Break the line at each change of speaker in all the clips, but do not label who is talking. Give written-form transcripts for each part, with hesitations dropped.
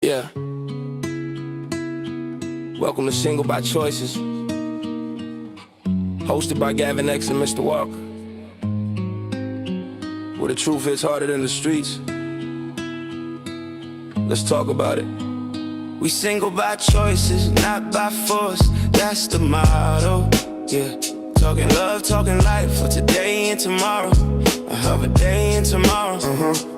Yeah. Welcome to Single by Choices, hosted by Gavin X and Mr. Walker, where the truth is harder than the streets. Let's talk about it. We single by choices, not by force. That's the motto. Yeah. Talking love, talking life for today and tomorrow. I have a day and tomorrow.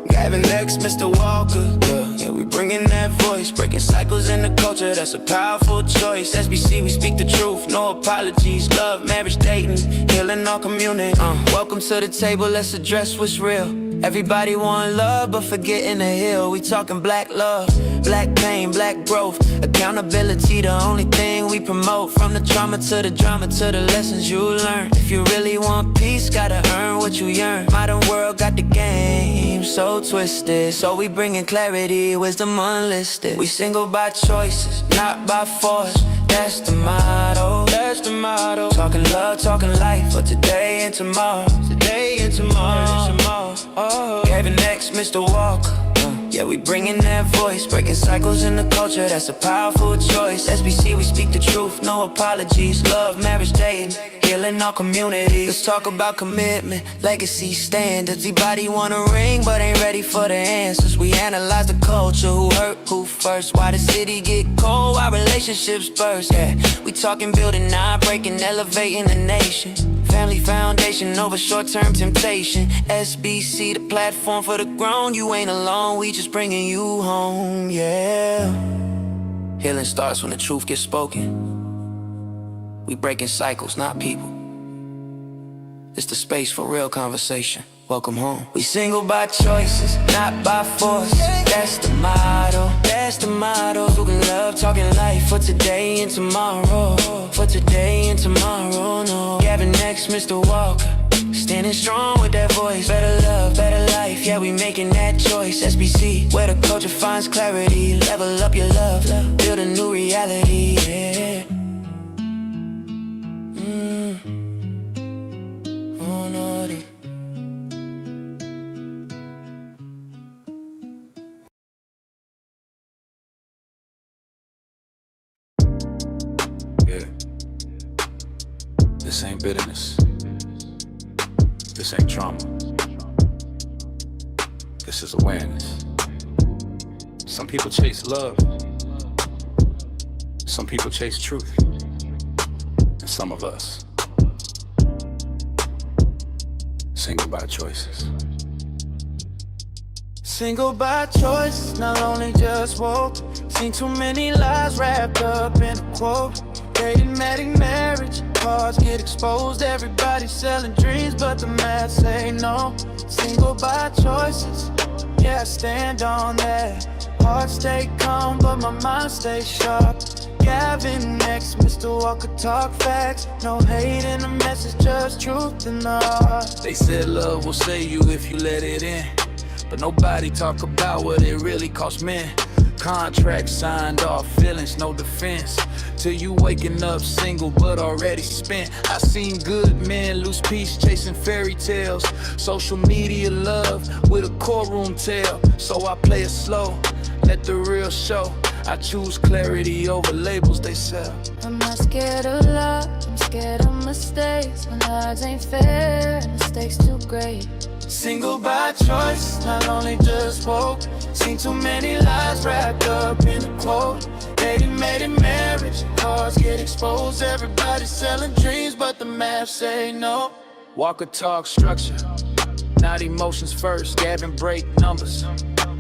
Gavin X Mr. Walker. Yeah, we bringing that voice, breaking cycles in the culture. That's a powerful choice. SBC, we speak the truth, no apologies. Love, marriage, dating, healing our community. Welcome to the table, let's address what's real. Everybody want love, but forgetting to heal. We talking black love, black pain, black growth. Accountability, the only thing we promote. From the trauma to the drama to the lessons you learn. If you really want peace, gotta earn what you yearn. Modern world got the game so twisted, so we bringing clarity, wisdom unlisted. We single by choices, not by force. That's the motto, that's the motto. Talking love, talking life for today and tomorrow. Today and tomorrow. Gavin X Mr. Walker. Yeah, we bringing that voice, breaking cycles in the culture. That's a powerful choice. SBC, we speak the truth, no apologies. Love, marriage, dating, healing our community. Let's talk about commitment, legacy, standards. Everybody want a ring, but ain't ready for the answers. We analyze the culture, who hurt, who first. Why the city get cold, why relationships burst. Yeah, we talking building, not breaking, elevating the nation. Family foundation over short-term temptation. SBC, the platform for the grown. You ain't alone, we just bringing you home, yeah. Healing starts when the truth gets spoken. We breaking cycles, not people. It's the space for real conversation. Welcome home. We single by choices, not by force. That's the motto, that's the motto. Talking love, talking life for today and tomorrow. For today and tomorrow, no. Gavin X Mr. Walker, standing strong with that voice. Better love, better life, yeah, we making that choice. SBC, where the culture finds clarity. Level up your love, build a new reality, yeah. Oh, no.
Yeah. This ain't bitterness. This ain't trauma. This is awareness. Some people chase love. Some people chase truth. And some of us, single by choices.
Single by choice, not only just woke. Seen too many lies wrapped up in a quote. Dating, marriage, cards get exposed. Everybody selling dreams, but the math say no. Single by choices, yeah, I stand on that. Heart stay calm, but my mind stay sharp. Gavin X Mr. Walker, talk facts. No hate in the message, just truth in the heart.
They said love will save you if you let it in, but nobody talk about what it really costs men. Contract signed off, feelings no defense. Till you waking up single but already spent. I seen good men lose peace chasing fairy tales. Social media love with a courtroom tale. So I play it slow, let the real show. I choose clarity over labels they sell.
I'm not scared of love, I'm scared of mistakes. When odds ain't fair and the stakes too great.
Single by choice, not only just woke. Seen too many lies wrapped up in a quote. Dating, marriage, cards get exposed. Everybody selling dreams, but the math say no.
Walker talk structure, not emotions first. Gavin break numbers,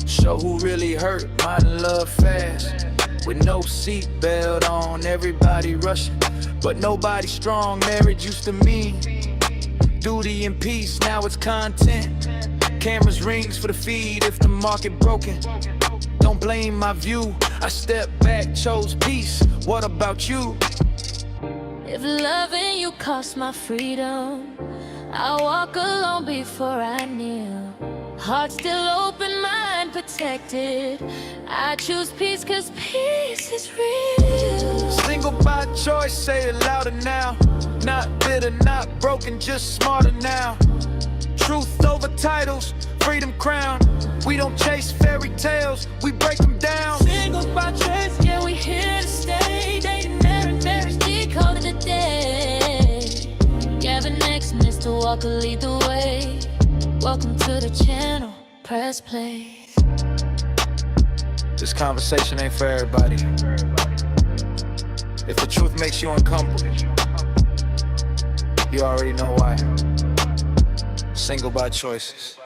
show who really hurt, mine love fast. With no seatbelt on, everybody rushing, but nobody strong. Marriage used to mean duty and peace, now it's content. Cameras rings for the feed if the market broken. Don't blame my view, I stepped back, chose peace. What about you?
If loving you cost my freedom, I'll walk alone before I kneel. Heart still open, mind protected. I choose peace cause peace is real.
Single by choice, say it louder now. Not bitter, not broken, just smarter now. Truth over titles, freedom crown. We don't chase fairy tales, we break them down.
Single
Walker lead the way. Welcome to the channel, press play.
This conversation ain't for everybody. If the truth makes you uncomfortable, you already know why. Single by choices.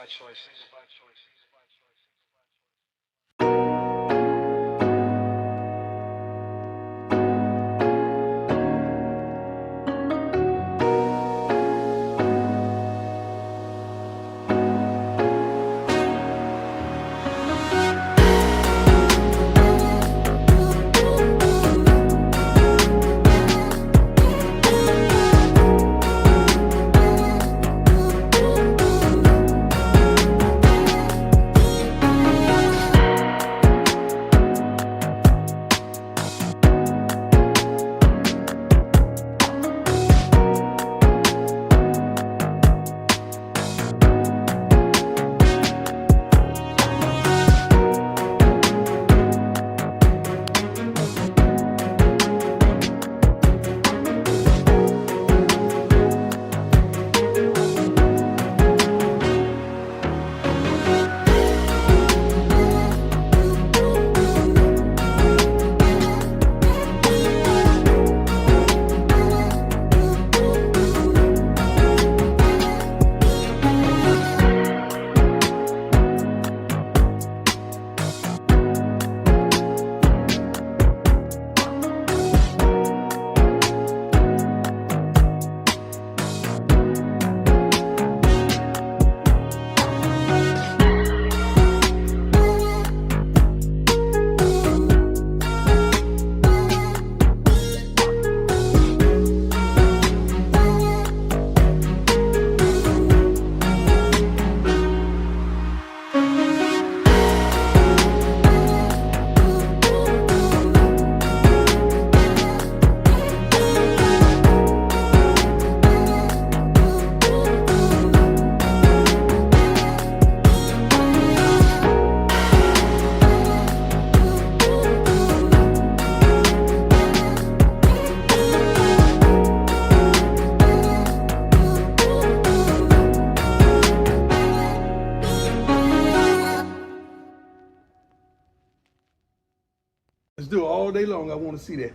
Let's do it all day long. I want to see that.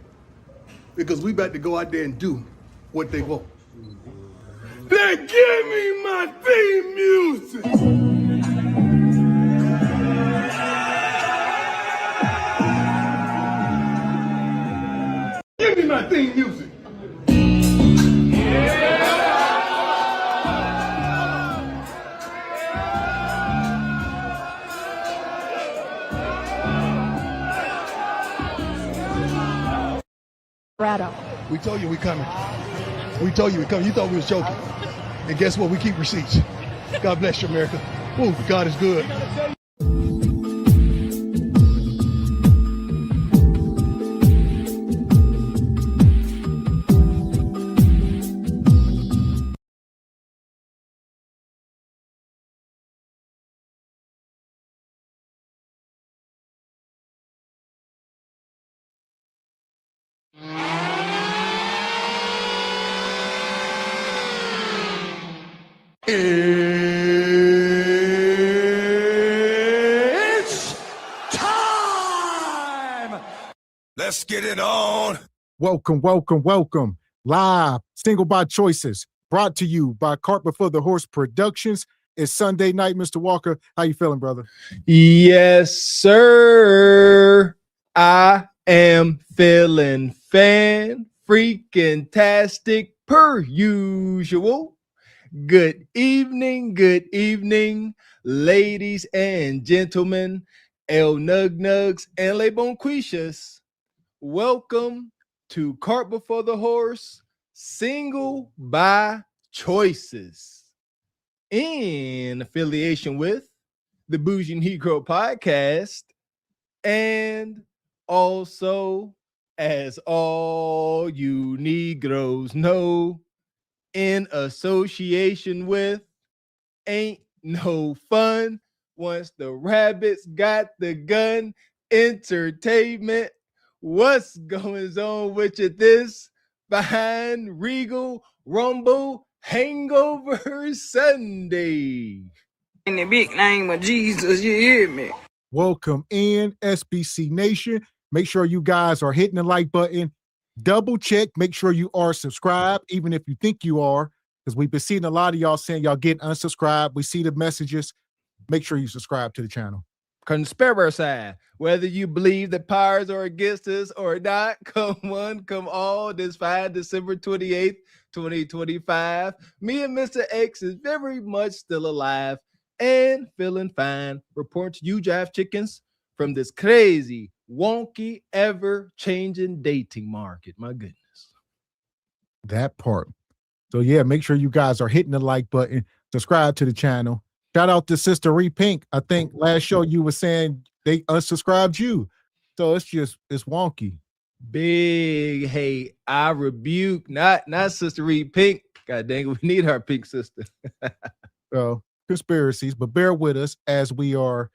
Because we about to go out there and do what they want. Then give me my theme music. Give me my theme music. We told you we coming. We told you we coming. You thought we was joking. And guess what? We keep receipts. God bless you, America. Woo, God is good. It's time!
Let's get it on.
Welcome, welcome, welcome. Live, Single by Choices, brought to you by Cart Before the Horse Productions. It's Sunday night, Mr. Walker. How you feeling, brother?
Yes, sir. I am feeling freaking-tastic per usual. Good evening, ladies and gentlemen, El Nug Nugs and Le Bonquishas. Welcome to Cart Before the Horse, Single by Choices, in affiliation with the Bougie Negro Podcast, and also, as all you Negroes know, in association with Ain't No Fun Once the Rabbits Got the Gun Entertainment. What's going on with you this fine, regal, rumble Hangover Sunday.
In the big name of Jesus, you hear me?
Welcome in, SBC Nation. Make sure you guys are hitting the like button. Double check. Make sure you are subscribed, even if you think you are, because we've been seeing a lot of y'all saying y'all getting unsubscribed. We see the messages. Make sure you subscribe to the channel.
Conspiracy. Whether you believe the powers are against us or not, come one, come all, this fine December 28th, 2025. Me and Mr. X is very much still alive and feeling fine. Report to you, Jive Chickens, from this crazy, wonky, ever-changing dating market. My goodness.
That part. So yeah, make sure you guys are hitting the like button, subscribe to the channel. Shout out to Sister Repink. I think last show you were saying they unsubscribed you. So it's wonky.
Big hate. I rebuke, not Sister Repink. God dang it, we need our pink sister.
So conspiracies, but bear with us as we are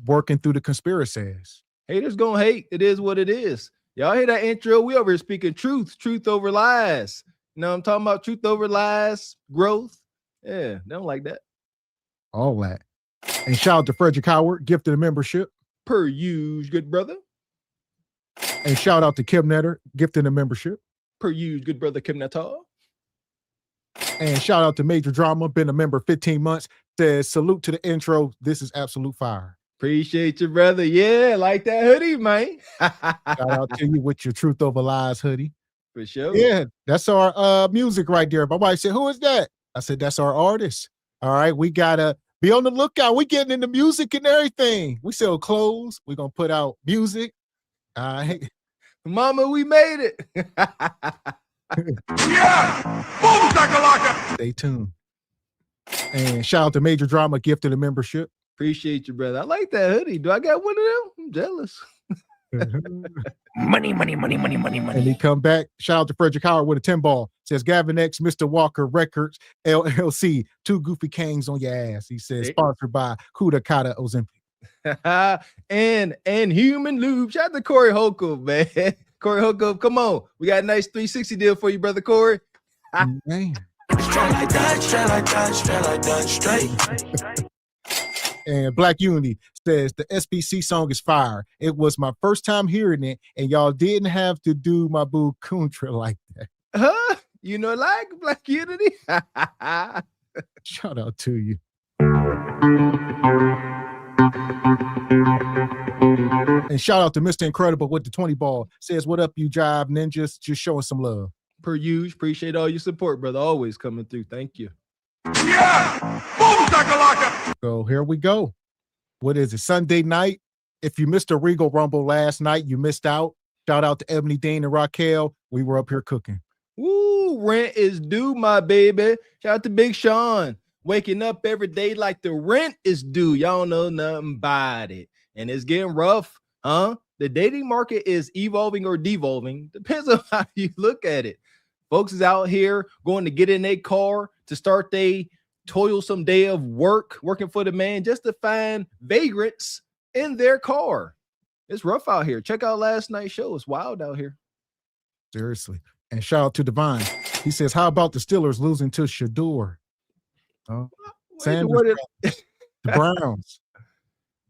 working through the conspiracies.
Haters gonna hate. It is what it is. Y'all hear that intro? We over here speaking truth over lies. You know, I'm talking about truth over lies, growth. Yeah, they don't like that.
All that. And shout out to Frederick Howard, gifted a membership.
Per use, good brother.
And shout out to Kim Netter, gifted a membership.
Per use, good brother Kim Natal.
And shout out to Major Drama, been a member 15 months. Says salute to the intro. This is absolute fire.
Appreciate you, brother. Yeah, like that hoodie, man.
Shout out to you with your Truth Over Lies hoodie.
For sure.
Yeah, that's our music right there. My wife said, who is that? I said, that's our artist. All right, we gotta be on the lookout. We getting into music and everything. We sell clothes. We're gonna put out music. All right.
Mama, we made it.
Yeah! Boom, shakalaka!
Stay tuned. And shout out to Major Drama, gifted a membership.
Appreciate you, brother. I like that hoodie. Do I got one of them? I'm jealous.
Money.
And he come back. Shout out to Frederick Howard with a 10 ball. Says Gavin X Mr. Walker Records, LLC. Two goofy kings on your ass. He says sponsored by Kuda Kata Ozempic.
and Human Lube. Shout out to Corey Holcomb, man. Corey Holcomb, come on. We got a nice 360 deal for you, brother Corey.
Man.
Straight like that, straight.
And Black Unity says the SBC song is fire. It was my first time hearing it, and y'all didn't have to do my boo Kuntra like that.
Huh? You know, like Black Unity?
Shout out to you. And shout out to Mr. Incredible with the 20 ball. Says, what up, you jive ninjas? Just showing some love.
Per usual, appreciate all your support, brother. Always coming through. Thank you.
Yeah! Boom, shakalaka!
So here we go. What is it? Sunday night. If you missed a Regal Rumble last night, you missed out. Shout out to Ebony Dean and Raquel. We were up here cooking.
Woo, rent is due, my baby. Shout out to Big Sean. Waking up every day like the rent is due. Y'all know nothing about it. And it's getting rough, huh? The dating market is evolving or devolving. Depends on how you look at it. Folks is out here going to get in a car to start their toilsome day of working for the man just to find vagrants in their car. It's rough out here. Check out last night's show. It's wild out here.
Seriously. And shout out to Divine. He says, how about the Steelers losing to Shador? Sanders, the Browns.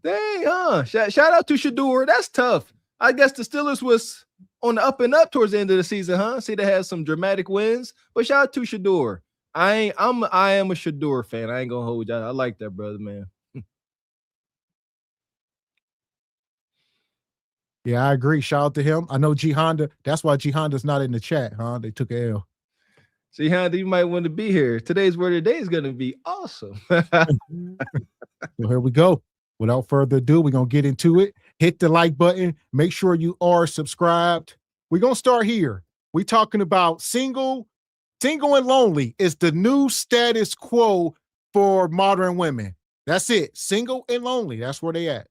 Dang, huh? Shout out to Shador. That's tough. I guess the Steelers was on the up and up towards the end of the season, huh? See, they had some dramatic wins, but shout out to Shador. I am a Shador fan. I ain't gonna hold you. I like that, brother, man.
Yeah, I agree. Shout out to him. I know G Honda. That's why G Honda's not in the chat, huh? They took a L.
See, Honda, you might want to be here. Today's word of the day is gonna be awesome.
Well, here we go. Without further ado, we're gonna get into it. Hit the like button. Make sure you are subscribed. We're gonna start here. We're talking about single and lonely is the new status quo for modern women. That's it. Single and lonely. That's where they at.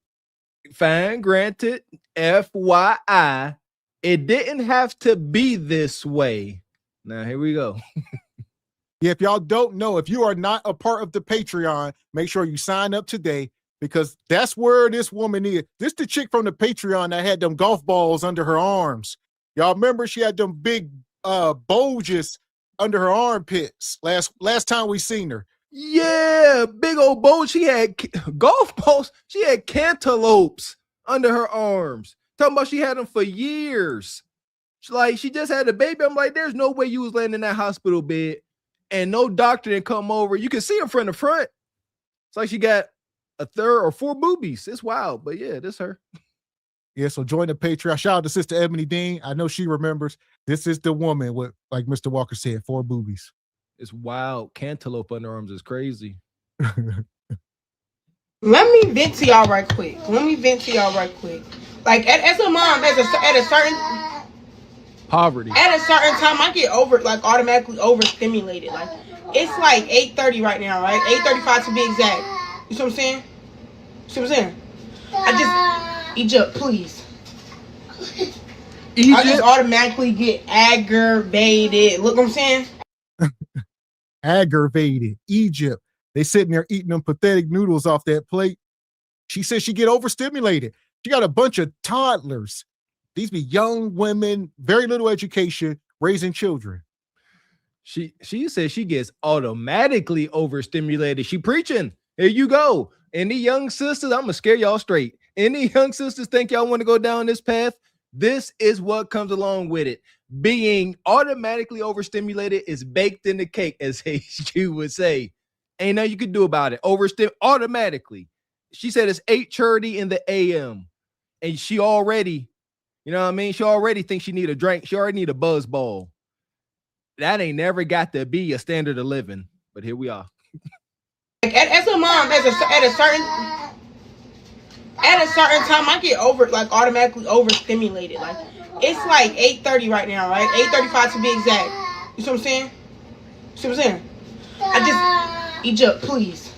Fine, granted. FYI, it didn't have to be this way. Now here we go.
Yeah, if y'all don't know, if you are not a part of the Patreon, make sure you sign up today, because that's where this woman is. This the chick from the Patreon that had them golf balls under her arms. Y'all remember she had them big bulges under her armpits last time we seen her.
Yeah, big old boat. She had golf balls. She had cantaloupes under her arms. Talking about she had them for years. She just had a baby. I'm like, there's no way you was laying in that hospital bed and no doctor didn't come over. You can see her from the front. It's like she got a 3rd or 4 boobies. It's wild, but yeah, this her.
Yeah, so join the Patreon. Shout out to Sister Ebony Dean. I know she remembers. This is the woman with, like Mr. Walker said, 4 boobies.
It's wild. Cantaloupe underarms is crazy.
Let me vent to y'all right quick. Like as a mom, at a certain
poverty.
At a certain time, I get automatically overstimulated. Like it's like 8:30 right now, right? 8:35 to be exact. You see what I'm saying? Egypt, please. I just automatically get aggravated. Look what I'm saying?
Aggravated. Egypt. They sitting there eating them pathetic noodles off that plate. She says she get overstimulated. She got a bunch of toddlers. These be young women, very little education, raising children.
She says she gets automatically overstimulated. She preaching. Here you go. Any young sisters, I'm going to scare y'all straight. Any young sisters think y'all want to go down this path? This is what comes along with it. Being automatically overstimulated is baked in the cake, as HQ would say. Ain't nothing you can do about it. Automatically. She said it's 8:30 in the a.m. And she already, you know what I mean? She already thinks she need a drink. She already need a buzz ball. That ain't never got to be a standard of living. But here we are.
Like as a mom, at a certain time, I get automatically overstimulated. Like it's like 8:30 right now, right? 8:35 to be exact. You see what I'm saying? Egypt, please.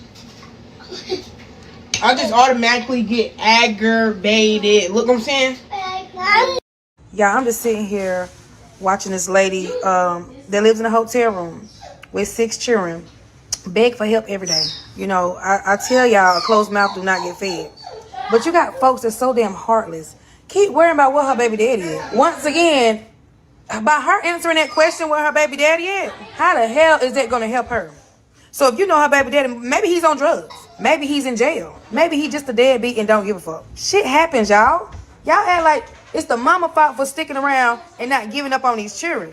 I just automatically get aggravated. Look what I'm saying?
Yeah, I'm just sitting here watching this lady that lives in a hotel room with 6 children beg for help every day. You know, I tell y'all, a closed mouth do not get fed. But you got folks that's so damn heartless. Keep worrying about what her baby daddy is. Once again, by her answering that question where her baby daddy is, how the hell is that going to help her? So if you know her baby daddy, maybe he's on drugs. Maybe he's in jail. Maybe he just a deadbeat and don't give a fuck. Shit happens, y'all. Y'all act like it's the mama fault for sticking around and not giving up on these children.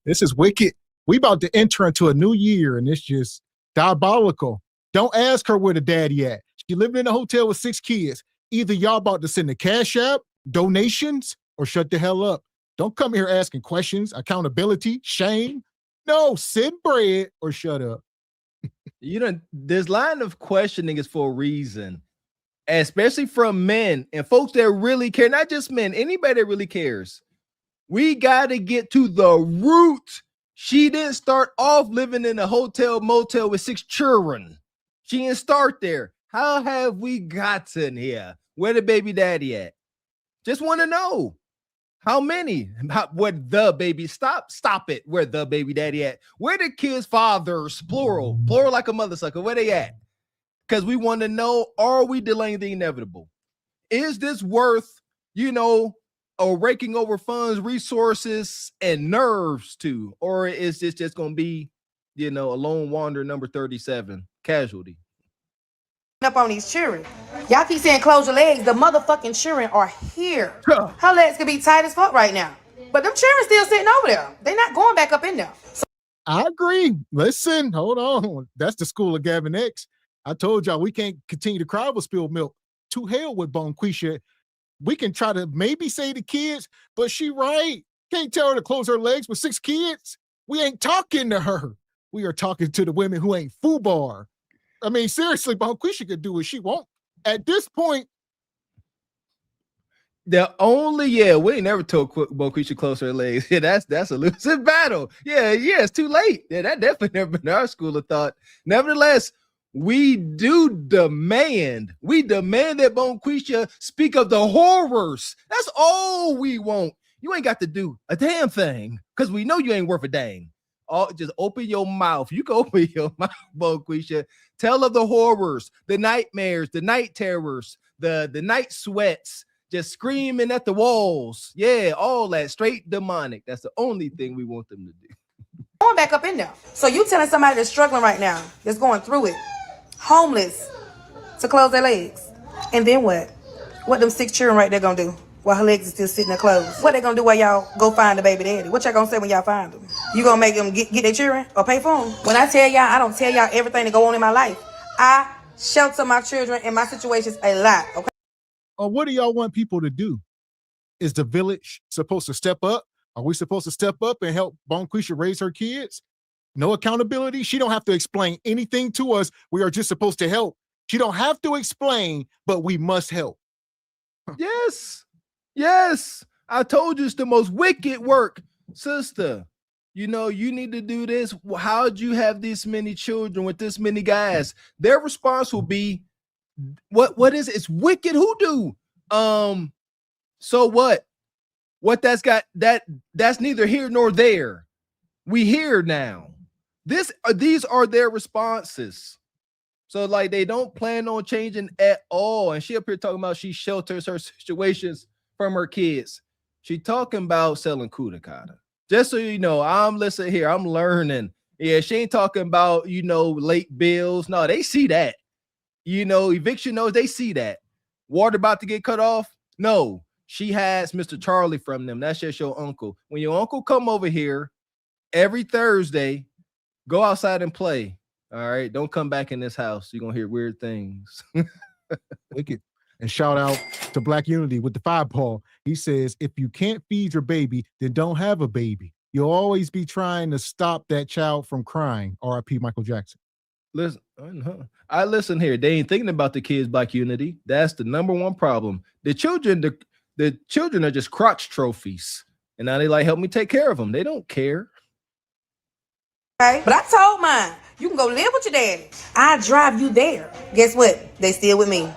This is wicked. We about to enter into a new year and it's just diabolical. Don't ask her where the daddy at. She living in a hotel with 6 kids. Either y'all about to send a cash app, donations, or shut the hell up. Don't come here asking questions, accountability, shame. No, send bread or shut up.
You know, this line of questioning is for a reason, especially from men and folks that really care, not just men, anybody that really cares. We got to get to the root. She didn't start off living in a hotel motel with 6 children. She didn't start there. How have we gotten here? Where the baby daddy at? Just want to know. How many? Where the baby? Stop it. Where the baby daddy at? Where the kids' fathers, plural like a mother sucker, where they at? Because we want to know, are we delaying the inevitable? Is this worth, raking over funds, resources, and nerves to? Or is this just going to be, a lone wanderer number 37, casualty?
Up on these children. Y'all keep saying close your legs. The motherfucking children are here. Her legs could be tight as fuck right now. But them children still sitting over there. They're not going back up in there.
I agree. Listen, hold on. That's the school of Gavin X. I told y'all we can't continue to cry over spilled milk. To hell with Bonquisha. We can try to maybe say the kids, but she right. Can't tell her to close her legs with 6 kids. We ain't talking to her. We are talking to the women who ain't FUBAR. I mean, seriously, Bonquisha could do what she wants. At this point,
we ain't never told Bonquisha close her legs. Yeah, that's a losing battle. Yeah, it's too late. Yeah, that definitely never been our school of thought. Nevertheless, we demand that Bonquisha speak of the horrors. That's all we want. You ain't got to do a damn thing because we know you ain't worth a dang. Just open your mouth. You can open your mouth, Bonquisha. Tell of the horrors, the nightmares, the night terrors, the night sweats, just screaming at the walls. Yeah, all that straight demonic. That's the only thing we want them to do.
Going back up in there. So you telling somebody that's struggling right now, that's going through it, homeless, to close their legs. And then what? What them 6 children right there gonna do while her legs is still sitting there closed? What they gonna do while y'all go find the baby daddy? What y'all gonna say when y'all find them? You gonna make them get their children or pay for them? When I tell y'all, I don't tell y'all everything that go on in my life. I shelter my children and my situations a lot, okay?
Or what do y'all want people to do? Is the village supposed to step up? Are we supposed to step up and help Bonquisha raise her kids? No accountability. She don't have to explain anything to us. We are just supposed to help. She don't have to explain, but we must help.
Yes. Yes. I told you it's the most wicked work, sister. You know, you need to do this. How'd you have this many children with this many guys? Their response will be, what is it? It's wicked hoodoo. So what? What that's neither here nor there. We here now. These are their responses. So like they don't plan on changing at all. And she up here talking about she shelters her situations from her kids. She talking about selling kudakata. Just so you know, I'm listening here. I'm learning. Yeah, she ain't talking about, late bills. No, they see that. Eviction notice, they see that. Water about to get cut off. No, she has Mr. Charlie from them. That's just your uncle. When your uncle come over here every Thursday, go outside and play. All right, don't come back in this house. You're gonna hear weird things.
Wicked. And shout out to Black Unity with the 5-ball. He says, if you can't feed your baby, then don't have a baby. You'll always be trying to stop that child from crying. R.I.P. Michael Jackson.
Listen, I listen here. They ain't thinking about the kids, Black Unity. That's the number one problem. The children are just crotch trophies. And now they help me take care of them. They don't care.
Okay, but I told mine, you can go live with your daddy. I drive you there. Guess what? They still with me.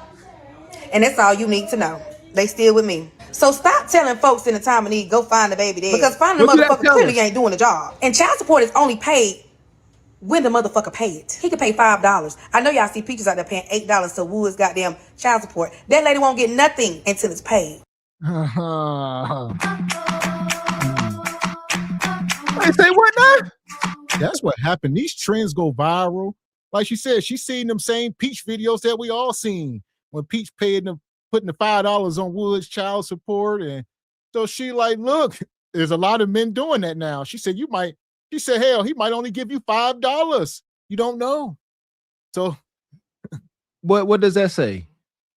And that's all you need to know. They still with me. So stop telling folks in the time of need, go find the baby daddy. Because finding the motherfucker clearly ain't doing the job. And child support is only paid when the motherfucker pay it. He could pay $5. I know y'all see Peaches out there paying $8 to Woods goddamn child support. That lady won't get nothing until it's paid.
I say what now?
That's what happened. These trends go viral. Like she said, she's seen them same Peach videos that we all seen when Peach putting the $5 on Woods child support. And so she look, there's a lot of men doing that now. She said, hell, he might only give you $5. You don't know. So
what does that say?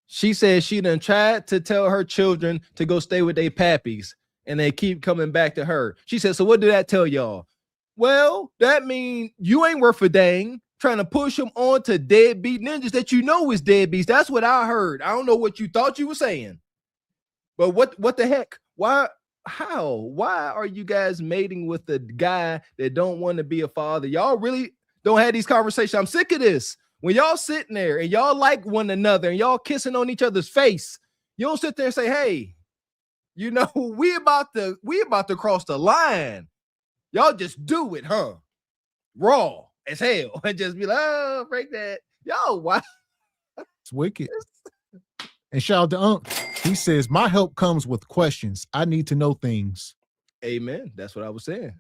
She said she done tried to tell her children to go stay with their pappies and they keep coming back to her. She said, so what did that tell y'all? Well, that means you ain't worth a dang trying to push them on to deadbeat ninjas that you know is deadbeats. That's what I heard. I don't know what you thought you were saying. But what the heck? Why are you guys mating with a guy that don't want to be a father? Y'all really don't have these conversations. I'm sick of this. When y'all sitting there and y'all like one another and y'all kissing on each other's face, you don't sit there and say, hey, we about to cross the line. Y'all just do it, huh? Raw as hell. And just be like, oh, break that. Yo, why?
It's wicked. And shout out to Unc. He says, my help comes with questions. I need to know things.
Amen. That's what I was saying.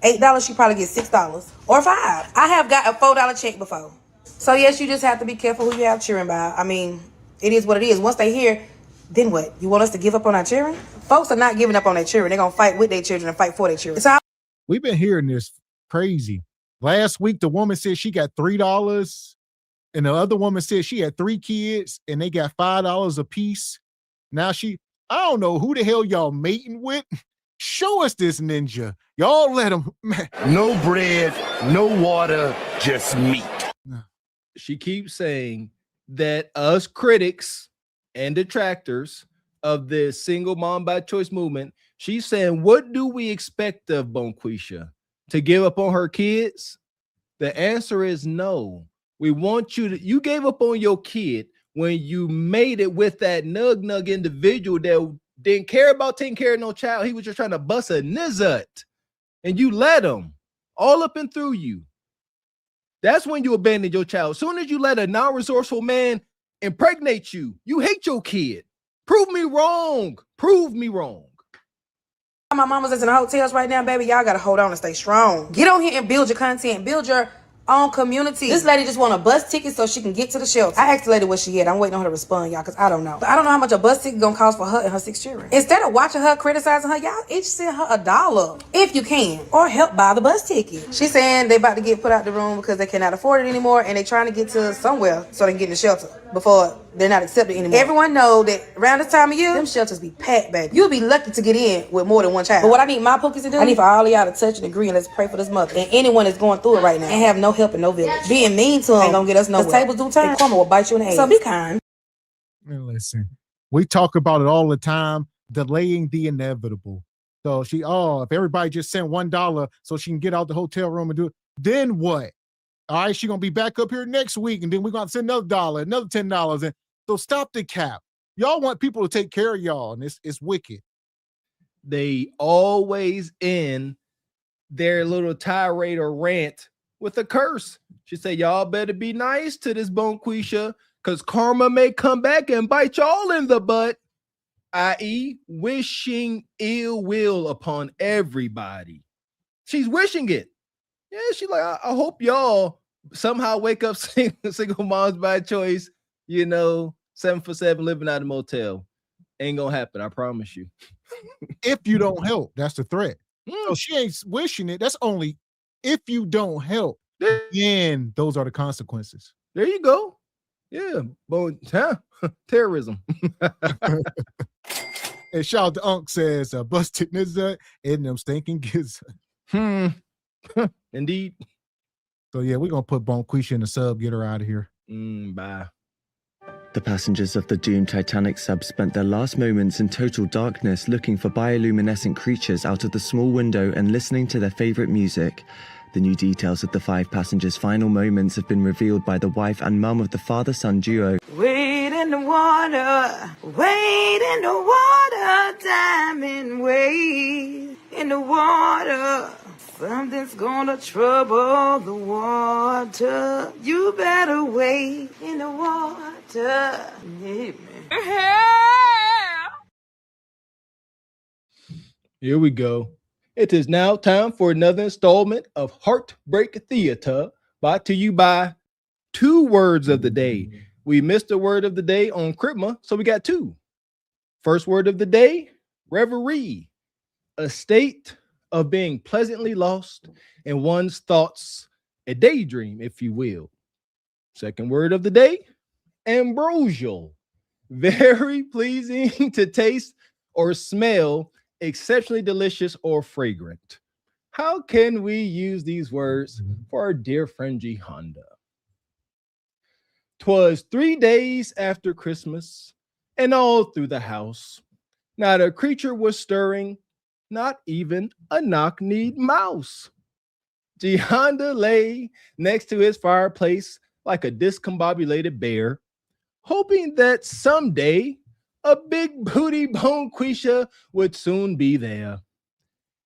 $8, she probably gets $6 or $5. I have got a $4 check before. So yes, you just have to be careful who you have cheering by. I mean, it is what it is. Once they hear, then what? You want us to give up on our children? Folks are not giving up on their children. They're going to fight with their children and fight for their children. So
we've been hearing this crazy. Last week, the woman said she got $3 and the other woman said she had 3 kids and they got $5 a piece. Now I don't know who the hell y'all mating with. Show us this ninja. Y'all let him.
No bread, no water, just meat.
She keeps saying that us critics and detractors of the single mom by choice movement, she's saying, what do we expect of Bonquisha? To give up on her kids? The answer is no. We want you gave up on your kid when you made it with that nug individual that didn't care about taking care of no child. He was just trying to bust a nizzut. And you let him all up and through you. That's when you abandoned your child. As soon as you let a non-resourceful man impregnate you, you hate your kid. Prove me wrong. Prove me wrong.
My mamas that's in the hotels right now, baby, y'all gotta hold on and stay strong. Get on here and build your content, build your own community. This lady just want a bus ticket so she can get to the shelter. I asked the lady where she at. I'm waiting on her to respond, y'all, because I don't know. But I don't know how much a bus ticket gonna cost for her and her 6 children. Instead of watching her, criticizing her, y'all each send her $1 if you can, or help buy the bus ticket. She's saying they about to get put out the room because they cannot afford it anymore, and they trying to get to somewhere so they can get in the shelter before they're not accepted anymore. Everyone know that around this time of year, them shelters be packed, baby. You'll be lucky to get in with more than one child. But what I need my pookies to do, I need for all of y'all to touch and agree, and let's pray for this mother and anyone that's going through it right now and have no help and no village. Being mean to them ain't gonna get us nowhere. The tables do turn, and karma will bite you in the ass. So be kind.
And listen, we talk about it all the time, delaying the inevitable. So if everybody just sent $1 so she can get out the hotel room and do it, then what? All right, she's gonna be back up here next week, and then we're gonna send another $1, another $10. And so stop the cap. Y'all want people to take care of y'all, and it's wicked.
They always end their little tirade or rant with a curse. She said, y'all better be nice to this Bonquisha, because karma may come back and bite y'all in the butt, i.e. wishing ill will upon everybody. She's wishing it. Yeah, she's like, I hope y'all somehow wake up single moms by choice, 7 for 7 living out of a motel. Ain't gonna happen, I promise you.
If you don't help, that's the threat. So she ain't wishing it. That's only if you don't help. Then those are the consequences.
There you go. Yeah, but terrorism.
And shout out to Unc says, busted nizza and them stinking kids.
Indeed.
So yeah, we're gonna put Bonquisha in the sub, get her out of here.
Bye.
The passengers of the doomed Titanic sub spent their last moments in total darkness looking for bioluminescent creatures out of the small window and listening to their favorite music. The new details of the 5 passengers' final moments have been revealed by the wife and mum of the father-son duo.
Wade in the water, wade in the water, diamond wade in the water. Something's gonna trouble the water. You better wade in the water. Yeah, man.
Here we go. It is now time for another installment of Heartbreak Theater, brought to you by 2 words of the day. We missed a word of the day on Christmas, so we got 2. First word of the day, reverie, a state of being pleasantly lost in one's thoughts, a daydream, if you will. Second word of the day, ambrosial, very pleasing to taste or smell, exceptionally delicious or fragrant. How can we use these words for our dear friend G Honda? 'Twas 3 days after Christmas, and all through the house, not a creature was stirring, not even a knock-kneed mouse. G Honda lay next to his fireplace like a discombobulated bear, hoping that someday a big booty Bonquisha would soon be there.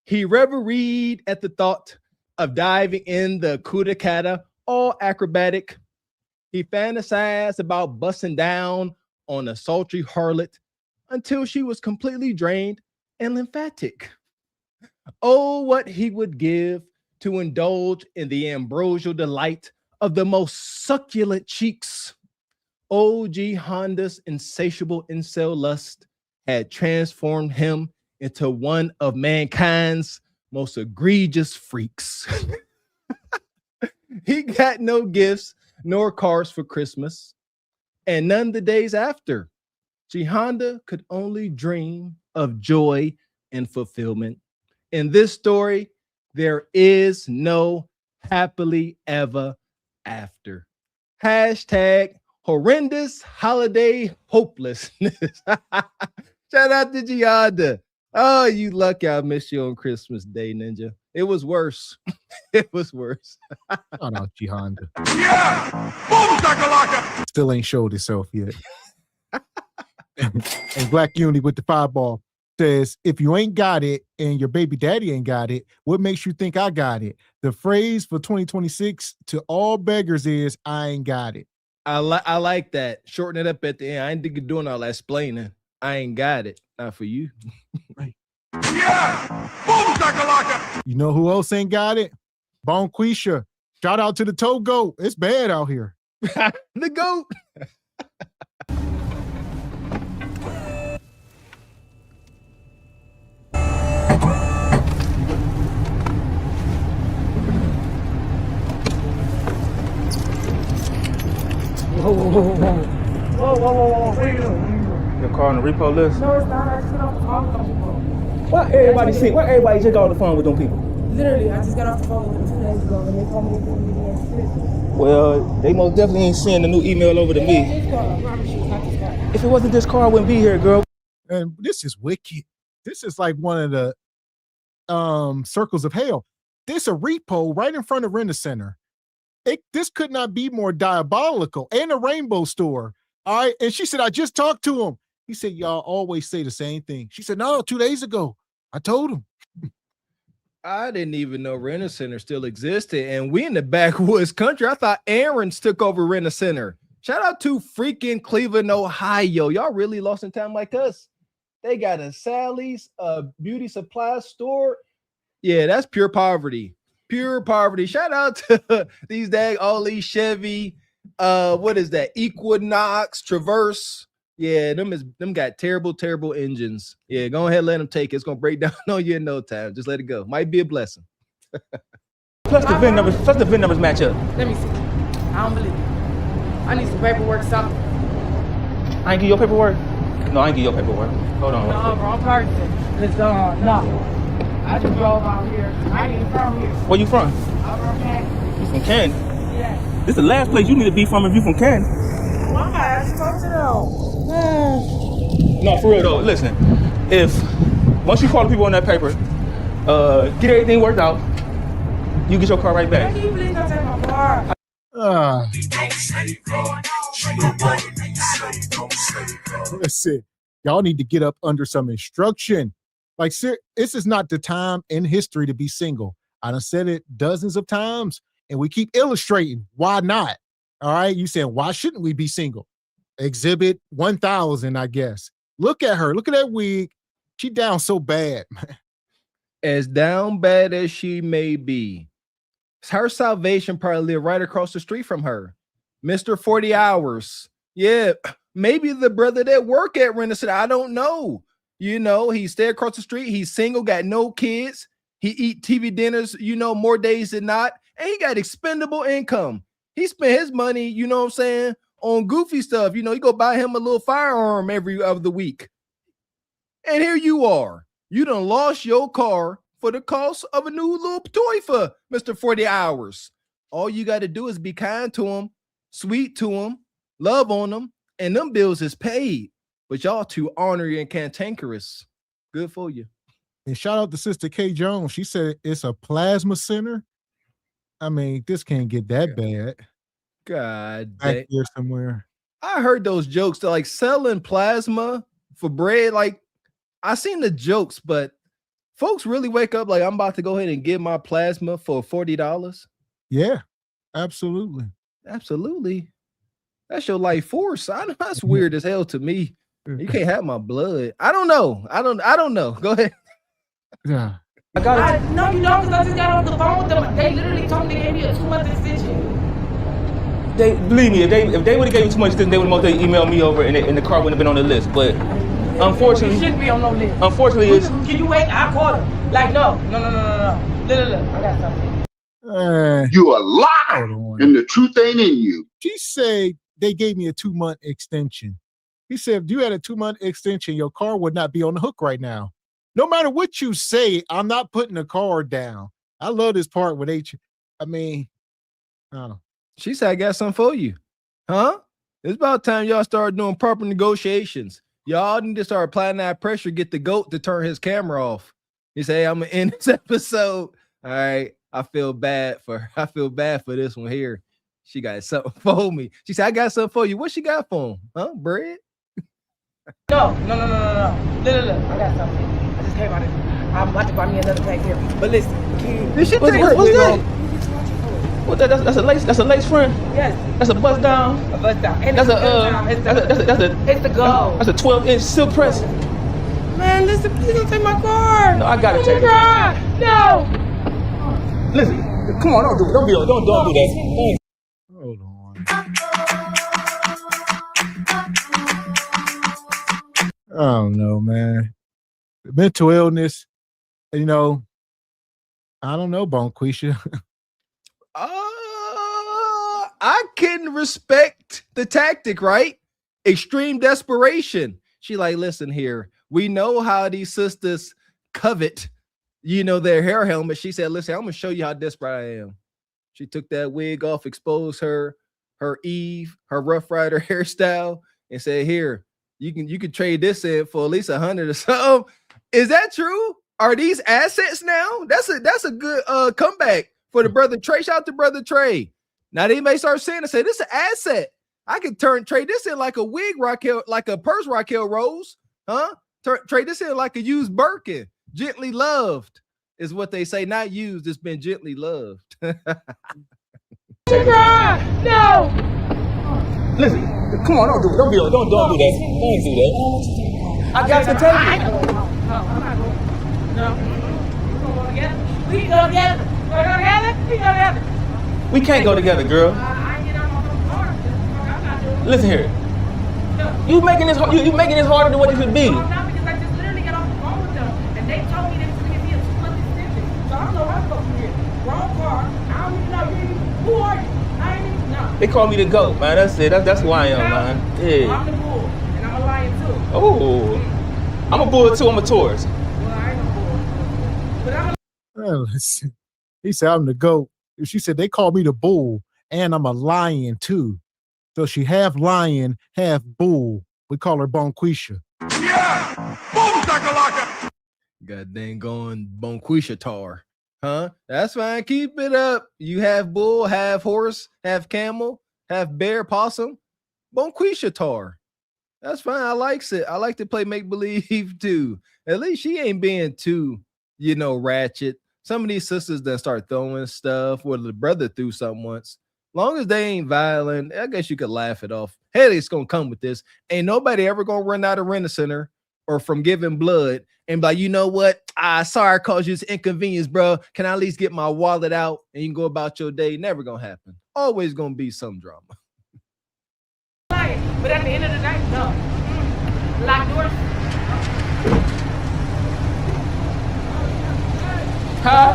He reveried at the thought of diving in the Kudakata, all acrobatic. He fantasized about busting down on a sultry harlot until she was completely drained and lymphatic. Oh, what he would give to indulge in the ambrosial delight of the most succulent cheeks. OG Honda's insatiable incel lust had transformed him into one of mankind's most egregious freaks. He got no gifts nor cars for Christmas, and none the days after. G Honda could only dream of joy and fulfillment. In this story, there is no happily ever after. Hashtag horrendous holiday hopelessness. Shout out to G Honda. Oh, you lucky I missed you on Christmas Day, Ninja. It was worse. It was worse.
Shout out G Honda.
Yeah! Boom, shakalaka!
Still ain't showed itself yet. And Black Unity with the fireball says, if you ain't got it and your baby daddy ain't got it, what makes you think I got it? The phrase for 2026 to all beggars is, I ain't got it.
I like that. Shorten it up at the end. I ain't think you're doing all that explaining. I ain't got it. Not for you.
Yeah! Boom, shakalaka!
You know who else ain't got it? Bonquisha. Shout out to the toe goat. It's bad out here.
The goat.
Whoa. Where you going?
Your car on the repo list?
No, it's not. I just got off the phone with them people.
Why everybody just got off the phone with them people?
Literally, I just got off the phone with them 2 days ago, and they told me they couldn't give me an assist.
Well, they most definitely ain't sending a new email over to me.
This car, I promise you, it's not this car.
If it wasn't this car, I wouldn't be here, girl.
And this is wicked. This is like one of the circles of hell. There's a repo right in front of Rent a Center. This could not be more diabolical. And a Rainbow store. All right. And she said, I just talked to him. He said, y'all always say the same thing. She said, no, 2 days ago. I told him.
I didn't even know Rent a Center still existed. And we in the backwoods country. I thought Aaron's took over Rent a Center. Shout out to freaking Cleveland, Ohio. Y'all really lost in time like us. They got a Sally's, a beauty supply store. Yeah, that's pure poverty. Pure poverty. Shout out to all these Chevy, what is that? Equinox, Traverse. Yeah, them got terrible engines. Yeah, go ahead, let them take it. It's gonna break down on you in no time. Just let it go. Might be a blessing.
Plus the VIN numbers match up.
Let me see. I don't believe it. I need some paperwork, something.
I ain't give your paperwork? No, I ain't give your paperwork. Hold on.
No, wrong person. It's no. I just drove out here. I ain't even from here.
Where you from?
I'm from Canton.
You from Canton?
Yeah.
This is the last place you need to be from if you from Canton.
Why? I just talked to them.
No, for real though. Listen, once you call the people on that paper, get everything worked out, you get your car right back.
Why do you believe I'm taking my car?
Listen, y'all need to get up under some instruction. Like, this is not the time in history to be single. I done said it dozens of times, and we keep illustrating why not. All right, you saying why shouldn't we be single? Exhibit 1000, I guess. Look at her. Look at that wig. She down so bad.
As down bad as she may be, her salvation probably live right across the street from her. Mr. 40 Hours. Yeah, maybe the brother that work at Rent a Center. I don't know. You know, he stay across the street. He's single, got no kids. He eat TV dinners, more days than not. And he got expendable income. He spent his money, you know what I'm saying, on goofy stuff. You go buy him a little firearm every other week. And here you are. You done lost your car for the cost of a new little toy for Mr. 40 Hours. All you got to do is be kind to him, sweet to him, love on him, and them bills is paid. But y'all too ornery and cantankerous. Good for you.
And shout out to Sister K. Jones. She said it's a plasma center. I mean, this can't get that bad.
God
back
dang.
here somewhere.
I heard those jokes. They're like selling plasma for bread. Like, I seen the jokes, but folks really wake up like, I'm about to go ahead and get my plasma for $40.
Yeah, absolutely.
Absolutely. That's your life force. I know that's weird as hell to me. You can't have my blood. I don't know. I don't know. Go ahead.
Yeah.
No, you don't, because I just got off the phone with them. They literally told me they gave me a 2-month extension.
They believe me, if they would have gave you too much, then they would have emailed me over, and the car wouldn't have been on the list. But unfortunately,
you shouldn't be on no list.
Unfortunately, it's.
Can you wait? I called him. Like, no. Look. I got something.
You a liar, and the truth ain't in you.
She said they gave me a 2-month extension. He said, if you had a 2-month extension, your car would not be on the hook right now. No matter what you say, I'm not putting the car down. I love this part where I don't know.
She said, I got something for you. Huh? It's about time y'all start doing proper negotiations. Y'all need to start applying that pressure, get the GOAT to turn his camera off. He say, I'm going to end this episode. All right. I feel bad for this one here. She got something for me. She said, I got something for you. What she got for him? Huh? Bread?
No. Look. I got something. I just came out of it. I'm about to buy me another pack here. But listen,
this shit what's that?
What that's a lace front?
Yes.
That's a bust down.
A bust down. And
That's
it's the goal.
That's a 12-inch silk press.
Man, listen, please don't take my car.
No, I gotta take it.
No.
Listen, come on, don't do it. Don't do that.
Hold on. I don't know, man. Mental illness, you know, I don't know, Bonquisha.
I can respect the tactic, right? Extreme desperation. She like, listen here. We know how these sisters covet, their hair helmet. She said, listen, I'm gonna show you how desperate I am. She took that wig off, exposed her Eve, her Rough Rider hairstyle, and said, here, you can trade this in for at least 100 or something. Is that true? Are these assets now? That's a good comeback for the brother Trey. Shout out to brother Trey. Now they may start saying, this is an asset. I can trade this in like a wig, Raquel, like a purse, Raquel Rose, huh? Trade this in like a used Birkin. Gently loved is what they say. Not used, it's been gently loved.
No.
Listen, come on, don't do that. Don't do that. I got to take it.
No. We can go together.
We can't go together, girl. Listen here. You making this harder than what it should be.
Not because I just literally got off the phone with them, and they told me they was gonna give me a 200 extension. So I don't know how to go from here. Wrong car. I don't even know who are you. I ain't even know.
They call me the GOAT, man. That's it. That's who I am, man. Yeah.
I'm the bull, and I'm a lion too.
Oh, I'm a bull too. I'm a Taurus.
Well, I ain't no bull, but I'm a.
He said, I'm the GOAT. She said, they call me the bull, and I'm a lion too. So she half lion, half bull. We call her Bonquisha.
Yeah! Boom, shakalaka!
God dang going Bonquisha tar. Huh? That's fine. Keep it up. You have bull, half horse, half camel, half bear, possum. Bonquisha tar. That's fine. I likes it. I like to play make-believe too. At least she ain't being too, ratchet. Some of these sisters that start throwing stuff, or the brother threw something once. Long as they ain't violent, I guess you could laugh it off. Headache's gonna come with this. Ain't nobody ever gonna run out of Rent-A-Center or from giving blood and be like, you know what? Sorry I caused you this inconvenience, bro. Can I at least get my wallet out and you can go about your day? Never gonna happen. Always gonna be some drama.
But at the end of the day, no. Lock doors.
Huh?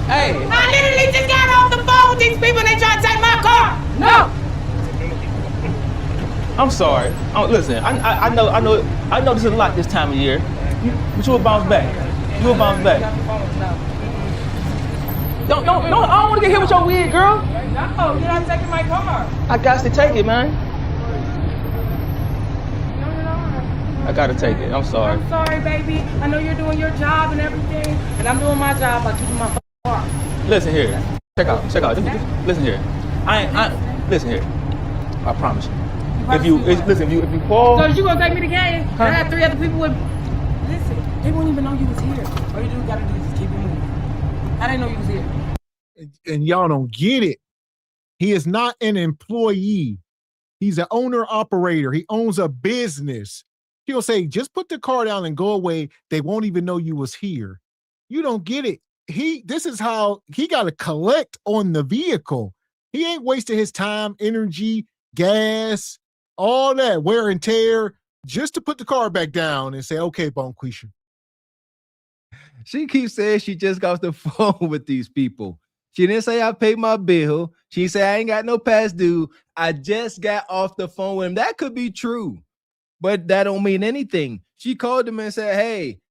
Hey.
I literally just got off the phone with these people and they trying to take my car. No.
I'm sorry. Listen, I know this is a lot this time of year, but you'll bounce back. You'll bounce back. Don't. I don't want to get hit with your wig, girl.
No, you're not taking my car.
I got to take it, man.
No, you're not.
I gotta take it. I'm sorry.
I'm sorry, baby. I know you're doing your job and everything, and I'm doing my job by keeping my car.
Listen here. Check out. Listen here. Listen here. I promise you. If you fall.
So you gonna take me to game? Huh? I had 3 other people with me. Listen, they won't even know you was here. All you gotta do is keep it moving. I didn't know you was here.
And y'all don't get it. He is not an employee. He's an owner operator. He owns a business. He'll say, just put the car down and go away. They won't even know you was here. You don't get it. This is how he got to collect on the vehicle. He ain't wasting his time, energy, gas, all that wear and tear just to put the car back down and say, okay, Bonquisha.
She keeps saying she just got off the phone with these people. She didn't say I paid my bill. She said I ain't got no past due. I just got off the phone with him. That could be true, but that don't mean anything. She called them and said, hey,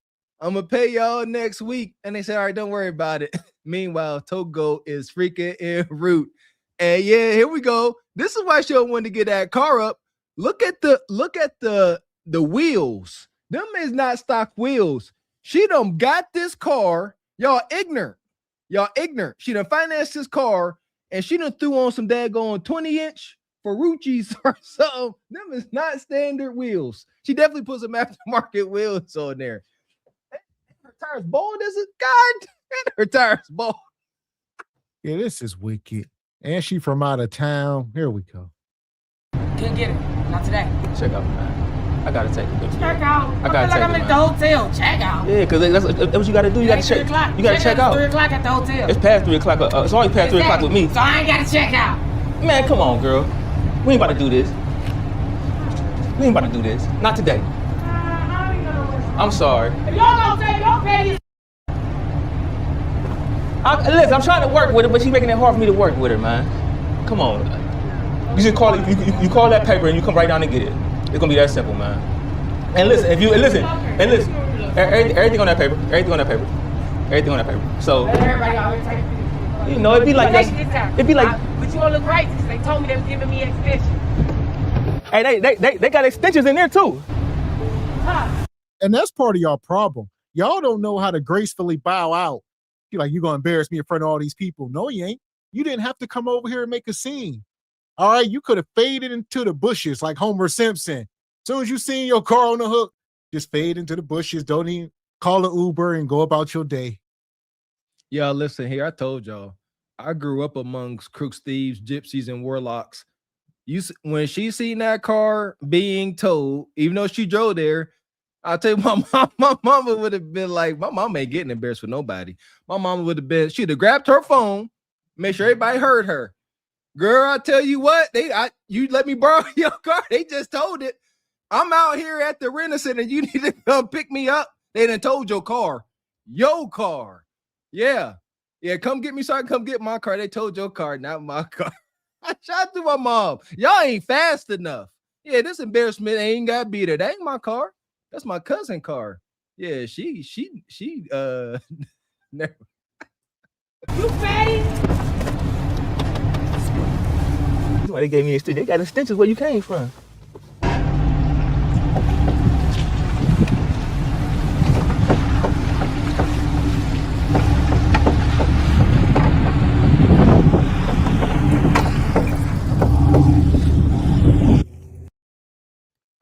I'm going to pay y'all next week. And they said, all right, don't worry about it. Meanwhile, Togo is freaking en route. And yeah, here we go. This is why she don't want to get that car up. Look at the wheels. Them is not stock wheels. She done got this car. Y'all ignorant. She done financed this car and she done threw on some daggone 20-inch Ferrucci's or something. Them is not standard wheels. She definitely put some aftermarket wheels on there. Her tires bald, is it? God, her tires bald.
Yeah, this is wicked. And she from out of town. Here we go.
Can't get it. Not today.
Check out, man. I gotta take it.
Check out.
I gotta take
I'm
it,
at the hotel. Check out.
Yeah, because that's what you gotta do. You gotta check. You gotta check out.
3 o'clock at the hotel.
It's past 3 o'clock. It's always past 3 o'clock with me.
So I ain't gotta check out.
Man, come on, girl. We ain't about to do this. We ain't about to do this. Not today. I'm sorry.
If y'all don't take your petty.
Listen, I'm trying to work with her, but she's making it hard for me to work with her, man. Come on. You just call it. You call that paper and you come right down and get it. It's gonna be that simple, man. And listen, everything on that paper, everything on that paper. So,
Everybody out here take it.
you know, it'd be like
But you gonna look right because they told me they was giving me extension.
Hey, they got extensions in there too.
And that's part of y'all problem. Y'all don't know how to gracefully bow out. You're like, you're gonna embarrass me in front of all these people. No, you ain't. You didn't have to come over here and make a scene. All right, you could have faded into the bushes like Homer Simpson. As soon as you seen your car on the hook, just fade into the bushes. Don't even call an Uber and go about your day.
Y'all listen here. I told y'all, I grew up amongst crooks, thieves, gypsies, and warlocks. When she seen that car being towed, even though she drove there, I'll tell you, my mama would have been like, my mama ain't getting embarrassed with nobody. My mama would have been, she'd have grabbed her phone, make sure everybody heard her. Girl, I tell you what, you let me borrow your car. They just told it. I'm out here at the rental center. You need to come pick me up. They done told your car. Your car. Yeah. Yeah, come get me so I can come get my car. They told your car, not my car. I shot to my mom. Y'all ain't fast enough. Yeah, this embarrassment ain't got beat her. That ain't my car. That's my cousin car. Yeah, she never.
You fatty?
That's why they gave me an extension. They got extensions where you came from.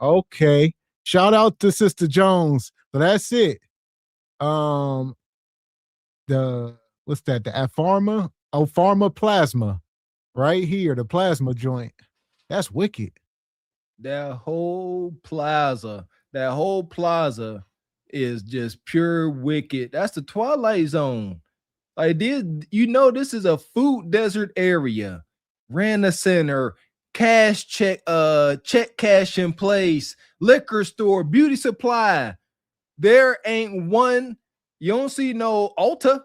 Okay. Shout out to Sister Jones. So that's it. What's that? The Pharma? Oh, Pharma Plasma. Right here, the plasma joint. That's wicked.
That whole plaza is just pure wicked. That's the Twilight Zone. Like this, this is a food desert area. Ran a center, cash check cash in place, liquor store, beauty supply. There ain't one. You don't see no Ulta.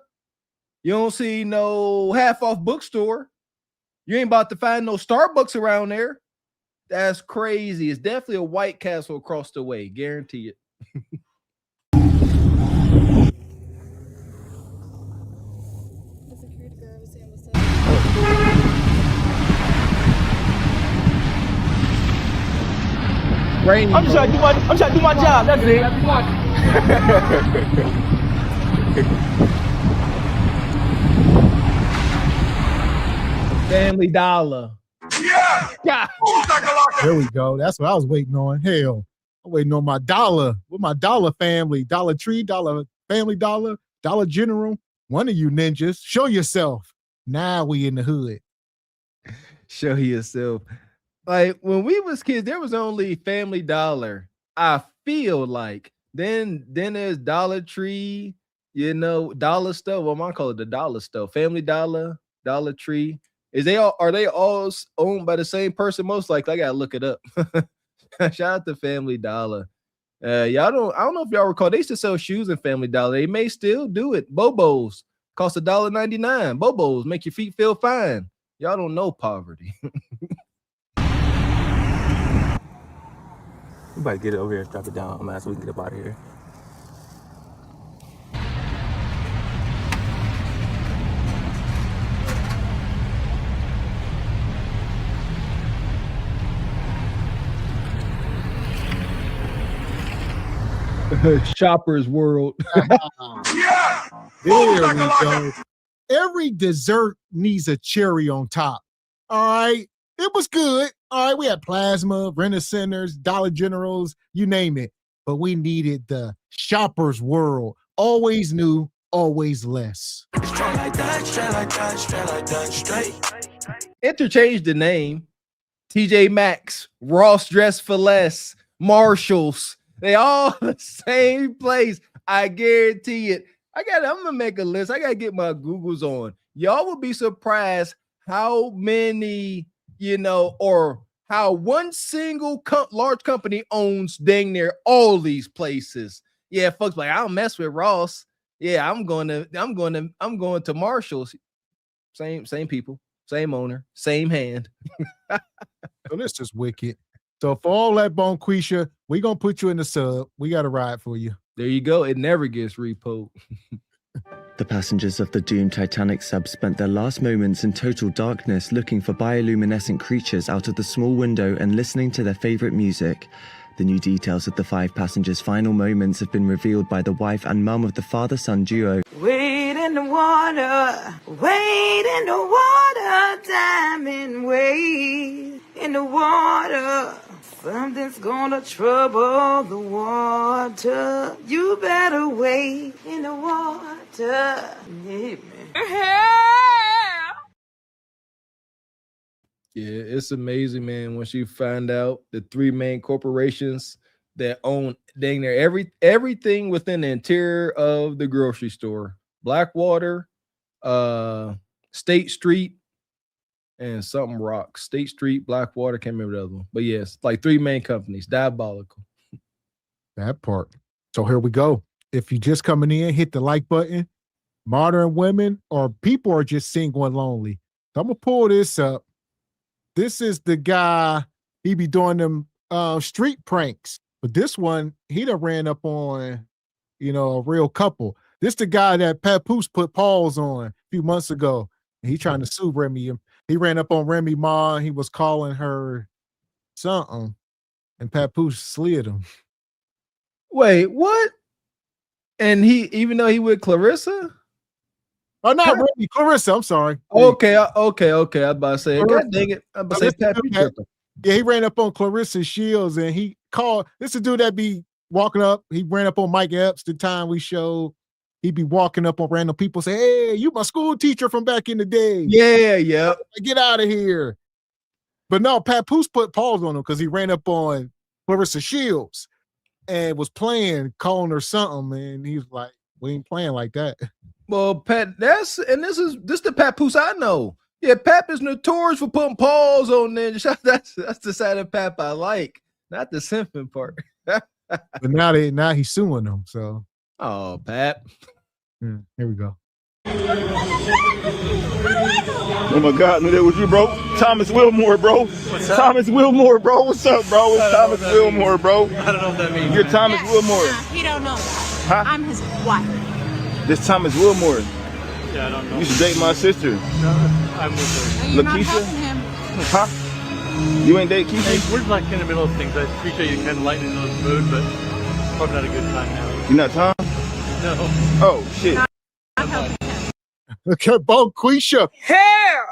You don't see no half off bookstore. You ain't about to find no Starbucks around there. That's crazy. It's definitely a White Castle across the way. Guarantee it.
I'm just trying to do my job. That's it.
Family Dollar.
Yeah.
There we go. That's what I was waiting on. Hell, I'm waiting on my dollar. With my dollar family, Dollar Tree, Dollar Family Dollar, Dollar General. One of you ninjas, show yourself. Now we in the hood.
Show yourself. Like when we was kids, there was only Family Dollar. I feel like then there's Dollar Tree, dollar stuff. What am I call it? The dollar stuff. Family Dollar, Dollar Tree. Are they all owned by the same person? Most likely. I gotta look it up. Shout out to Family Dollar. I don't know if y'all recall, they used to sell shoes in Family Dollar. They may still do it. Bobos cost $1.99. Bobos make your feet feel fine. Y'all don't know poverty.
We about to get it over here and drop it down, man, so we can get up out of here.
Shopper's World.
Yeah.
There we go. Every dessert needs a cherry on top. All right. It was good. All right. We had plasma, rent centers, Dollar Generals, you name it. But we needed the Shopper's World. Always new, always less.
Straight like that, straight like that, straight like that, straight.
Interchange the name. TJ Maxx, Ross Dress for Less, Marshalls. They all the same place. I guarantee it. I'm gonna make a list. I gotta get my Googles on. Y'all will be surprised how many, or how one single large company owns dang near all these places. Yeah, folks like, I don't mess with Ross. Yeah, I'm going to Marshalls. Same people, same owner, same hand.
So this is wicked. So for all that, Bonquisha, we gonna put you in the sub. We got a ride for you.
There you go. It never gets repoed.
The passengers of the doomed Titanic sub spent their last moments in total darkness looking for bioluminescent creatures out of the small window and listening to their favorite music. The new details of the 5 passengers' final moments have been revealed by the wife and mum of the father-son duo.
Wade in the water, wade in the water, diamond, wade in the water. Something's gonna trouble the water. You better wade in the water. Yeah, man.
Yeah, it's amazing, man. Once you find out the 3 main corporations that own dang near everything within the interior of the grocery store: Blackwater, State Street, and something Rock. State Street, Blackwater, can't remember the other one. But yes, like 3 main companies. Diabolical.
That part. So here we go. If you just coming in, hit the like button. Modern women or people are just single and lonely. So I'm gonna pull this up. This is the guy, he be doing them street pranks. But this one, he done ran up on, a real couple. This the guy that Papoose put paws on a few months ago. And he trying to sue Remy. He ran up on Remy Ma. And he was calling her something. And Papoose slid him.
Wait, what? And even though he with Clarissa?
Oh, not Remy, Clarissa. I'm sorry.
Okay. I was about to say, God dang it. I was about to say,
yeah, he ran up on Clarissa Shields and he called. This is a dude that be walking up. He ran up on Mike Epps the time we showed. He'd be walking up on random people, say, "Hey, you my school teacher from back in the day."
Yeah.
Get out of here. But no, Papoose put paws on him because he ran up on Clarissa Shields and was calling her something. And he was like, "We ain't playing like that."
Well, Pat, this is the Papoose I know. Yeah, Pap is notorious for putting paws on ninjas. That's the side of Pap I like, not the simping part.
But now he's suing them. So,
oh, Pap.
Yeah, here we go.
Oh my God, knew that was you, bro. Thomas Wilmore, bro. Thomas Wilmore, bro. What's up, bro? It's Thomas Wilmore, bro.
I don't know what that means.
You're Thomas Wilmore.
He don't know that.
Huh?
I'm his wife.
This Thomas Wilmore.
Yeah, I don't know.
You should date my sister.
No, I'm with her.
You're not
Lakeisha?
helping him.
Huh? You ain't date Keisha?
Hey, we're like in the middle of things. I appreciate you kind of lightening the mood, but probably not a good time now.
You not Tom?
No.
Oh, shit.
Not helping him.
Look at Bonquisha.
Hair.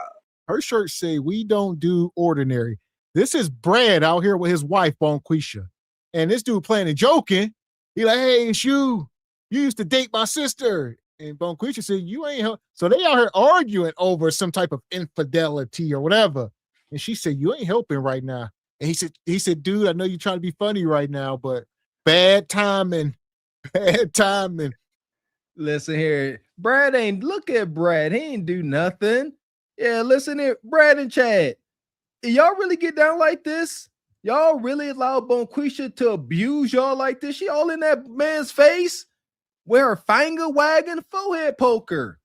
Her shirt say, "We don't do ordinary." This is Brad out here with his wife, Bonquisha. And this dude playing and joking. He like, "Hey, it's you. You used to date my sister." And Bonquisha said, "You ain't help." So they out here arguing over some type of infidelity or whatever. And she said, "You ain't helping right now." And he said, "Dude, I know you're trying to be funny right now, but bad timing. Bad timing."
Listen here. Look at Brad. He ain't do nothing. Yeah, listen here. Brad and Chad. Y'all really get down like this? Y'all really allow Bonquisha to abuse y'all like this? She all in that man's face with her finger wagging, forehead poker.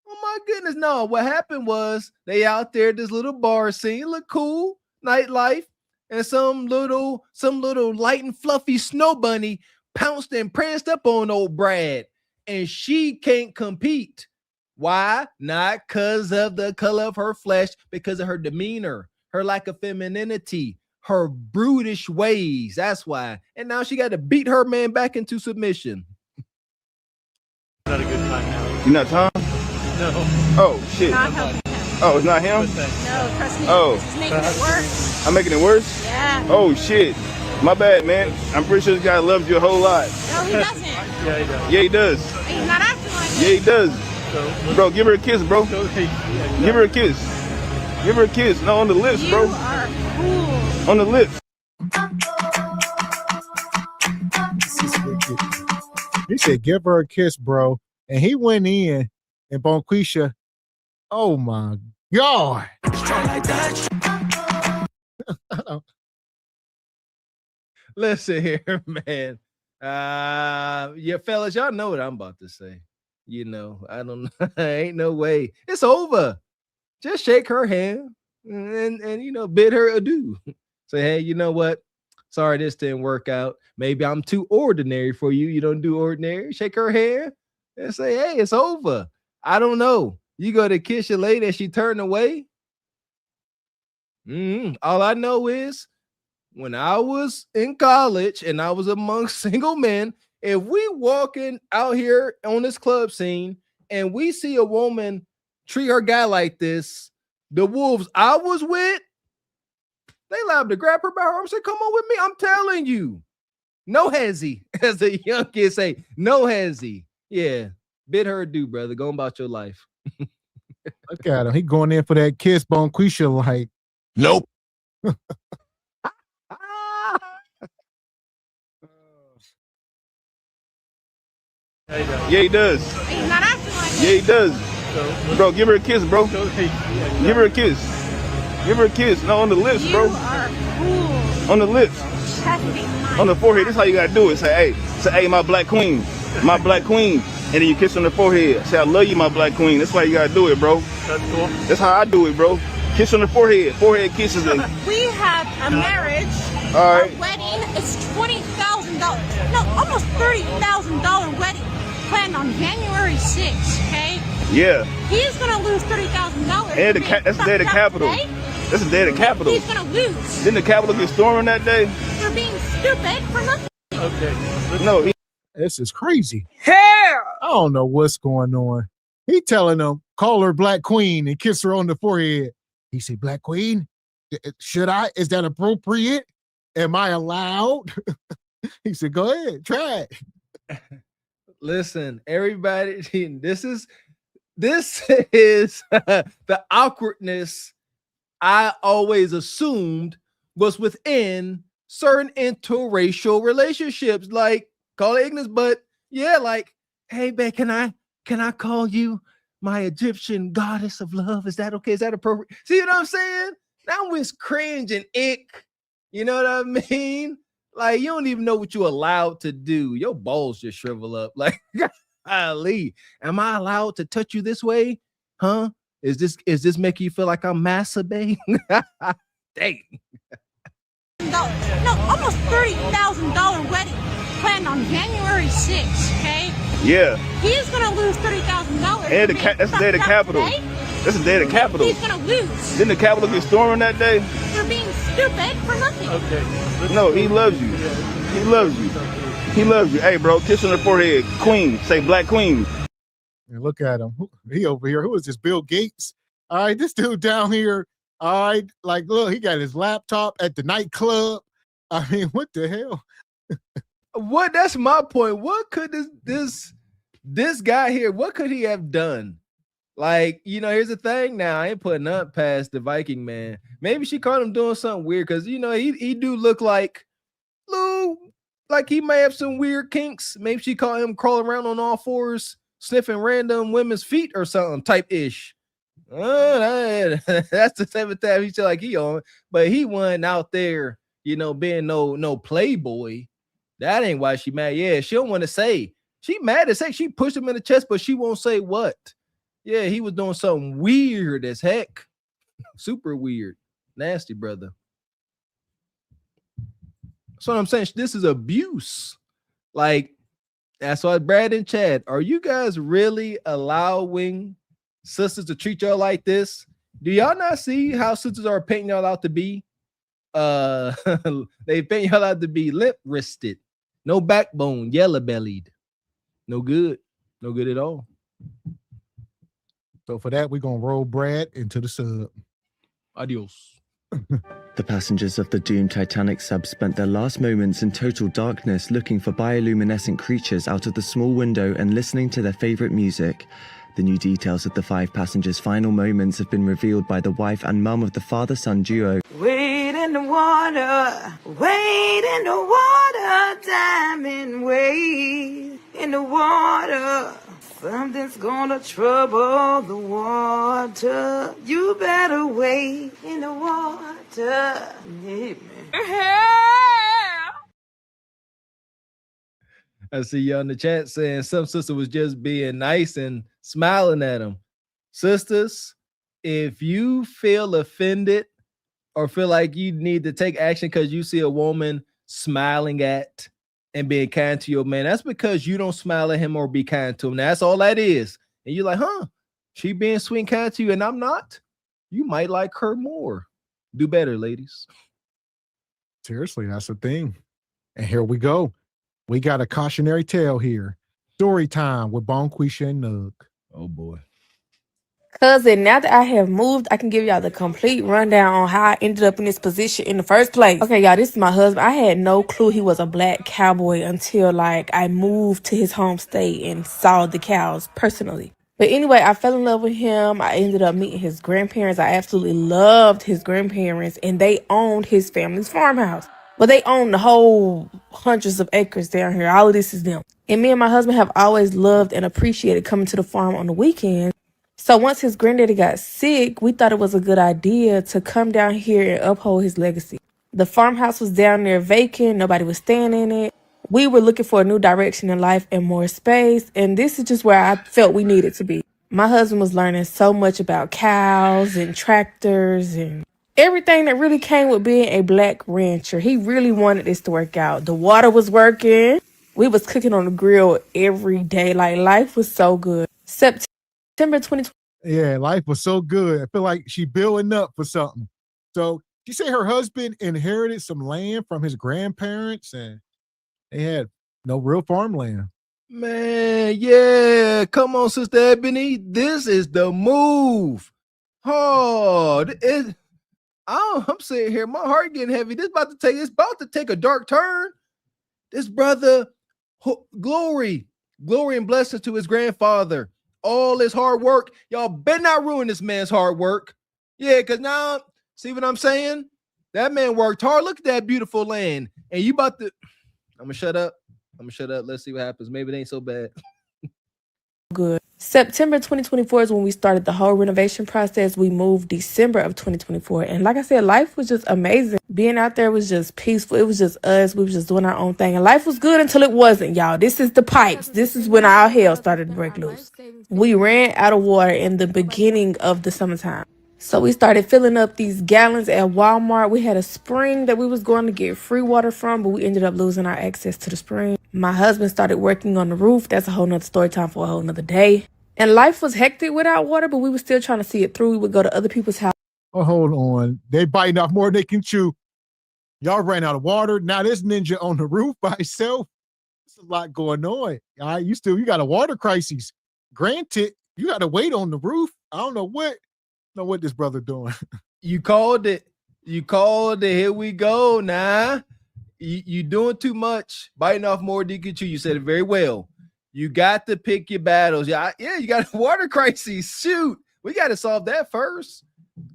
Oh my goodness. No, what happened was they out there, this little bar scene, look cool, nightlife, and some little light and fluffy snow bunny pounced and pranced up on old Brad. And she can't compete. Why? Not because of the color of her flesh, because of her demeanor, her lack of femininity, her brutish ways. That's why. And now she got to beat her man back into submission.
Not a good time now.
You not Tom?
No.
Oh, shit.
Not helping him.
Oh, it's not him?
No, trust me.
Oh.
This is making it worse.
I'm making it worse?
Yeah.
Oh, shit. My bad, man. I'm pretty sure this guy loves you a whole lot.
No, he doesn't.
Yeah, he does.
Yeah, he does.
He's not acting like
Yeah, he does. Bro, give her a kiss, bro. Give her a kiss. Give her a kiss. No, on the lips, bro.
You are cool.
On the lips.
He said, give her a kiss, bro. And he went in, and Bonquisha, oh my God.
Listen here, man. Yeah, fellas, y'all know what I'm about to say. You know, I don't know. Ain't no way. It's over. Just shake her hand and you know, bid her adieu. Say, hey, you know what? Sorry, this didn't work out. Maybe I'm too ordinary for you. You don't do ordinary. Shake her hand and say, hey, it's over. I don't know. You go to kiss your lady and she turned away. All I know is when I was in college and I was amongst single men, if we walking out here on this club scene and we see a woman treat her guy like this, the wolves I was with, they liable to grab her by her arm and say, come on with me. I'm telling you. No hezzy, as the young kids say, no hezzy. Yeah, bid her adieu, brother. Go about your life.
Look at him. He going in for that kiss, Bonquisha, like,
Nope.
Yeah, he does.
He's not acting like
Yeah, he does. Bro, give her a kiss, bro. Give her a kiss. Give her a kiss. No, on the lips, bro.
You are cool.
On the lips. On the forehead. This is how you gotta do it. Say, hey, my black queen. My black queen. And then you kiss on the forehead. Say, I love you, my black queen. That's why you gotta do it, bro.
That's cool.
That's how I do it, bro. Kiss on the forehead. Forehead kisses.
We have a marriage.
All right.
Our wedding is $20,000. No, almost $30,000 wedding planned on January 6th. Okay.
Yeah.
He's gonna lose $30,000.
And that's the day of the Capitol. That's the day of the Capitol.
He's gonna lose.
Didn't the Capitol get stormed on that day?
For being stupid for nothing.
Okay. No.
this is crazy.
Hell.
I don't know what's going on. He telling them, call her Black Queen and kiss her on the forehead. He said, Black Queen, should I? Is that appropriate? Am I allowed? He said, go ahead, try it.
Listen, everybody, this is the awkwardness I always assumed was within certain interracial relationships. Like, call it ignorance, but yeah, like, hey, babe, can I call you my Egyptian goddess of love? Is that okay? Is that appropriate? See what I'm saying? That was cringe and ick. You know what I mean? Like, you don't even know what you're allowed to do. Your balls just shrivel up. Like, golly, am I allowed to touch you this way? Huh? Is this making you feel like I'm masturbating? Dang.
No, almost $30,000 wedding planned on January 6th, okay?
Yeah.
He's gonna lose $30,000.
And that's the day of the Capitol. That's the day of the Capitol.
He's gonna lose.
Didn't the Capitol get stormed on that day?
For being stupid for nothing.
Okay. No, he loves you. He loves you. He loves you. Hey, bro, kiss on the forehead. Queen. Say Black Queen.
And look at him. He over here. Who is this? Bill Gates? All right, this dude down here. All right, like, look, he got his laptop at the nightclub. I mean, what the hell?
What? That's my point. What could this guy here? What could he have done? Like, you know, here's the thing. Now, I ain't putting up past the Viking man. Maybe she caught him doing something weird because, you know, he do look like he may have some weird kinks. Maybe she caught him crawling around on all fours, sniffing random women's feet or something type ish. That's the seventh time he feel like he on, but he wasn't out there, you know, being no playboy. That ain't why she mad. Yeah, she don't want to say. She mad to say she pushed him in the chest, but she won't say what. Yeah, he was doing something weird as heck. Super weird. Nasty, brother. That's what I'm saying. This is abuse. Like, that's why Brad and Chad, are you guys really allowing sisters to treat y'all like this? Do y'all not see how sisters are painting y'all out to be? They paint y'all out to be limp-wristed, no backbone, yellow-bellied. No good. No good at all.
So for that, we're going to roll Brad into the sub.
Adios.
The passengers of the doomed Titanic sub spent their last moments in total darkness looking for bioluminescent creatures out of the small window and listening to their favorite music. The new details of the 5 passengers' final moments have been revealed by the wife and mum of the father-son duo.
Wade in the water, wade in the water, diamond wade in the water. Something's gonna trouble the water. You better wade in the water. Yeah, man.
I see you on the chat saying some sister was just being nice and smiling at him. Sisters, if you feel offended or feel like you need to take action because you see a woman smiling at and being kind to your man, that's because you don't smile at him or be kind to him. That's all that is. And you're like, huh, she being sweet and kind to you and I'm not? You might like her more. Do better, ladies.
Seriously, that's the thing. And here we go. We got a cautionary tale here. Story time with Bonquisha and Nug.
Oh boy.
Cousin, now that I have moved, I can give y'all the complete rundown on how I ended up in this position in the first place. Okay, y'all, this is my husband. I had no clue he was a black cowboy until like I moved to his home state and saw the cows personally. But anyway, I fell in love with him. I ended up meeting his grandparents. I absolutely loved his grandparents, and they owned his family's farmhouse. But they own the whole hundreds of acres down here. All of this is them. And me and my husband have always loved and appreciated coming to the farm on the weekends. So once his granddaddy got sick, we thought it was a good idea to come down here and uphold his legacy. The farmhouse was down there vacant. Nobody was staying in it. We were looking for a new direction in life and more space. And this is just where I felt we needed to be. My husband was learning so much about cows and tractors and everything that really came with being a black rancher. He really wanted this to work out. The water was working. We was cooking on the grill every day. Like, life was so good. September 2020.
Yeah, life was so good. I feel like she building up for something. So she said her husband inherited some land from his grandparents and they had no real farmland.
Man, yeah. Come on, Sister Ebony. This is the move. Oh, I'm sitting here, my heart getting heavy. It's about to take a dark turn. This brother, glory and blessings to his grandfather. All his hard work. Y'all better not ruin this man's hard work. Yeah, because now, see what I'm saying? That man worked hard. Look at that beautiful land. And you about to, I'm going to shut up. Let's see what happens. Maybe it ain't so bad.
Good. September 2024 is when we started the whole renovation process. We moved December of 2024. And like I said, life was just amazing. Being out there was just peaceful. It was just us. We were just doing our own thing. And life was good until it wasn't, y'all. This is the pipes. This is when our hell started to break loose. We ran out of water in the beginning of the summertime. So we started filling up these gallons at Walmart. We had a spring that we was going to get free water from, but we ended up losing our access to the spring. My husband started working on the roof. That's a whole nother story time for a whole nother day. And life was hectic without water, but we were still trying to see it through. We would go to other people's house.
Oh, hold on. They biting off more than they can chew. Y'all ran out of water. Now this ninja on the roof by himself. There's a lot going on. All right, you got a water crisis. Granted, you got to wait on the roof. I don't know what this brother doing.
You called it. Here we go. Nah, you doing too much. Biting off more than you can chew. You said it very well. You got to pick your battles. Yeah, you got a water crisis. Shoot, we got to solve that first.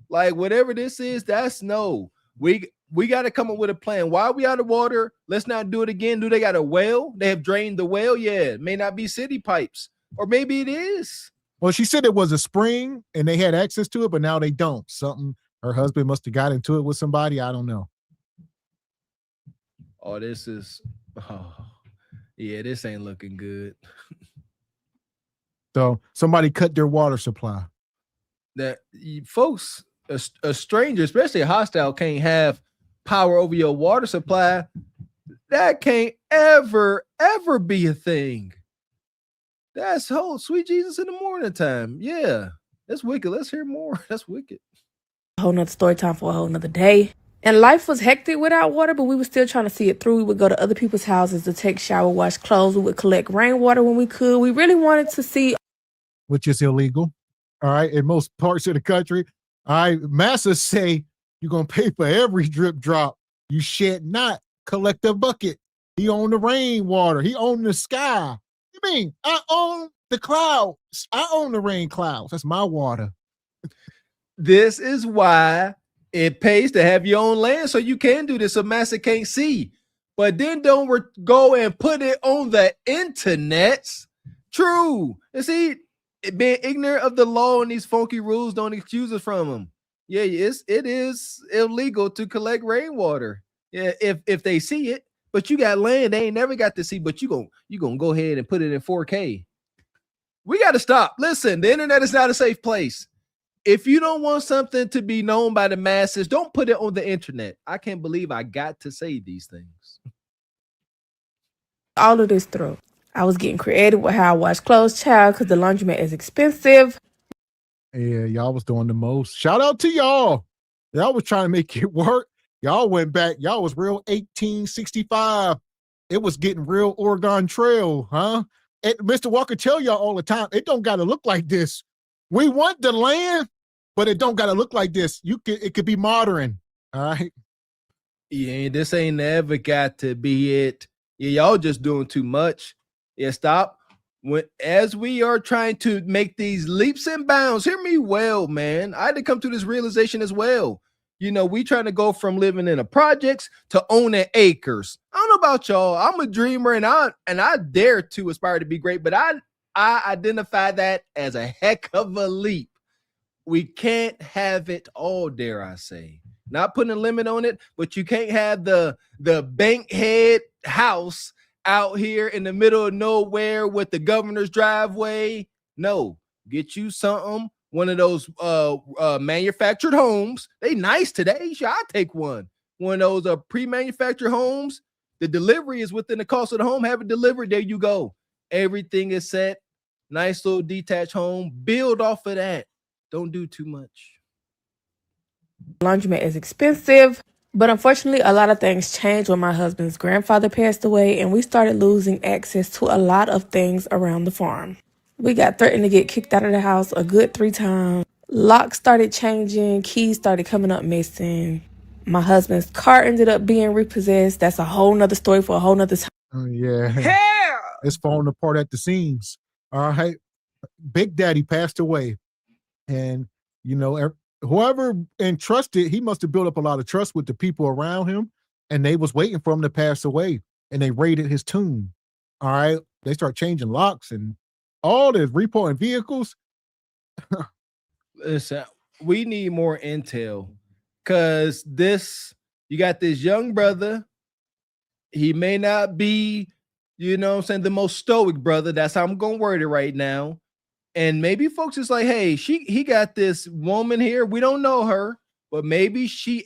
Like, whatever this is, that's no. We got to come up with a plan. Why are we out of water? Let's not do it again. Do they got a well? They have drained the well? Yeah, it may not be city pipes. Or maybe it is.
Well, she said it was a spring and they had access to it, but now they don't. Her husband must have got into it with somebody. I don't know.
Oh, this ain't looking good.
So somebody cut their water supply.
That folks, a stranger, especially a hostile, can't have power over your water supply. That can't ever be a thing. That's whole sweet Jesus in the morning time. Yeah, that's wicked. Let's hear more. That's wicked.
A whole nother story time for a whole nother day. And life was hectic without water, but we were still trying to see it through. We would go to other people's houses to take shower, wash clothes. We would collect rainwater when we could. We really wanted to see.
Which is illegal. All right. In most parts of the country. All right. Massa say You're going to pay for every drip drop. You shed not, collect a bucket. He owned the rainwater. He owned the sky. You mean I own the clouds? I own the rain clouds. That's my water.
This is why it pays to have your own land, so you can do this so massa can't see. But then don't go and put it on the internet. True. And see, being ignorant of the law and these funky rules don't excuse us from them. Yeah, it is illegal to collect rainwater. Yeah, if they see it, but you got land they ain't never got to see, but you gonna go ahead and put it in 4K. We got to stop. Listen, the internet is not a safe place. If you don't want something to be known by the masses, don't put it on the internet. I can't believe I got to say these things.
All of this through. I was getting creative with how I wash clothes, child, because the laundromat is expensive.
Yeah, y'all was doing the most. Shout out to y'all. Y'all was trying to make it work. Y'all went back. Y'all was real 1865. It was getting real Oregon Trail, huh? And Mr. Walker tell y'all all the time, it don't got to look like this. We want the land, but it don't got to look like this. It could be modern, all right?
Yeah, this ain't never got to be it. Yeah, y'all just doing too much. Yeah, stop. As we are trying to make these leaps and bounds, hear me well, man. I had to come to this realization as well. You know, we trying to go from living in a projects to owning acres. I don't know about y'all. I'm a dreamer and I dare to aspire to be great, but I identify that as a heck of a leap. We can't have it all, dare I say. Not putting a limit on it, but you can't have the bankhead house out here in the middle of nowhere with the governor's driveway. No, get you something, one of those manufactured homes. They nice today. I'll take one. One of those pre-manufactured homes. The delivery is within the cost of the home. Have it delivered. There you go. Everything is set. Nice little detached home. Build off of that. Don't do too much.
Laundromat is expensive, but unfortunately, a lot of things changed when my husband's grandfather passed away, and we started losing access to a lot of things around the farm. We got threatened to get kicked out of the house a good 3 times. Locks started changing, keys started coming up missing. My husband's car ended up being repossessed. That's a whole nother story for a whole nother time.
Yeah. It's falling apart at the seams. All right. Big Daddy passed away. And, you know, whoever entrusted, he must have built up a lot of trust with the people around him. And they was waiting for him to pass away. And they raided his tomb. All right. They start changing locks and all this, reporting vehicles.
Listen, we need more intel. Because you got this young brother. He may not be, you know what I'm saying, the most stoic brother. That's how I'm going to word it right now. And maybe folks is like, hey, he got this woman here. We don't know her, but maybe she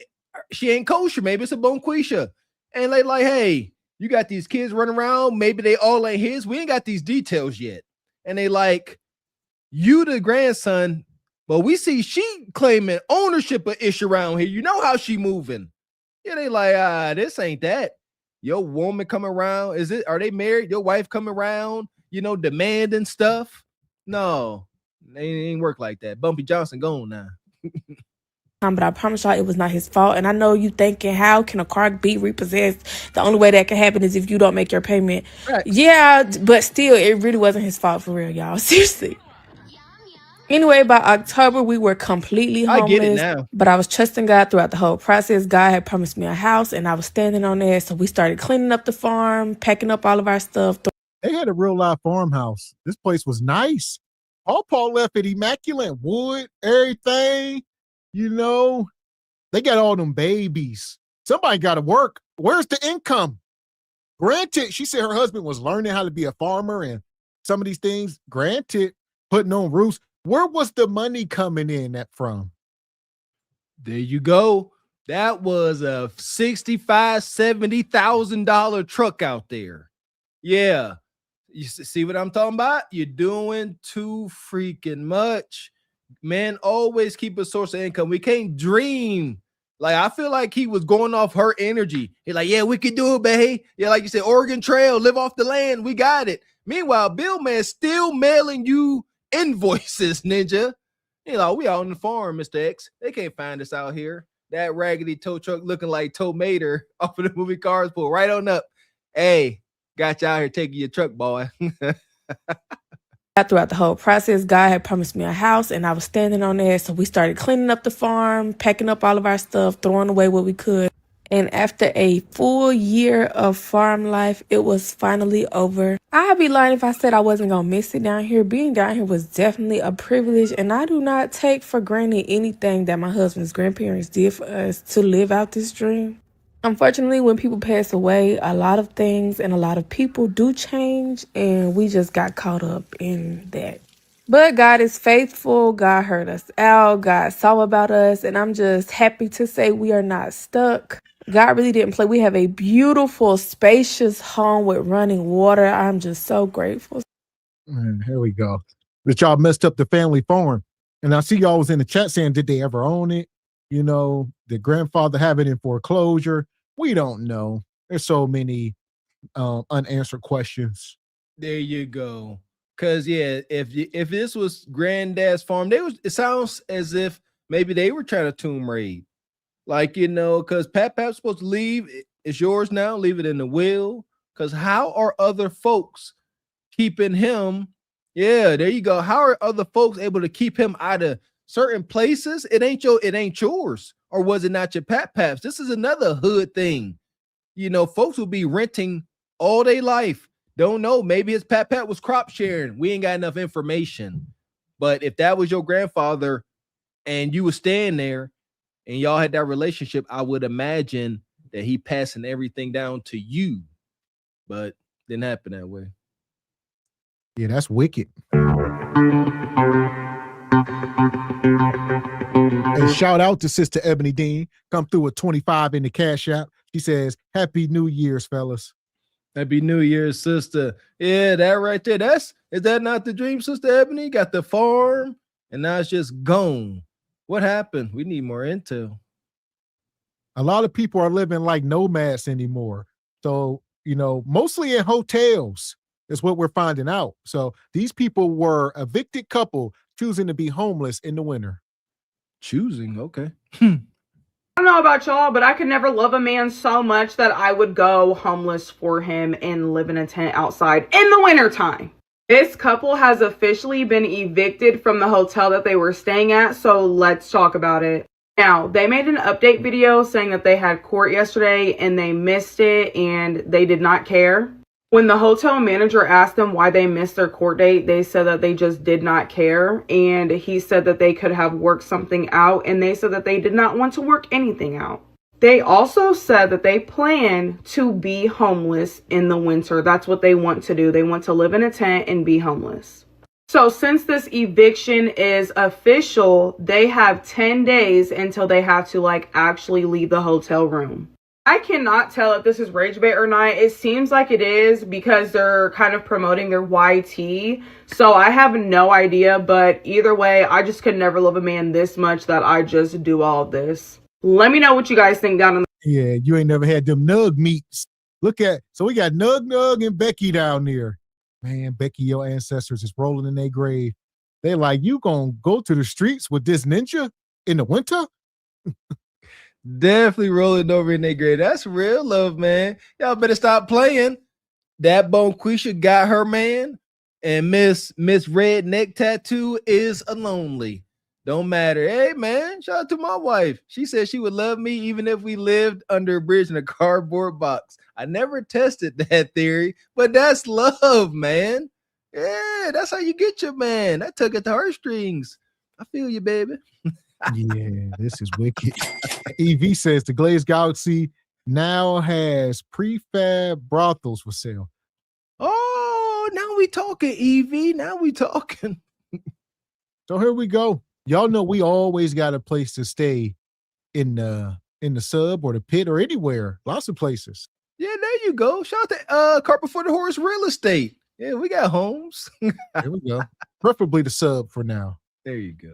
ain't kosher. Maybe it's a bonquisha. And they like, hey, you got these kids running around. Maybe they all ain't his. We ain't got these details yet. And they like, you the grandson, but we see she claiming ownership of ish around here. You know how she moving. Yeah, they like, this ain't that. Your woman come around. Are they married? Your wife come around, you know, demanding stuff. No, it ain't work like that. Bumpy Johnson gone now.
But I promise y'all it was not his fault. And I know you thinking, how can a car be repossessed? The only way that can happen is if you don't make your payment. Right. Yeah, but still, it really wasn't his fault for real, y'all. Seriously. Anyway, by October, we were completely homeless. I get it now. But I was trusting God throughout the whole process. God had promised me a house, and I was standing on it. So we started cleaning up the farm, packing up all of our stuff.
They had a real live farmhouse. This place was nice. Paul left it immaculate. Wood, everything. You know, they got all them babies. Somebody got to work. Where's the income? Granted, she said her husband was learning how to be a farmer and some of these things. Granted, putting on roofs. Where was the money coming in from?
There you go. That was a $65,000, $70,000 truck out there. Yeah. You see what I'm talking about? You're doing too freaking much. Man, always keep a source of income. We can't dream. Like, I feel like he was going off her energy. He's like, yeah, we can do it, babe. Yeah, like you said, Oregon Trail, live off the land. We got it. Meanwhile, Bill Man still mailing you invoices, ninja. You know, we out on the farm, Mr. X. They can't find us out here. that raggedy tow truck looking like Tow Mater off of the movie Cars pull right on up. Hey, got you out here taking your truck, boy.
Throughout the whole process, God had promised me a house, and I was standing on there. So we started cleaning up the farm, packing up all of our stuff, throwing away what we could. And after a full year of farm life, it was finally over. I'd be lying if I said I wasn't going to miss it down here. Being down here was definitely a privilege, and I do not take for granted anything that my husband's grandparents did for us to live out this dream. Unfortunately, when people pass away, a lot of things and a lot of people do change, and we just got caught up in that. But God is faithful. God heard us out. God saw about us, and I'm just happy to say we are not stuck. God really didn't play. We have a beautiful, spacious home with running water. I'm just so grateful.
And here we go. But y'all messed up the family farm. And I see y'all was in the chat saying, did they ever own it? You know, did grandfather have it in foreclosure? We don't know. There's so many unanswered questions.
There you go. Cause yeah, if this was granddad's farm, it sounds as if maybe they were trying to tomb raid. Like, you know, because Pap's supposed to leave. It's yours now. Leave it in the will. Because how are other folks keeping him? Yeah, there you go. How are other folks able to keep him out of certain places? It ain't yours. Or was it not your Pap's? This is another hood thing. You know, folks will be renting all day life. Don't know. Maybe his Pap was crop sharing. We ain't got enough information. But if that was your grandfather and you were staying there, and y'all had that relationship, I would imagine that he passing everything down to you, but didn't happen that way.
Yeah, that's wicked. And shout out to Sister Ebony Dean. Come through with 25 in the Cash App. She says, Happy New Year's, fellas.
Happy New Year's, sister. Yeah, that right there. Is that not the dream, Sister Ebony? Got the farm, and now it's just gone. What happened? We need more intel.
A lot of people are living like nomads anymore. So, you know, mostly in hotels is what we're finding out. So these people were evicted couple choosing to be homeless in the winter.
Choosing, okay.
I don't know about y'all, but I could never love a man so much that I would go homeless for him and live in a tent outside in the wintertime. This couple has officially been evicted from the hotel that they were staying at, so let's talk about it. Now, they made an update video saying that they had court yesterday and they missed it and they did not care. When the hotel manager asked them why they missed their court date, they said that they just did not care. And he said that they could have worked something out, and they said that they did not want to work anything out. They also said that they plan to be homeless in the winter. That's what they want to do. They want to live in a tent and be homeless. So since this eviction is official, they have 10 days until they have to actually leave the hotel room. I cannot tell if this is rage bait or not. It seems like it is because they're kind of promoting their YT. So I have no idea, but either way, I just could never love a man this much that I just do all of this. Let me know what you guys think down in the...
Yeah, you ain't never had them nug meets. So we got Nug and Becky down there. Man, Becky, your ancestors is rolling in their grave. They're like, you gonna go to the streets with this ninja in the winter?
Definitely rolling over in their grave. That's real love, man. Y'all better stop playing. That Bonquisha got her man, and Miss Redneck Tattoo is a lonely. Don't matter. Hey, man, shout out to my wife. She said she would love me even if we lived under a bridge in a cardboard box. I never tested that theory, but that's love, man. Yeah, that's how you get your man. That tug at the heartstrings. I feel you, baby.
Yeah, this is wicked. EV says the Glazed Galaxy now has prefab brothels for sale.
Oh, now we talking, EV. Now we talking.
So here we go. Y'all know we always got a place to stay in the sub or the pit or anywhere. Lots of places.
Yeah, there you go. Shout out to Carpet for the Horse Real Estate. Yeah, we got homes.
There we go. Preferably the sub for now.
There you go.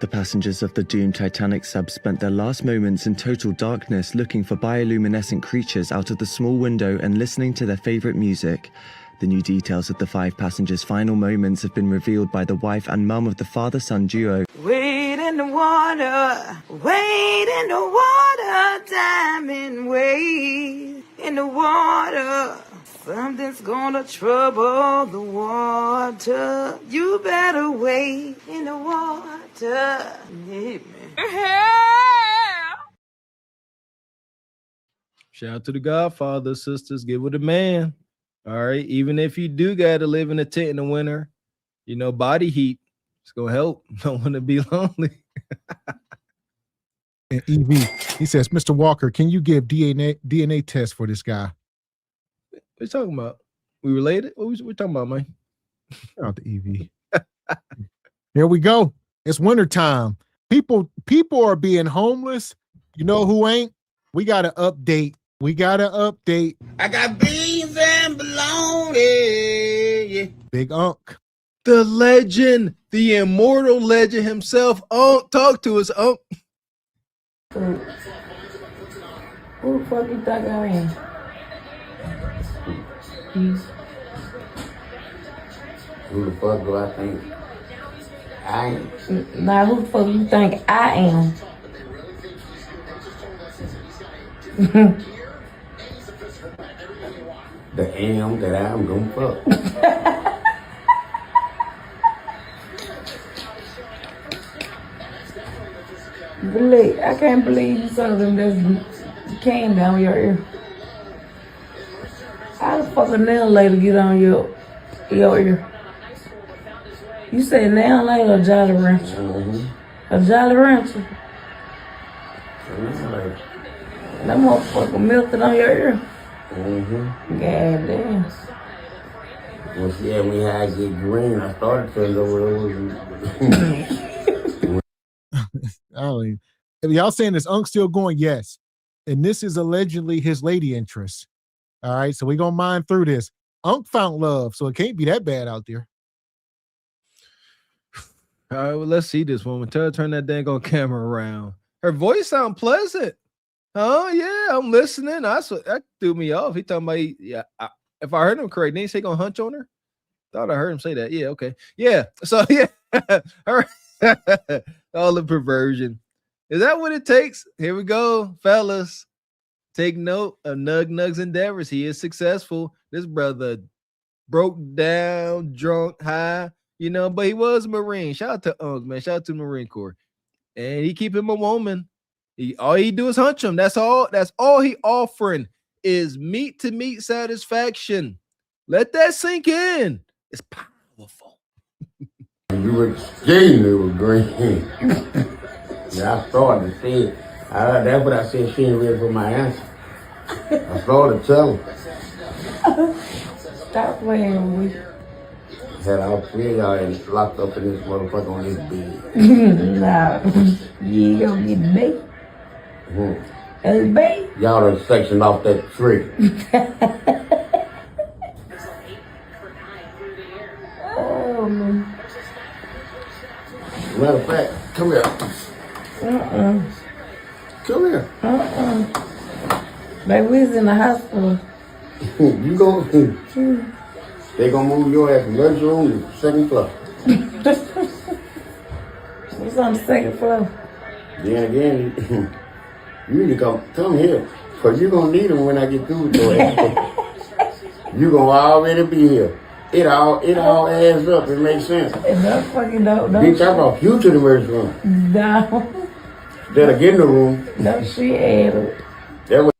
The passengers of the doomed Titanic sub spent their last moments in total darkness looking for bioluminescent creatures out of the small window and listening to their favorite music. The new details of the 5 passengers' final moments have been revealed by the wife and mum of the father-son duo.
Waiting
in the water. Wade in the water, diamond wade in the water. Something's gonna trouble the water. You better wade in the water. Yeah, man.
Shout out to the Godfather, sisters. Get with a man. All right. Even if you do got to live in a tent in the winter, you know, body heat. It's going to help. Don't want to be lonely.
And EV, he says, Mr. Walker, can you give DNA test for this guy?
What you talking about? We related? What we talking about, man?
Shout out to EV. Here we go. It's wintertime. People are being homeless. You know who ain't? We got to update.
I got beans and bologna. Yeah.
Big Unc.
The legend, the immortal legend himself. Unc, talk to us, Unc.
Who the fuck you think I am?
Who the fuck do I think I am?
Now, who the fuck you think I am?
The am that I'm gonna fuck.
I can't believe you saw them that came down your ear. How the fuck a nail later get on your ear? You say nail later or Jolly Rancher? A Jolly Rancher? That motherfucker melted on your ear. God damn.
Well, yeah, we had to get green. I started to over.
If y'all saying this Unc still going, yes. And this is allegedly his lady interest. All right, so we're gonna mine through this. Unc found love, so it can't be that bad out there.
All right, well, let's see this woman. Tell her to turn that dang on camera around. Her voice sound pleasant. Oh, yeah, I'm listening. That threw me off. He talking about, if I heard him correct, didn't he say gonna hunch on her? Thought I heard him say that. Yeah, okay. Yeah, so yeah. All the perversion. Is that what it takes? Here we go, fellas. Take note of Nug's endeavors. He is successful. This brother broke down, drunk, high, but he was a Marine. Shout out to Unc, man. Shout out to the Marine Corps. And he keep him a woman. All he do is hunch him. That's all he offering is meat to meat satisfaction. Let that sink in. It's powerful.
You were skating, it was green. Yeah, I started to see it. That's what I said. She ain't ready for my answer. I started to tell her.
Stop playing with me.
Had all three of y'all and locked up in this motherfucker on this bed.
Nah, you ain't gonna get me. That's bait.
Y'all done sectioned off that tree.
Oh, man.
Matter of fact, come here. Come here.
Baby, we was in the hospital.
You go. They gonna move your ass from lunchroom to second floor.
What's on the second floor?
Yeah, again, you need to come here, cause you gonna need them when I get through with your ass. You gonna already be here. It all adds up. It makes sense.
No fucking no.
Bitch, I brought you to the emergency room.
No.
Better get in the room.
No shit, Adam.
That was.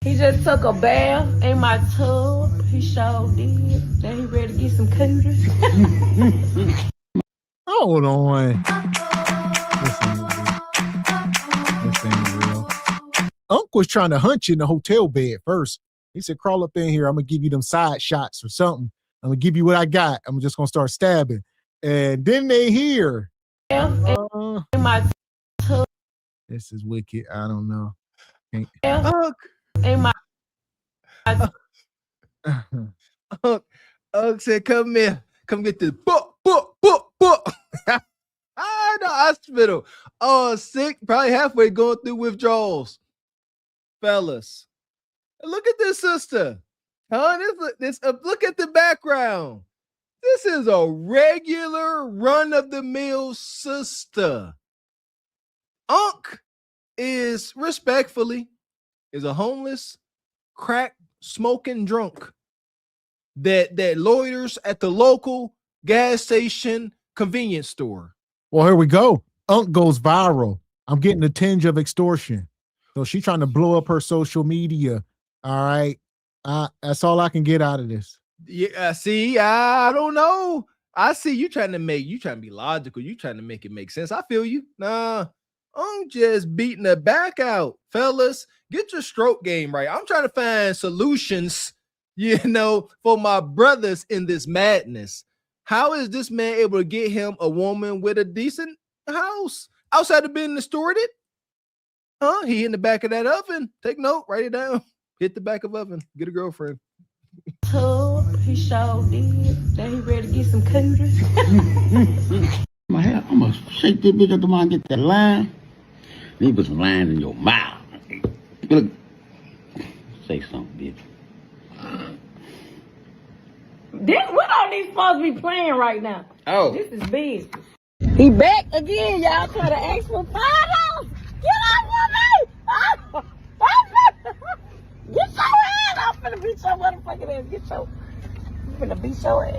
He just took a bath in my tub. He sure did. Then he ready to get some cooters.
Hold on. This ain't real. Unc was trying to hunch you in the hotel bed first. He said, crawl up in here. I'm going to give you them side shots or something. I'm going to give you what I got. I'm just going to start stabbing. And then they hear.
In my tub.
This is wicked. I don't know.
Unc. In my
Unc said, come here. Come get this book. In the hospital. Oh, sick. Probably halfway going through withdrawals. Fellas. Look at this sister. Huh? Look at the background. This is a regular run-of-the-mill sister. Unc is respectfully is a homeless, crack smoking drunk that loiters at the local gas station convenience store.
Well, here we go. Unc goes viral. I'm getting a tinge of extortion. So she's trying to blow up her social media. All right. That's all I can get out of this.
Yeah, see, I don't know. I see you trying to be logical. You trying to make it make sense. I feel you. Nah, I'm just beating the back out. Fellas, get your stroke game right. I'm trying to find solutions, for my brothers in this madness. How is this man able to get him a woman with a decent house outside of being distorted? Huh? He in the back of that oven. Take note, write it down. Hit the back of oven. Get a girlfriend.
He showed did. That he ready to get some cooters.
I'm gonna shake this bitch up tomorrow and get that line. Then you put some lines in your mouth. Look. Say something, bitch.
What are these supposed to be playing right now?
Oh.
This is business. He back again, y'all. Try to ask for $5. Get off of me! Get your ass! I'm finna beat your motherfucking ass. I'm finna beat your ass.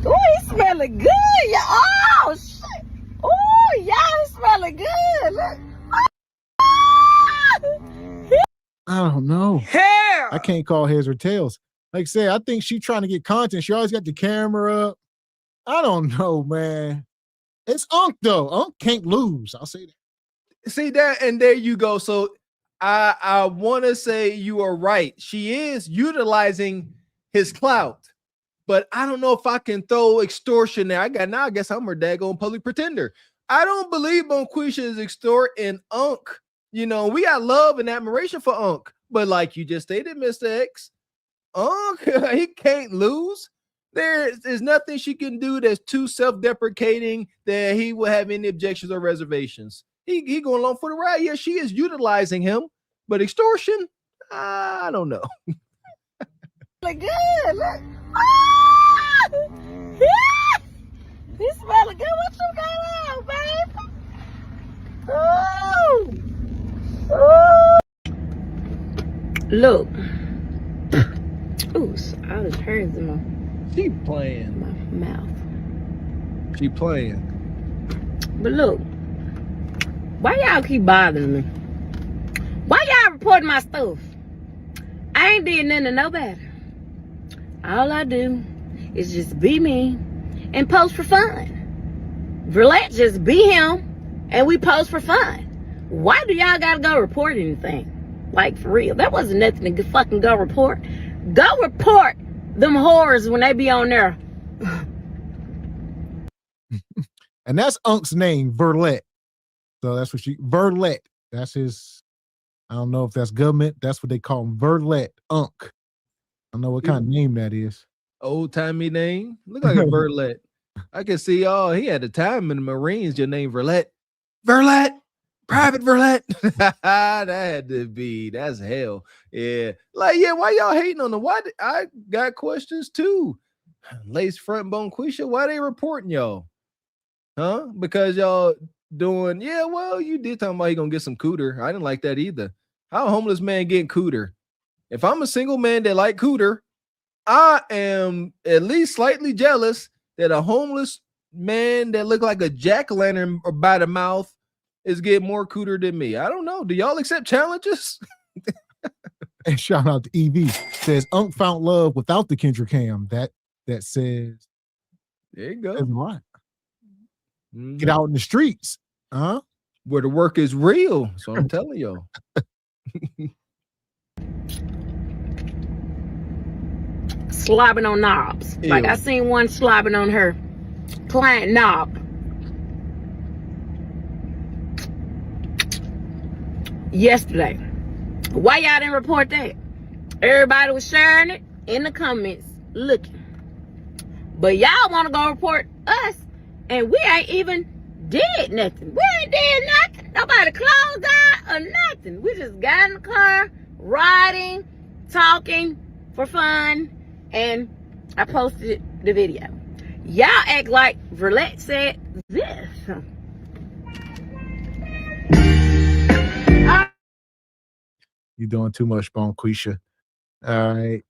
Ooh, he smelling good, y'all. Oh, shit. Ooh, y'all, he smelling good. Look.
I don't know.
Hair.
I can't call heads or tails. Like I said, I think she's trying to get content. She always got the camera up. I don't know, man. It's Unc, though. Unc can't lose. I'll say that.
See that, and there you go. So I want to say you are right. She is utilizing his clout, but I don't know if I can throw extortion there. I guess I'm her daggone public pretender. I don't believe Bonquisha is extorting Unc. We got love and admiration for Unc, but like you just stated, Mr. X, Unc, he can't lose. There's nothing she can do that's too self-deprecating that he will have any objections or reservations. He going along for the ride. Yeah, she is utilizing him, but extortion, I don't know.
Look good. Look. Ah! Yeah! He smelling good. What you got on, baby? Oh! Oh! Look. Ooh, all this hurts in my.
She playing.
My mouth.
She playing.
But look. Why y'all keep bothering me? Why y'all reporting my stuff? I ain't did nothing to nobody. All I do is just be me and post for fun. Verlet just be him and we post for fun. Why do y'all gotta go report anything? Like, for real. That wasn't nothing to fucking go report. Go report them whores when they be on there.
And that's Unc's name, Verlet. So that's what Verlet. That's his, I don't know if that's government. That's what they call him, Verlet, Unc. I don't know what kind of name that is.
Old-timey name. Look like a Verlet. I can see, he had a time in the Marines, your name Verlet. Verlet! Private Verlet. That had to be, that's hell. Yeah. Like, yeah, why y'all hating on them? I got questions too. Lace front Bonquisha, why they reporting y'all? Huh? Because y'all doing, yeah, well, you did talk about he gonna get some cooter. I didn't like that either. How a homeless man getting cooter? If I'm a single man that like cooter, I am at least slightly jealous that a homeless man that look like a jack-o'-lantern by the mouth is getting more cooter than me. I don't know. Do y'all accept challenges?
And shout out to EV. Says Unc found love without the Kendrick Cam. That says,
there you go.
That's right. Mm-hmm. Get out in the streets, huh?
Where the work is real. So I'm telling y'all.
Slobbing on knobs. Ew. Like I seen one slobbing on her client knob. Yesterday. Why y'all didn't report that? Everybody was sharing it in the comments, looking. But y'all want to go report us, and we ain't even did nothing. We ain't did nothing. Nobody closed out or nothing. We just got in the car, riding, talking for fun, and I posted the video. Y'all act like Verlet said this.
You're doing too much, Bonquisha. All right.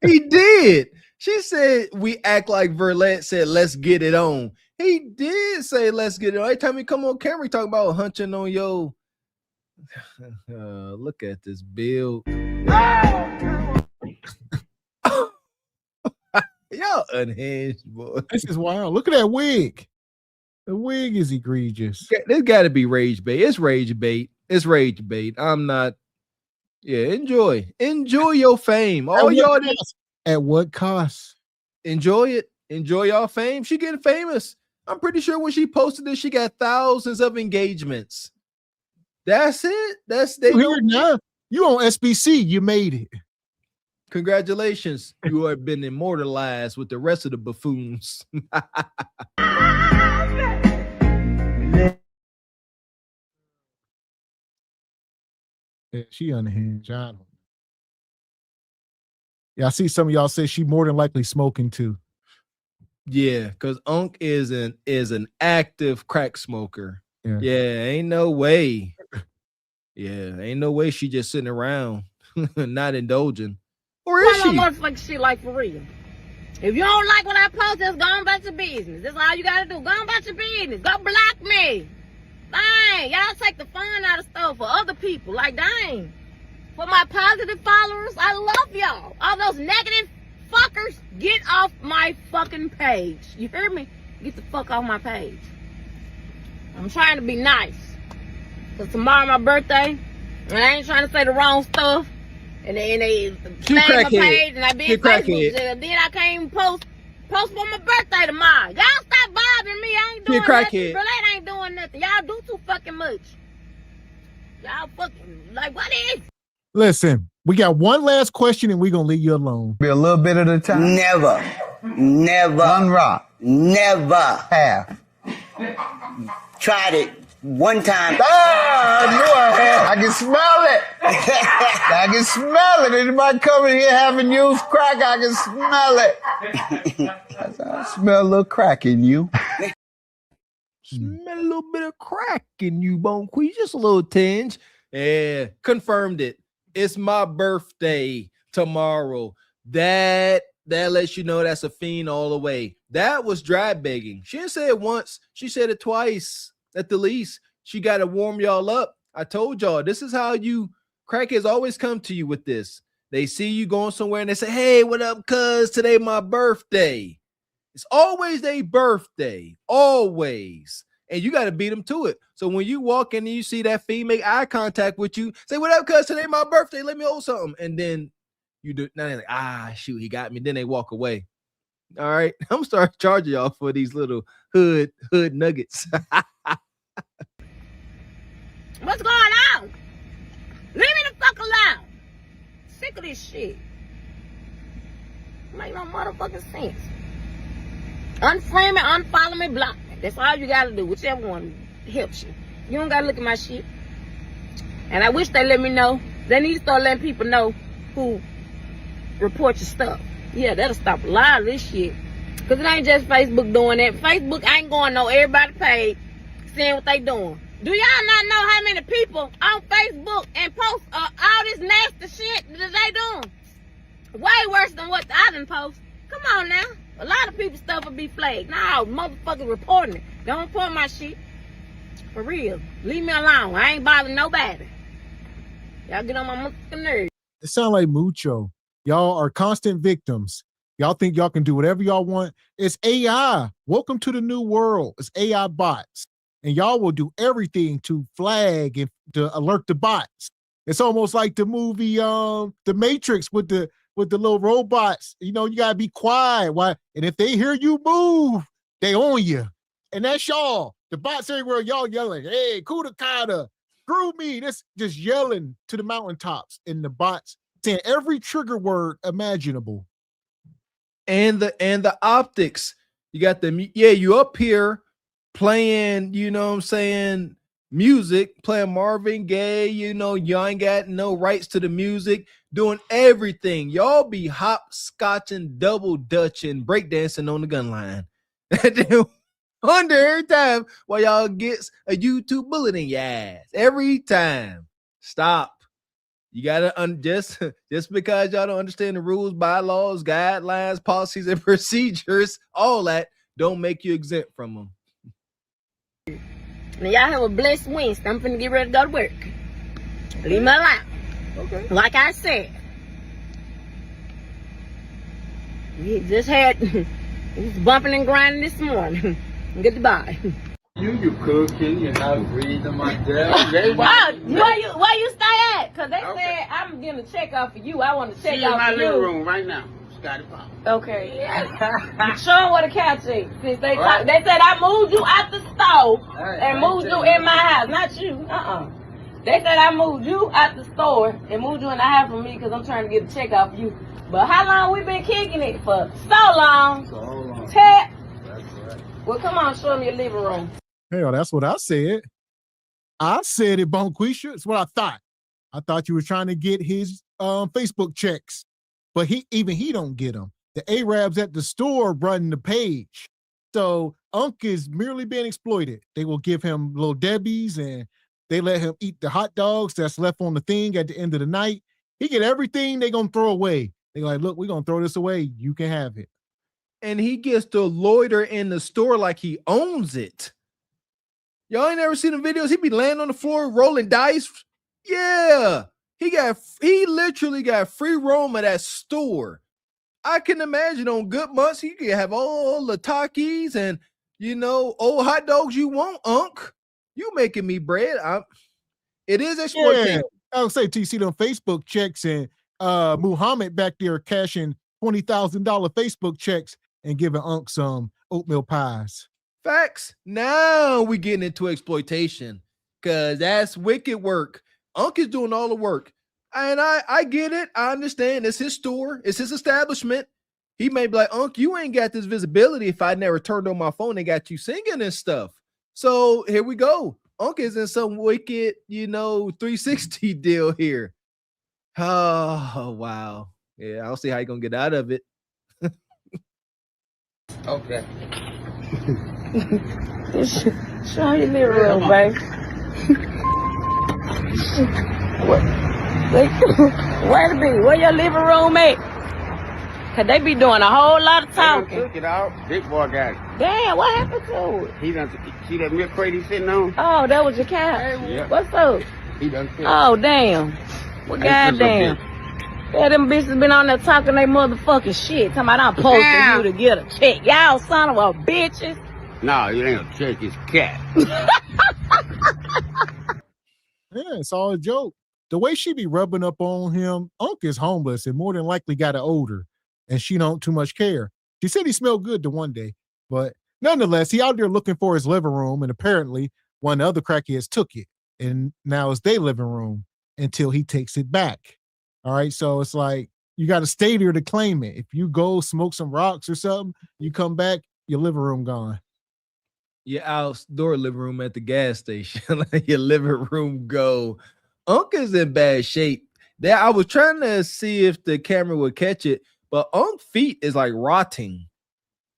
He did. She said we act like Verlet said, let's get it on. He did say let's get it on. Every time he come on camera, he talk about hunching on yo. Look at this build. Y'all unhinged, boy.
This is wild. Look at that wig. The wig is egregious.
There's got to be rage bait. It's rage bait. It's rage bait. I'm not. Yeah, enjoy your fame. All y'all did.
At what cost?
Enjoy it. Enjoy y'all fame. She getting famous. I'm pretty sure when she posted this, she got thousands of engagements. That's it. That's they.
Now. You on SBC. You made it.
Congratulations. You have been immortalized with the rest of the buffoons.
Yeah, she unhinged. I don't. Yeah, I see some of y'all say she more than likely smoking too.
Yeah, because Unc is an active crack smoker.
Yeah,
ain't no way. Yeah, ain't no way she just sitting around not indulging. Or is she?
Motherfucking shit like for real. If you don't like what I post, just go on about your business. That's all you gotta do. Go on about your business. Go block me. Dang, y'all take the fun out of stuff for other people. Like, dang. For my positive followers, I love y'all. All those negative fuckers, get off my fucking page. You hear me? Get the fuck off my page. I'm trying to be nice. Cause tomorrow my birthday, and I ain't trying to say the wrong stuff. And they spam my page, and I be in Facebook jail. Then I can't even post on my birthday tomorrow. Y'all stop bothering me. I ain't doing nothing. Bro, that ain't doing nothing. Y'all do too fucking much. Y'all fucking, like, what is?
Listen, we got one last question, and we're going to leave you alone.
Be a little bit at a time. Never. One rock. Never. Half. Tried it one time. I knew I had. I can smell it. I can smell it. Anybody coming here having used crack, I can smell it. I smell a little crack in you.
Smell a little bit of crack in you, Bonquisha. Just a little tinge. Yeah, confirmed it. It's my birthday tomorrow. That lets you know that's a fiend all the way. That was dry begging. She didn't say it once. She said it twice at the least. She got to warm y'all up. I told y'all, this is how you crackheads always come to you with this. They see you going somewhere and they say, hey, what up, cuz? Today my birthday. It's always their birthday. Always. And you got to beat them to it. So when you walk in and you see that fiend make eye contact with you, say, what up, cuz? Today my birthday. Let me hold something. And then you do. Now they're like, shoot, he got me. Then they walk away. All right. I'm starting to charge y'all for these little hood nuggets.
What's going on? Leave me the fuck alone. Sick of this shit. Make no motherfucking sense. Unfriend me, unfollow me, block me. That's all you gotta do. Whichever one helps you. You don't gotta look at my shit. And I wish they let me know. They need to start letting people know who report your stuff. Yeah, that'll stop a lot of this shit. Cause it ain't just Facebook doing that. Facebook ain't going no everybody paid seeing what they doing. Do y'all not know how many people on Facebook and post all this nasty shit that they doing? Way worse than what I done post. Come on now. A lot of people's stuff will be flagged. No, motherfuckers reporting it. Don't report my shit. For real. Leave me alone. I ain't bothering nobody. Y'all get on my motherfucking nerves.
It sounds like mucho. Y'all are constant victims. Y'all think y'all can do whatever y'all want. It's AI. Welcome to the new world. It's AI bots. And y'all will do everything to flag and to alert the bots. It's almost like the movie The Matrix with the little robots. You know, you gotta be quiet. Why? And if they hear you move, they own you. And that's y'all. The bots everywhere, y'all yelling, hey, Kudakata, screw me. That's just yelling to the mountaintops. And the bots saying every trigger word imaginable.
And the optics. You got you up here playing, you know what I'm saying, music, playing Marvin Gaye, you know, you ain't got no rights to the music, doing everything. Y'all be hopscotching, double dutching, breakdancing on the gun line. Under every time while y'all gets a YouTube bullet in your ass. Every time. Stop. You gotta just because y'all don't understand the rules, bylaws, guidelines, policies, and procedures, all that don't make you exempt from them.
Now y'all have a blessed Wednesday. I'm finna get ready to go to work. Leave me alone.
Okay.
Like I said, we just had it's bumping and grinding this morning. Goodbye.
You cooking, you're not breathing my death.
Where you stay at? Cause they said I'm getting a check out for you. I want to check out for you.
in my living room right now. Scotty Pop.
Okay. Show them what a couch is. Since they they said I moved you out the store and moved you in my house. Not you. They said I moved you out the store and moved you in the house for me because I'm trying to get a check out for you. But how long we been kicking it for? So long. Tap. Well, come on, show them your living room.
Hell, that's what I said. I said it, Bonquisha. It's what I thought. I thought you were trying to get his Facebook checks, but he don't get them. The Arabs at the store running the page. So Unc is merely being exploited. They will give him little Debbie's and they let him eat the hot dogs that's left on the thing at the end of the night. He get everything they gonna throw away. They like, look, we're gonna throw this away. You can have it.
And he gets to loiter in the store like he owns it. Y'all ain't never seen the videos? He be laying on the floor rolling dice. Yeah. He literally got free roam of that store. I can imagine on good months, you can have all the Takis and, old hot dogs you want, Unc. You making me bread. It is exploitation.
Yeah. I would say, TC, them Facebook checks and Muhammad back there cashing $20,000 Facebook checks and giving Unc some oatmeal pies.
Facts. Now we getting into exploitation because that's wicked work. Unc is doing all the work. And I get it. I understand. It's his store. It's his establishment. He may be like, Unc, you ain't got this visibility if I never turned on my phone and got you singing and stuff. So here we go. Unc is in some wicked, 360 deal here. Oh, wow. Yeah, I don't see how you're going to get out of it.
Okay.
Show your living room, babe. Where to be? Where your living room at? Cause they be doing a whole lot of talking.
Took it out. Big boy got it.
Damn, what happened to it?
He done see that milk crate he's sitting on?
Oh, that was your cat.
Yeah.
What's up?
He done fit.
Oh, damn. Well, goddamn. Yeah, them bitches been on there talking they motherfucking shit. Talking about I'm posting you to get a check. Y'all son of a bitches.
No, it ain't a check, it's cat.
Yeah, it's all a joke. The way she be rubbing up on him, Unc is homeless and more than likely got an odor, and she don't too much care. She said he smelled good the one day, but nonetheless, he out there looking for his living room, and apparently one of the other crackheads took it, and now it's their living room until he takes it back. All right, so it's like you got to stay there to claim it. If you go smoke some rocks or something, you come back, your living room gone.
Your outdoor living room at the gas station, like your living room go. Unc is in bad shape. There, I was trying to see if the camera would catch it, but Unc's feet is like rotting.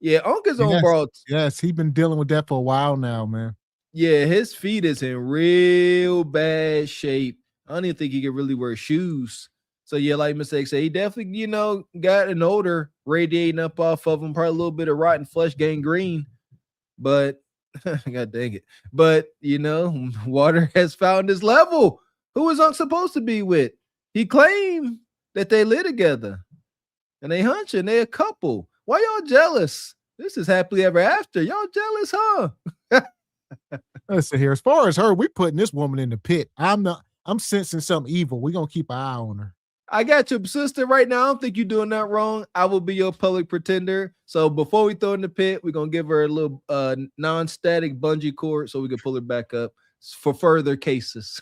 Yeah, Unc is on borrowed.
Yes, he's been dealing with that for a while now, man.
Yeah, his feet is in real bad shape. I don't even think he can really wear shoes. So yeah, like Mr. X said, he definitely, got an odor radiating up off of him, probably a little bit of rotten flesh, gangrene. But God dang it. But water has found his level. Who is Unc supposed to be with? He claimed that they live together. And they hunching, they a couple. Why y'all jealous? This is happily ever after. Y'all jealous, huh?
Listen here, as far as her, we putting this woman in the pit. I'm sensing something evil. We're gonna keep an eye on her.
I got your sister right now. I don't think you're doing that wrong. I will be your public pretender. So before we throw in the pit, we're gonna give her a little non-static bungee cord so we can pull her back up for further cases.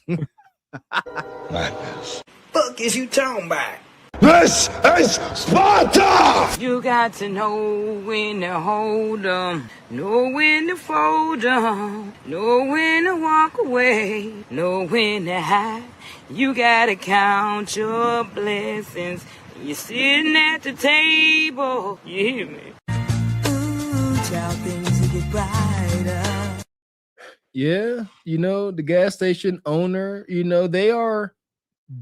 Fuck is you talking about?
This is Sparta!
You got to know when to hold 'em, know when to fold 'em, know when to walk away, know when to hide. You gotta count your blessings when you're sitting at the table. You hear me? Ooh, child, things will get brighter.
Yeah, the gas station owner, they are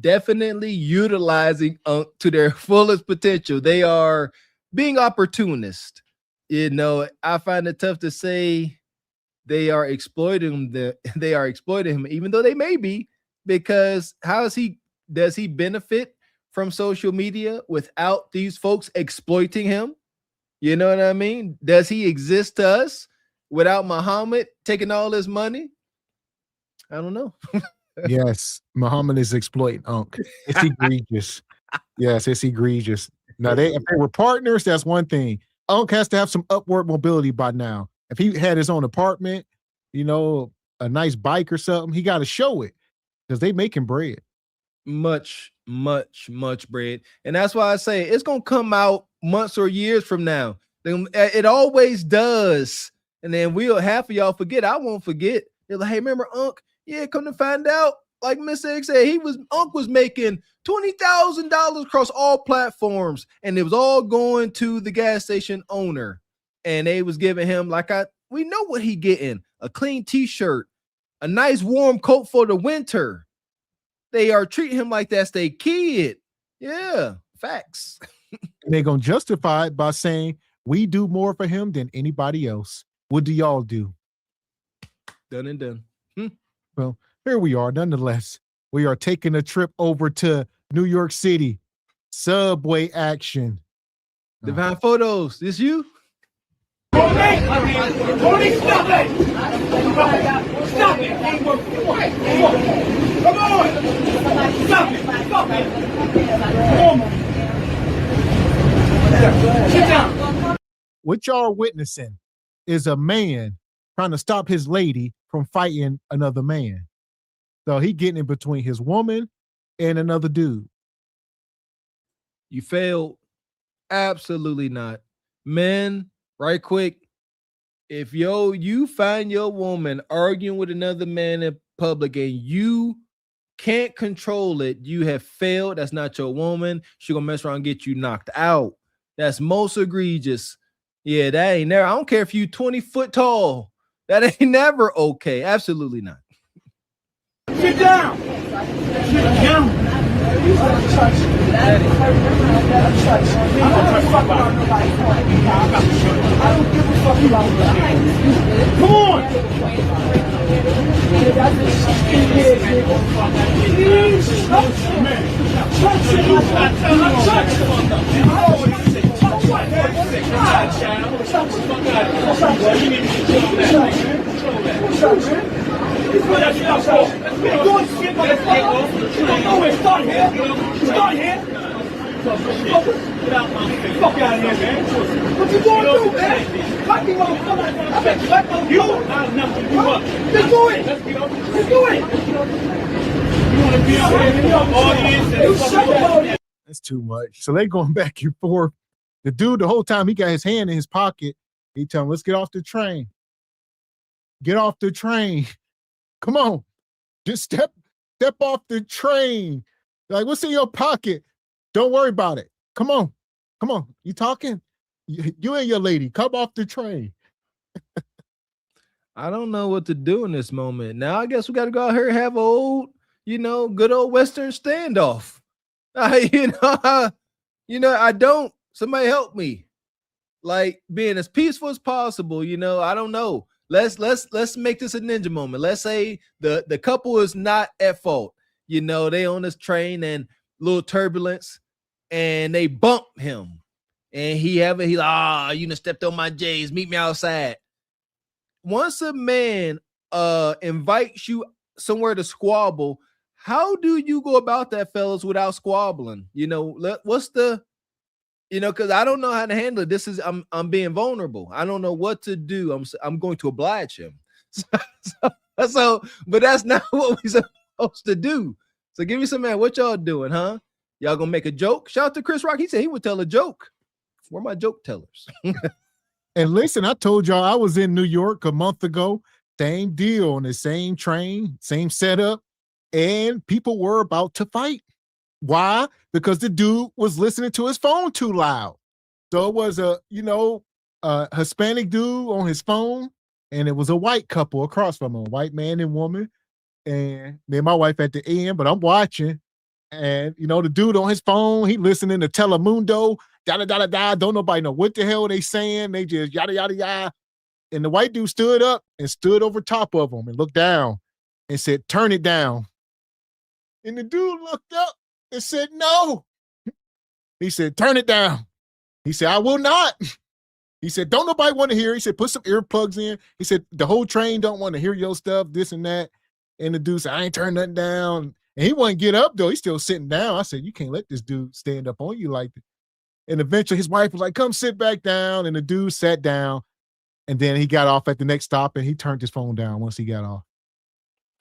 definitely utilizing Unc to their fullest potential. They are being opportunist. You know, I find it tough to say they are exploiting him. They are exploiting him, even though they may be, because does he benefit from social media without these folks exploiting him? You know what I mean? Does he exist to us without Muhammad taking all his money? I don't know.
Yes, Muhammad is exploiting Unc. It's egregious. Yes, it's egregious. Now, if they were partners, that's one thing. Unc has to have some upward mobility by now. If he had his own apartment, you know, a nice bike or something, he got to show it because they making bread.
Much bread. And that's why I say it's going to come out months or years from now. It always does. And then half of y'all forget. I won't forget. They're like, hey, remember Unc? Yeah, come to find out, like Mr. X said, Unc was making $20,000 across all platforms, and it was all going to the gas station owner. And they was giving him, we know what he getting: a clean t-shirt, a nice warm coat for the winter. They are treating him like that's their kid. Yeah, facts.
And they're gonna justify it by saying we do more for him than anybody else. What do y'all do?
Done and done.
Well, here we are. Nonetheless, we are taking a trip over to New York City. Subway action.
Divine Photos. This you?
Tony, stop it! Stop it! Come on! Stop it! Stop it! Come on! Sit down.
What y'all are witnessing is a man trying to stop his lady from fighting another man. So he getting in between his woman and another dude.
You failed. Absolutely not. Men, right quick, if you find your woman arguing with another man in public and you can't control it, you have failed. That's not your woman. She gonna mess around and get you knocked out. That's most egregious. Yeah, that ain't never. I don't care if you 20 foot tall. That ain't never okay. Absolutely not.
Sit down. Sit down. Come on. Start here. Fuck out of here, man. What you going to do, man? Fuck you, motherfucker. I bet you like you. I'll never give you up. Let's do it. Let's do it. You want to be out here in the audience and
That's too much. So they going back and forth. The dude, the whole time, he got his hand in his pocket. He tell him, let's get off the train. Get off the train. Come on. Just step off the train. Like, what's in your pocket? Don't worry about it. Come on. You talking? You and your lady, come off the train.
I don't know what to do in this moment. Now I guess we got to go out here and have good old Western standoff. I don't. Somebody help me. Like, being as peaceful as possible. I don't know. Let's make this a ninja moment. Let's say the couple is not at fault. They on this train and little turbulence, and they bump him, and he stepped on my J's. Meet me outside. Once a man invites you somewhere to squabble, how do you go about that, fellas, without squabbling? What's the because I don't know how to handle it. This is I'm being vulnerable. I don't know what to do. I'm going to oblige him. So but that's not what we're supposed to do. So give me some, man. What y'all doing, huh? Y'all gonna make a joke? Shout out to Chris Rock. He said he would tell a joke. Where are my joke tellers?
And listen, I told y'all I was in New York a month ago. Same deal, on the same train, same setup, and people were about to fight. Why? Because the dude was listening to his phone too loud. So it was a Hispanic dude on his phone, and it was a white couple across from him, a white man and woman. And me and my wife at the end, but I'm watching. And you know, the dude on his phone, he listening to Telemundo, da. Don't nobody know what the hell they saying. They just yada yada yada. And the white dude stood up and stood over top of him and looked down and said, "Turn it down." And the dude looked up and said, "No." He said, "Turn it down." He said, "I will not." He said, "Don't nobody want to hear." He said, "Put some earplugs in." He said, "The whole train don't want to hear your stuff, this and that." And the dude said, "I ain't turning nothing down." And he wouldn't get up though. He's still sitting down. I said, "You can't let this dude stand up on you like that." And eventually his wife was like, "Come sit back down." And the dude sat down. And then he got off at the next stop and he turned his phone down once he got off.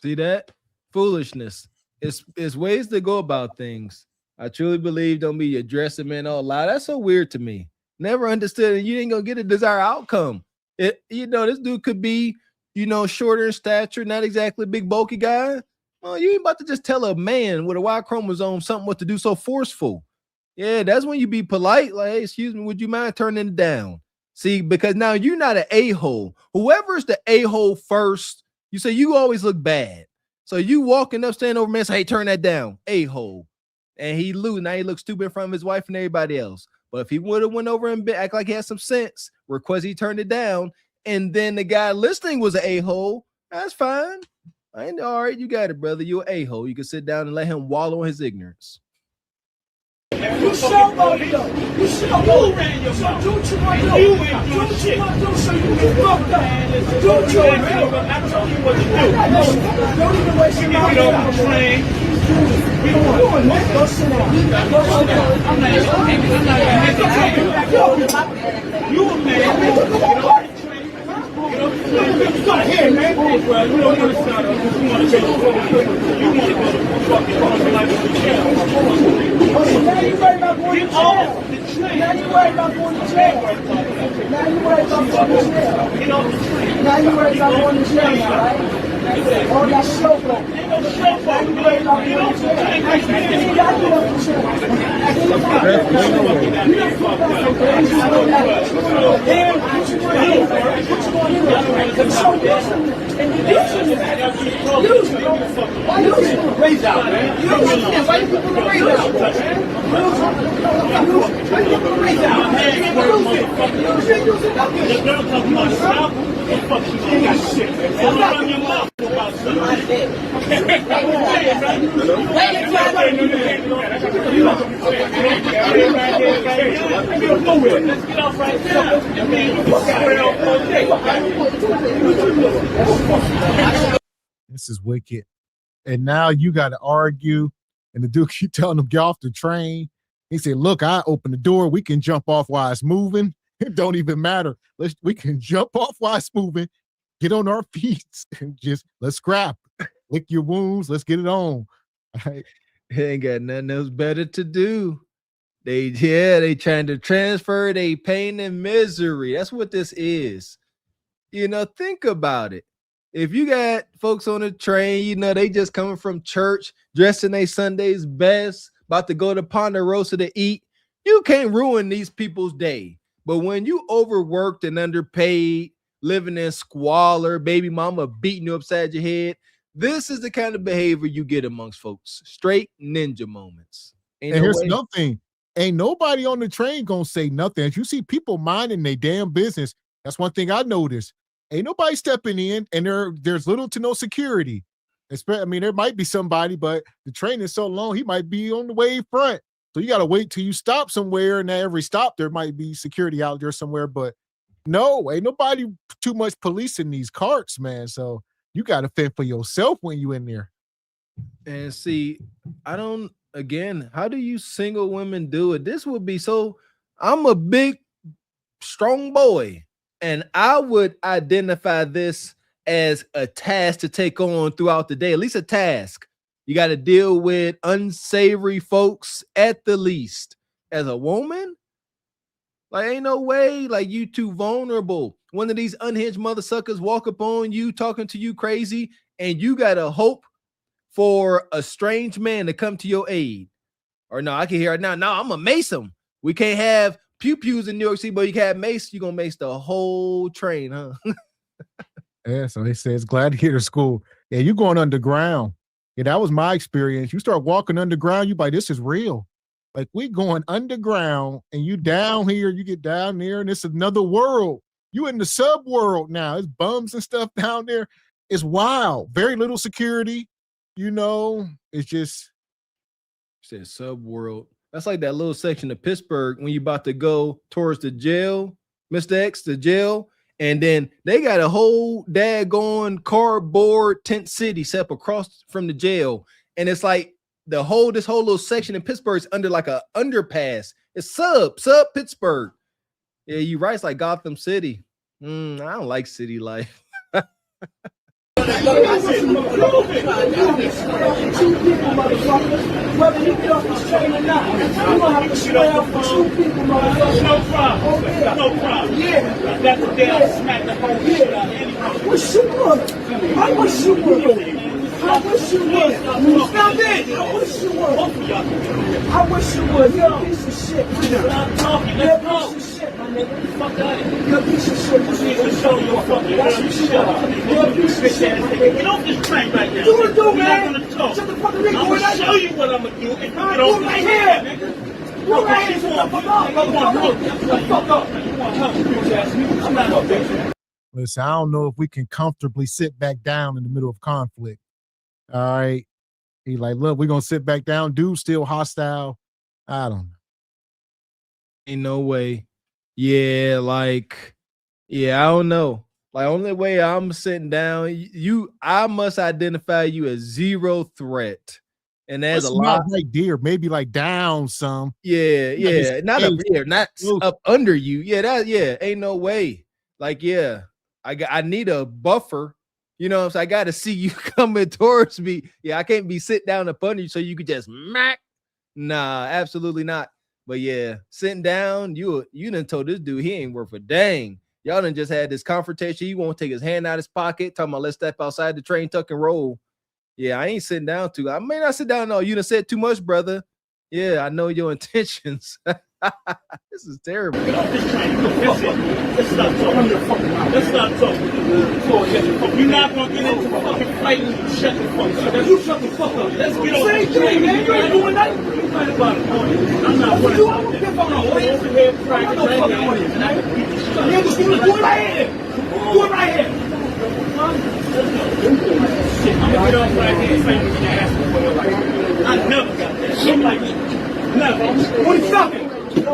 See that? Foolishness. It's ways to go about things. I truly believe don't be addressing men all loud. That's so weird to me. Never understood, and you ain't gonna get a desired outcome. This dude could be, shorter in stature, not exactly a big bulky guy. Well, you ain't about to just tell a man with a Y chromosome something what to do so forceful. Yeah, that's when you be polite. Like, hey, excuse me, would you mind turning it down? See, because now you're not an a-hole. Whoever's the a-hole first, you say you always look bad. So you walking up, standing over man, say, "Hey, turn that down, a-hole." And he now he looks stupid in front of his wife and everybody else. But if he would have went over and act like he had some sense, request he turned it down, and then the guy listening was an a-hole, that's fine. I ain't all right, you got it, brother. You're an a-hole. You can sit down and let him wallow in his ignorance.
You showboated though. You showboated. So do what you want to do. Do what you want to do so you can get fucked up. Do what you want to do. I told you what to do. Don't even waste your mouth. Get off the train. We don't want to do it, man. Go sit down. Go sit down. I'm not you a man. Get off the train. You got here, man. You don't want to start up. You want to take a photo. You want to go to fucking home like a jail. Now you worry about going to jail. Now you worry about going to jail. Now you worry about going to jail. Now you worry about going to jail now, right? All that showboat. Now you worry about going to jail. You got to get up to jail. You don't fuck up. Damn, what you want to do? What you want to do? So listen. And using why using the raise out, man? Why you put the raise out, man? Why you put the raise out? The girl talking about stop. Fuck you, you got shit. And run your mouth about something. Let's get off right now.
This is wicked. And now you got to argue. And the dude keep telling him, "Get off the train." He said, "Look, I opened the door. We can jump off while it's moving. It don't even matter. We can jump off while it's moving, get on our feet, and just let's scrap. Lick your wounds. Let's get it on." Right.
They ain't got nothing else better to do. They trying to transfer their pain and misery. That's what this is. Think about it. If you got folks on the train, they just coming from church, dressing their Sunday's best, about to go to Ponderosa to eat, you can't ruin these people's day. But when you overworked and underpaid, living in squalor, baby mama beating you upside your head, this is the kind of behavior you get amongst folks. Straight ninja moments.
And here's another thing. Ain't nobody on the train gonna say nothing. As you see people minding their damn business, that's one thing I noticed. Ain't nobody stepping in, and there's little to no security. I mean, there might be somebody, but the train is so long, he might be on the way front. So you got to wait till you stop somewhere, and at every stop, there might be security out there somewhere. But no, ain't nobody too much policing these carts, man. So you got to fend for yourself when you in there.
And see, how do you single women do it? This would be I'm a big, strong boy. And I would identify this as a task to take on throughout the day, at least a task. You got to deal with unsavory folks at the least. As a woman, like, ain't no way, like, you too vulnerable. One of these unhinged mother suckers walk up on you, talking to you crazy, and you got to hope for a strange man to come to your aid. Or no, I can hear it now. No, I'm going to mace him. We can't have pew-pews in New York City, but you can have mace. You're going to mace the whole train, huh?
Yeah, so they say it's gladiator school. Yeah, you're going underground. Yeah, that was my experience. You start walking underground, you like, this is real. Like we going underground and you down here, you get down there and it's another world. You in the sub world now. It's bums and stuff down there. It's wild. Very little security. You know, it's just.
Said sub world. That's like that little section of Pittsburgh when you about to go towards the jail, Mr. X, the jail. And then they got a whole daggone cardboard tent city set up across from the jail. And it's like this whole little section in Pittsburgh is under like a underpass. It's sub Pittsburgh. Yeah, you right. It's like Gotham City. I don't like city life.
Whether you get off this train or not, you're gonna have to swear out for 2 people, motherfucker. No problem. Okay. No problem. Yeah. That's the day I smack the whole shit out of anyone. I wish you would. I wish you would. I wish you would. You found it. I wish you would. I wish you would. You're a piece of shit. Stop talking. Let's go. You're a piece of shit, my nigga. Fuck that. You're a piece of shit. You need to show your fucking that's what you are. You're a piece of shit, my nigga. Get off this train right now. Do what it do, man. Shut the fuck up. I'm gonna show you what I'm gonna do. If you get off right here. You right here. Shut the fuck up. You want help. Shut the fuck up. You want help. You ask me. I'm not up there.
Listen, I don't know if we can comfortably sit back down in the middle of conflict. All right. He like, look, we're going to sit back down. Dude still hostile. I don't know.
Ain't no way. Yeah, like, yeah, I don't know. Like, only way I'm sitting down, I must identify you as zero threat. And there's a lot
right there, maybe like down some.
Yeah. Not up here, not up under you. Yeah, ain't no way. Like, yeah, I need a buffer. You know, so I got to see you coming towards me. Yeah, I can't be sit down up under you so you could just smack. Nah, absolutely not. But yeah, sitting down, you done told this dude he ain't worth a dang. Y'all done just had this confrontation. He won't take his hand out of his pocket, talking about let's step outside the train, tuck and roll. Yeah, I ain't sitting down too. I may not sit down. No, you done said too much, brother. Yeah, I know your intentions. This is terrible.
Get off this train. Let's stop talking. Let's stop talking. You're not gonna get into fucking fighting. Shut the fuck up. You shut the fuck up. Let's get off this train. Man, you ain't doing nothing. You fight about it. I'm not worried about that. I'm over here private right now. And I can beat the shit. Yeah, just do it right here. Do it right here. Shit, I'm gonna get off right here and say what you asked me for right here. I never got that shit like that. Never. What are you talking? I'm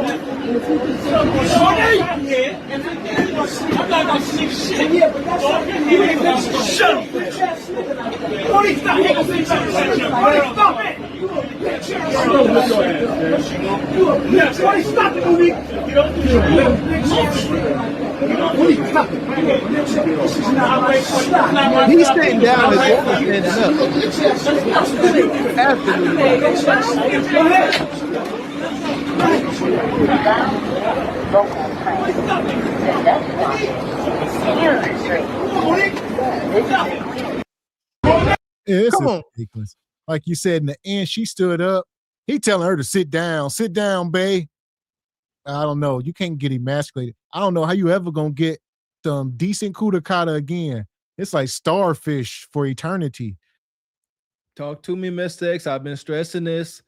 not gonna see shit. Yeah, but that's not you ain't gonna shut up. What are you talking? Stop it! What are you stopping, movie? You don't do
He's sitting down and standing up. Absolutely.
Go ahead.
This is ridiculous. Like you said, in the end, she stood up. He telling her to sit down, bae. I don't know. You can't get emasculated. I don't know how you ever gonna get some decent kudakata again. It's like starfish for eternity.
Talk to me, Mr. X. I've been stressing this.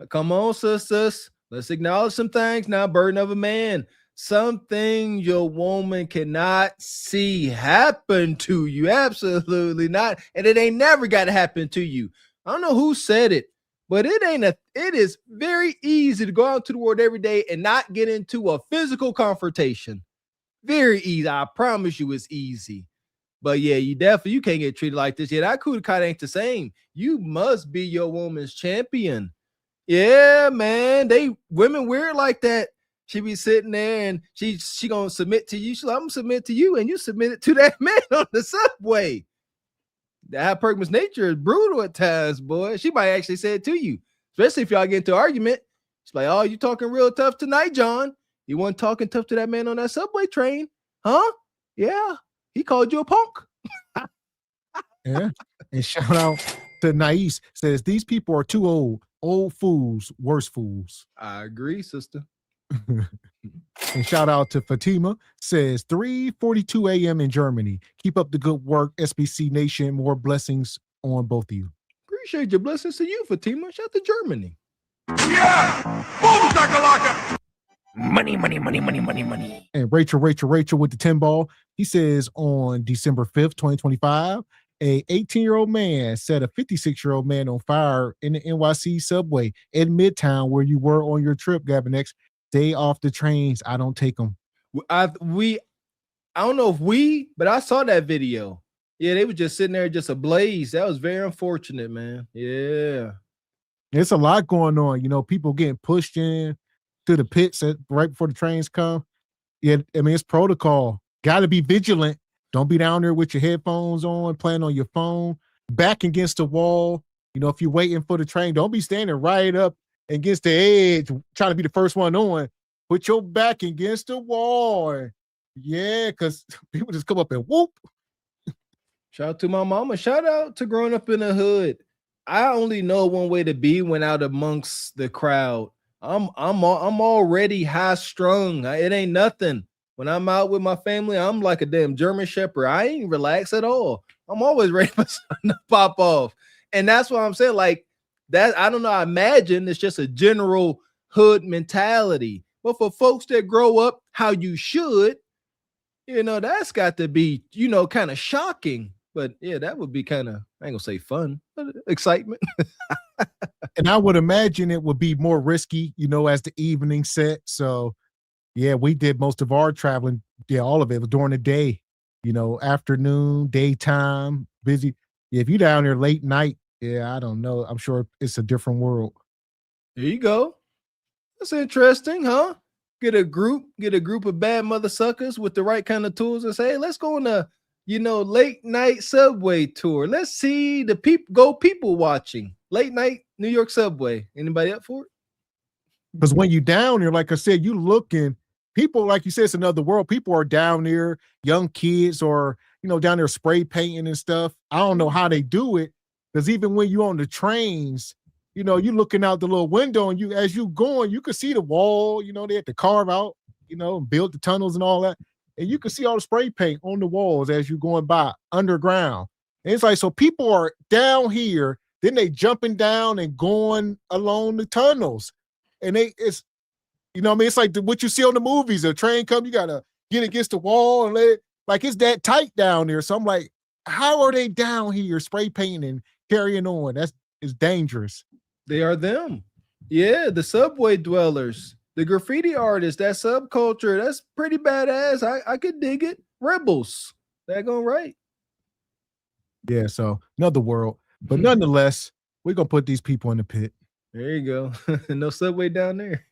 Come on, sisters. Let's acknowledge some things now. Burden of a man. Something your woman cannot see happen to you. Absolutely not. And it ain't never got to happen to you. I don't know who said it, but it is very easy to go out to the world every day and not get into a physical confrontation. Very easy. I promise you it's easy. But yeah, you can't get treated like this. Yeah, that kudakata ain't the same. You must be your woman's champion. Yeah, man. Women weird like that. She be sitting there and she gonna submit to you. She's like, I'm gonna submit to you, and you submit it to that man on the subway. That Perkman's nature is brutal at times, boy. She might actually say it to you, especially if y'all get into an argument. She's like, oh, you talking real tough tonight, John. You weren't talking tough to that man on that subway train, huh? Yeah, he called you a punk.
Yeah. And shout out to Nais, says these people are too old fools, worse fools.
I agree, sister.
And shout out to Fatima, says 3:42 a.m. in Germany. Keep up the good work, SBC Nation. More blessings on both of you.
Appreciate your blessings to you, Fatima. Shout out to Germany.
Money, money, money, money, money, money. And Rachel with the 10 ball. He says on December 5th, 2025, a 18-year-old man set a 56-year-old man on fire in the NYC subway in Midtown where you were on your trip, Gavin X. Stay off the trains. I don't take them.
I don't know if but I saw that video. Yeah, they were just sitting there just ablaze. That was very unfortunate, man. Yeah.
It's a lot going on. You know, people getting pushed in to the pits right before the trains come. Yeah, I mean, it's protocol. Got to be vigilant. Don't be down there with your headphones on, playing on your phone, back against the wall. You know, if you're waiting for the train, don't be standing right up against the edge, trying to be the first one on. Put your back against the wall. Yeah, because people just come up and whoop.
Shout out to my mama. Shout out to growing up in the hood. I only know one way to be when out amongst the crowd. I'm already high strung. It ain't nothing. When I'm out with my family, I'm like a damn German Shepherd. I ain't relaxed at all. I'm always ready for something to pop off. And that's what I'm saying. Like that, I don't know. I imagine it's just a general hood mentality. But for folks that grow up how you should, you know, that's got to be, you know, kind of shocking. But yeah, that would be kind of, I ain't gonna say fun, but excitement.
And I would imagine it would be more risky, you know, as the evening set. So yeah, we did most of our traveling. Yeah, all of it was during the day, you know, afternoon, daytime, busy. Yeah, if you're down there late night, yeah, I don't know. I'm sure it's a different world.
There you go. That's interesting, huh? Get a group of bad mother suckers with the right kind of tools and say, hey, let's go on a, you know, late night subway tour. Let's see the people watching. Late night New York subway. Anybody up for it?
Because when you down there, like I said, you looking, people, like you said, it's another world. People are down there, young kids or, you know, down there spray painting and stuff. I don't know how they do it. Because even when you're on the trains, you know, you looking out the little window and as you going, you can see the wall, you know, they had to carve out, you know, and build the tunnels and all that. And you can see all the spray paint on the walls as you're going by underground. And it's like, so people are down here, then they jumping down and going along the tunnels. And it's, you know what I mean? It's like what you see on the movies. A train come, you got to get against the wall and let it, like it's that tight down there. So I'm like, how are they down here spray painting and carrying on? It's dangerous.
They are them. Yeah, the subway dwellers, the graffiti artists, that subculture, that's pretty badass. I could dig it. Rebels. That going right.
Yeah, so another world. But nonetheless, we're going to put these people in the pit.
There you go. No subway down there.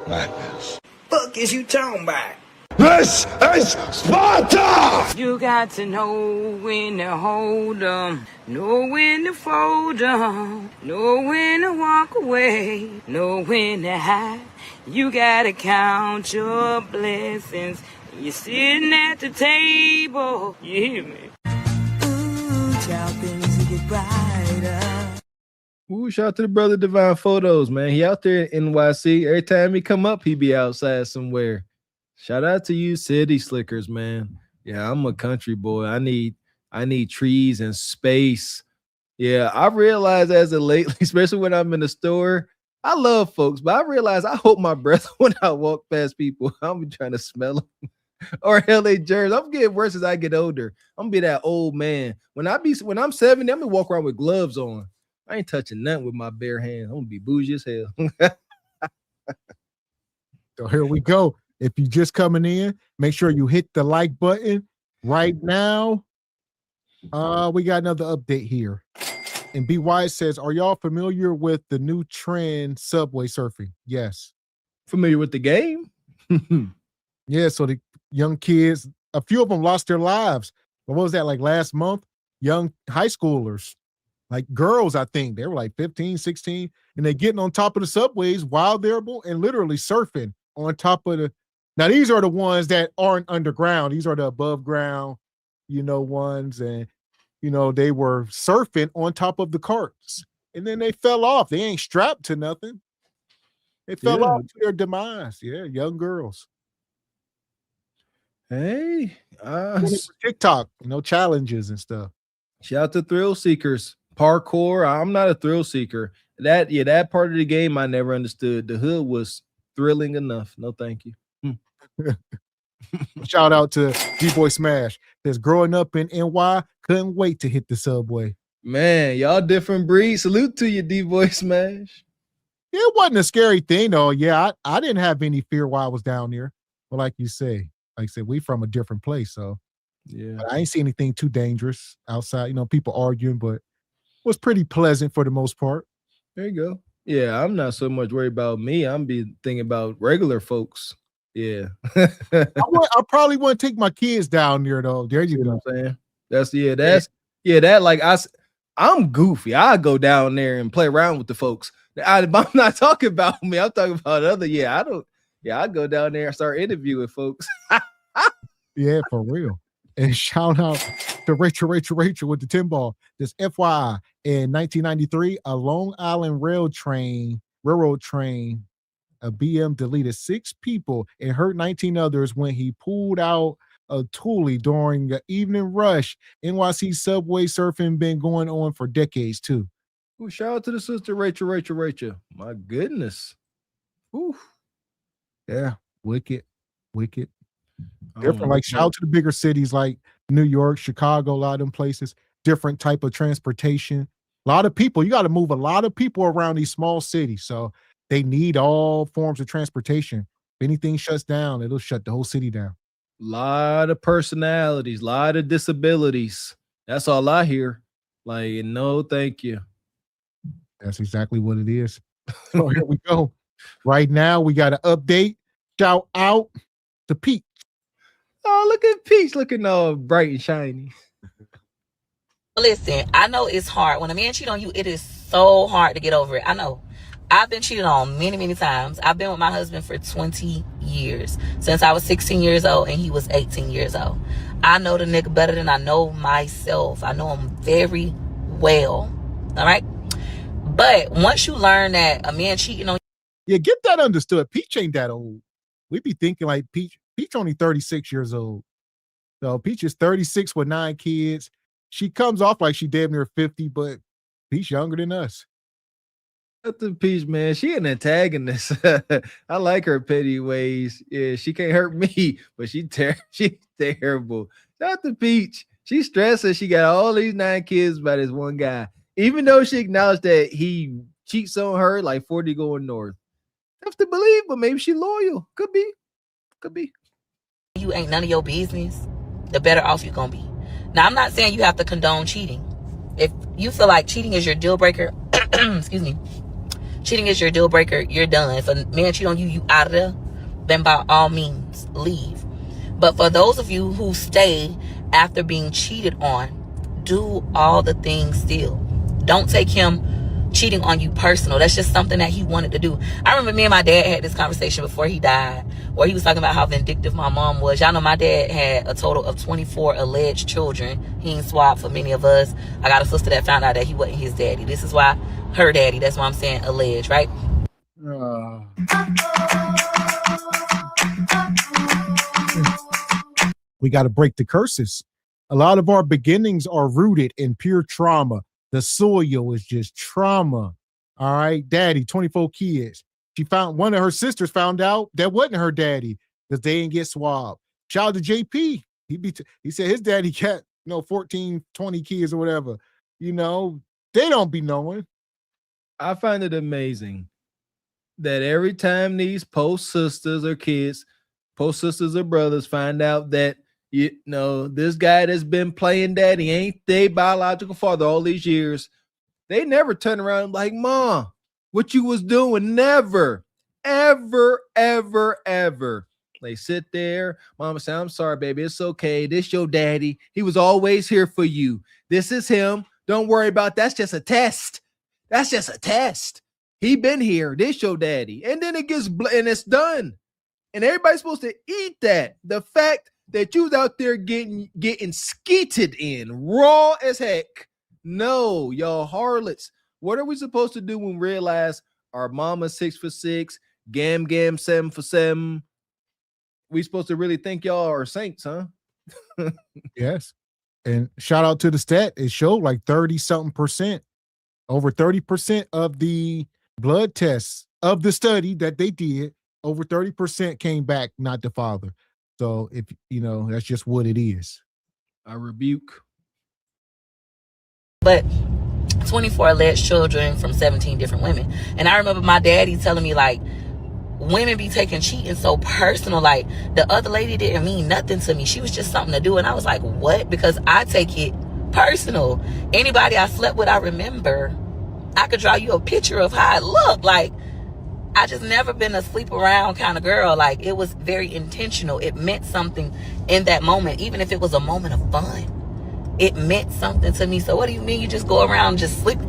Madness. Fuck is you talking about?
This is Sparta!
You got to know when to hold 'em, know when to fold 'em, know when to walk away, know when to hide. You gotta count your blessings. You're sitting at the table. You hear me? Ooh, child, things get brighter.
Ooh, shout out to the brother Divine Photos, man. He out there in NYC. Every time he come up, he be outside somewhere. Shout out to you, city slickers, man. Yeah, I'm a country boy. I need trees and space. Yeah, I realize as of lately, especially when I'm in the store, I love folks, but I realize I hold my breath when I walk past people. I'm trying to smell them. Or hell, they germs. I'm getting worse as I get older. I'm gonna be that old man. When I'm 70, I'm gonna walk around with gloves on. I ain't touching nothing with my bare hands. I'm gonna be bougie as hell.
So here we go. If you're just coming in, make sure you hit the like button right now. We got another update here. And Be Wise says, are y'all familiar with the new trend subway surfing? Yes.
Familiar with the game?
Yeah, so the young kids, a few of them lost their lives. What was that, like last month? Young high schoolers, like girls, I think. They were like 15, 16, and they're getting on top of the subways while they're and literally surfing on top of the. Now, these are the ones that aren't underground. These are the above ground, you know, ones. And, you know, they were surfing on top of the carts. And then they fell off. They ain't strapped to nothing. They fell off to their demise. Yeah, young girls.
Hey,
TikTok, you know, challenges and stuff.
Shout out to thrill seekers. parkour. I'm not a thrill seeker. That part of the game I never understood. The hood was thrilling enough. No, thank you.
Shout out to D-Boy Smash. Says growing up in NY, couldn't wait to hit the subway.
Man, y'all different breed. Salute to you, D-Boy Smash.
It wasn't a scary thing though. Yeah, I didn't have any fear while I was down there. But like you say, we from a different place, so
yeah,
but I ain't see anything too dangerous outside. People arguing, but it was pretty pleasant for the most part.
There you go. Yeah, I'm not so much worried about me. I'm be thinking about regular folks. Yeah.
I probably wouldn't take my kids down there though. There you go.
What I'm saying? That like I'm goofy. I go down there and play around with the folks. I'm not talking about me. I'm talking about other. I go down there and start interviewing folks.
Yeah, for real. And shout out to Rachel with the 10 ball. This FYI, in 1993, a Long Island railroad train, a BM deleted 6 people and hurt 19 others when he pulled out a Thule during the evening rush. NYC subway surfing been going on for decades too.
Ooh, shout out to the sister Rachel. My goodness. Ooh.
Yeah, wicked. Different, like shout out to the bigger cities like New York, Chicago, a lot of them places, different type of transportation. A lot of people, you got to move a lot of people around these small cities. So they need all forms of transportation. If anything shuts down, it'll shut the whole city down.
Lot of personalities, lot of disabilities. That's all I hear. Like, no, thank you.
That's exactly what it is. So here we go. Right now, we got an update. Shout out to Pete.
Oh, look at Peach looking all bright and shiny.
Listen, I know it's hard. When a man cheat on you, it is so hard to get over it. I know. I've been cheated on many, many times. I've been with my husband for 20 years. Since I was 16 years old and he was 18 years old. I know the nigga better than I know myself. I know him very well. All right? But once you learn that a man cheating on you.
Yeah, get that understood. Peach ain't that old. We be thinking like Peach only 36 years old. So Peach is 36 with 9 kids. She comes off like she damn near 50, but Peach younger than us.
That's the Peach, man. She an antagonist. I like her petty ways. Yeah, she can't hurt me, but she's terrible. Not the Peach. She stresses. She got all these 9 kids by this one guy. Even though she acknowledged that he cheats on her like 40 going north. Tough to believe, but maybe she loyal. Could be.
You ain't none of your business, the better off you're gonna be. Now, I'm not saying you have to condone cheating. If you feel like cheating is your deal breaker, excuse me, cheating is your deal breaker, you're done. If a man cheat on you, you out of there, then by all means, leave. But for those of you who stay after being cheated on, do all the things still. Don't take him cheating on you personal. That's just something that he wanted to do. I remember me and my dad had this conversation before he died, where he was talking about how vindictive my mom was. Y'all know my dad had a total of 24 alleged children. He ain't swapped for many of us. I got a sister that found out that he wasn't his daddy. This is why her daddy. That's why I'm saying alleged, right?
We got to break the curses. A lot of our beginnings are rooted in pure trauma. The soil is just trauma. All right. Daddy, 24 kids. One of her sisters found out that wasn't her daddy because they didn't get swabbed. Shout out to JP. He said his daddy got 14, 20 kids or whatever. They don't be knowing.
I find it amazing that every time these post sisters or brothers find out that this guy that's been playing daddy ain't their biological father all these years, they never turn around like, Mom, what you was doing? Never, ever, ever, ever. They sit there. Mama say, I'm sorry, baby. It's okay. This your daddy. He was always here for you. This is him. Don't worry about that. That's just a test. That's just a test. He been here. This your daddy. And then it gets and it's done. And everybody's supposed to eat that. The fact that you was out there getting skeeted in raw as heck. No, y'all harlots. What are we supposed to do when we realize our mama 6 for 6, gam 7 for 7? We supposed to really think y'all are saints, huh?
Yes. And shout out to the stat. It showed like 30-something% Over 30% of the blood tests of the study that they did, over 30% came back not the father. So if you know, that's just what it is.
I rebuke.
But 24 alleged children from 17 different women. And I remember my daddy telling me, like, women be taking cheating so personal. Like, the other lady didn't mean nothing to me. She was just something to do. And I was like, what? Because I take it personal. Anybody I slept with, I remember. I could draw you a picture of how it looked. Like, I just never been a sleep around kind of girl. Like, it was very intentional. It meant something in that moment, even if it was a moment of fun. It meant something to me. So what do you mean you just go around and just sleep?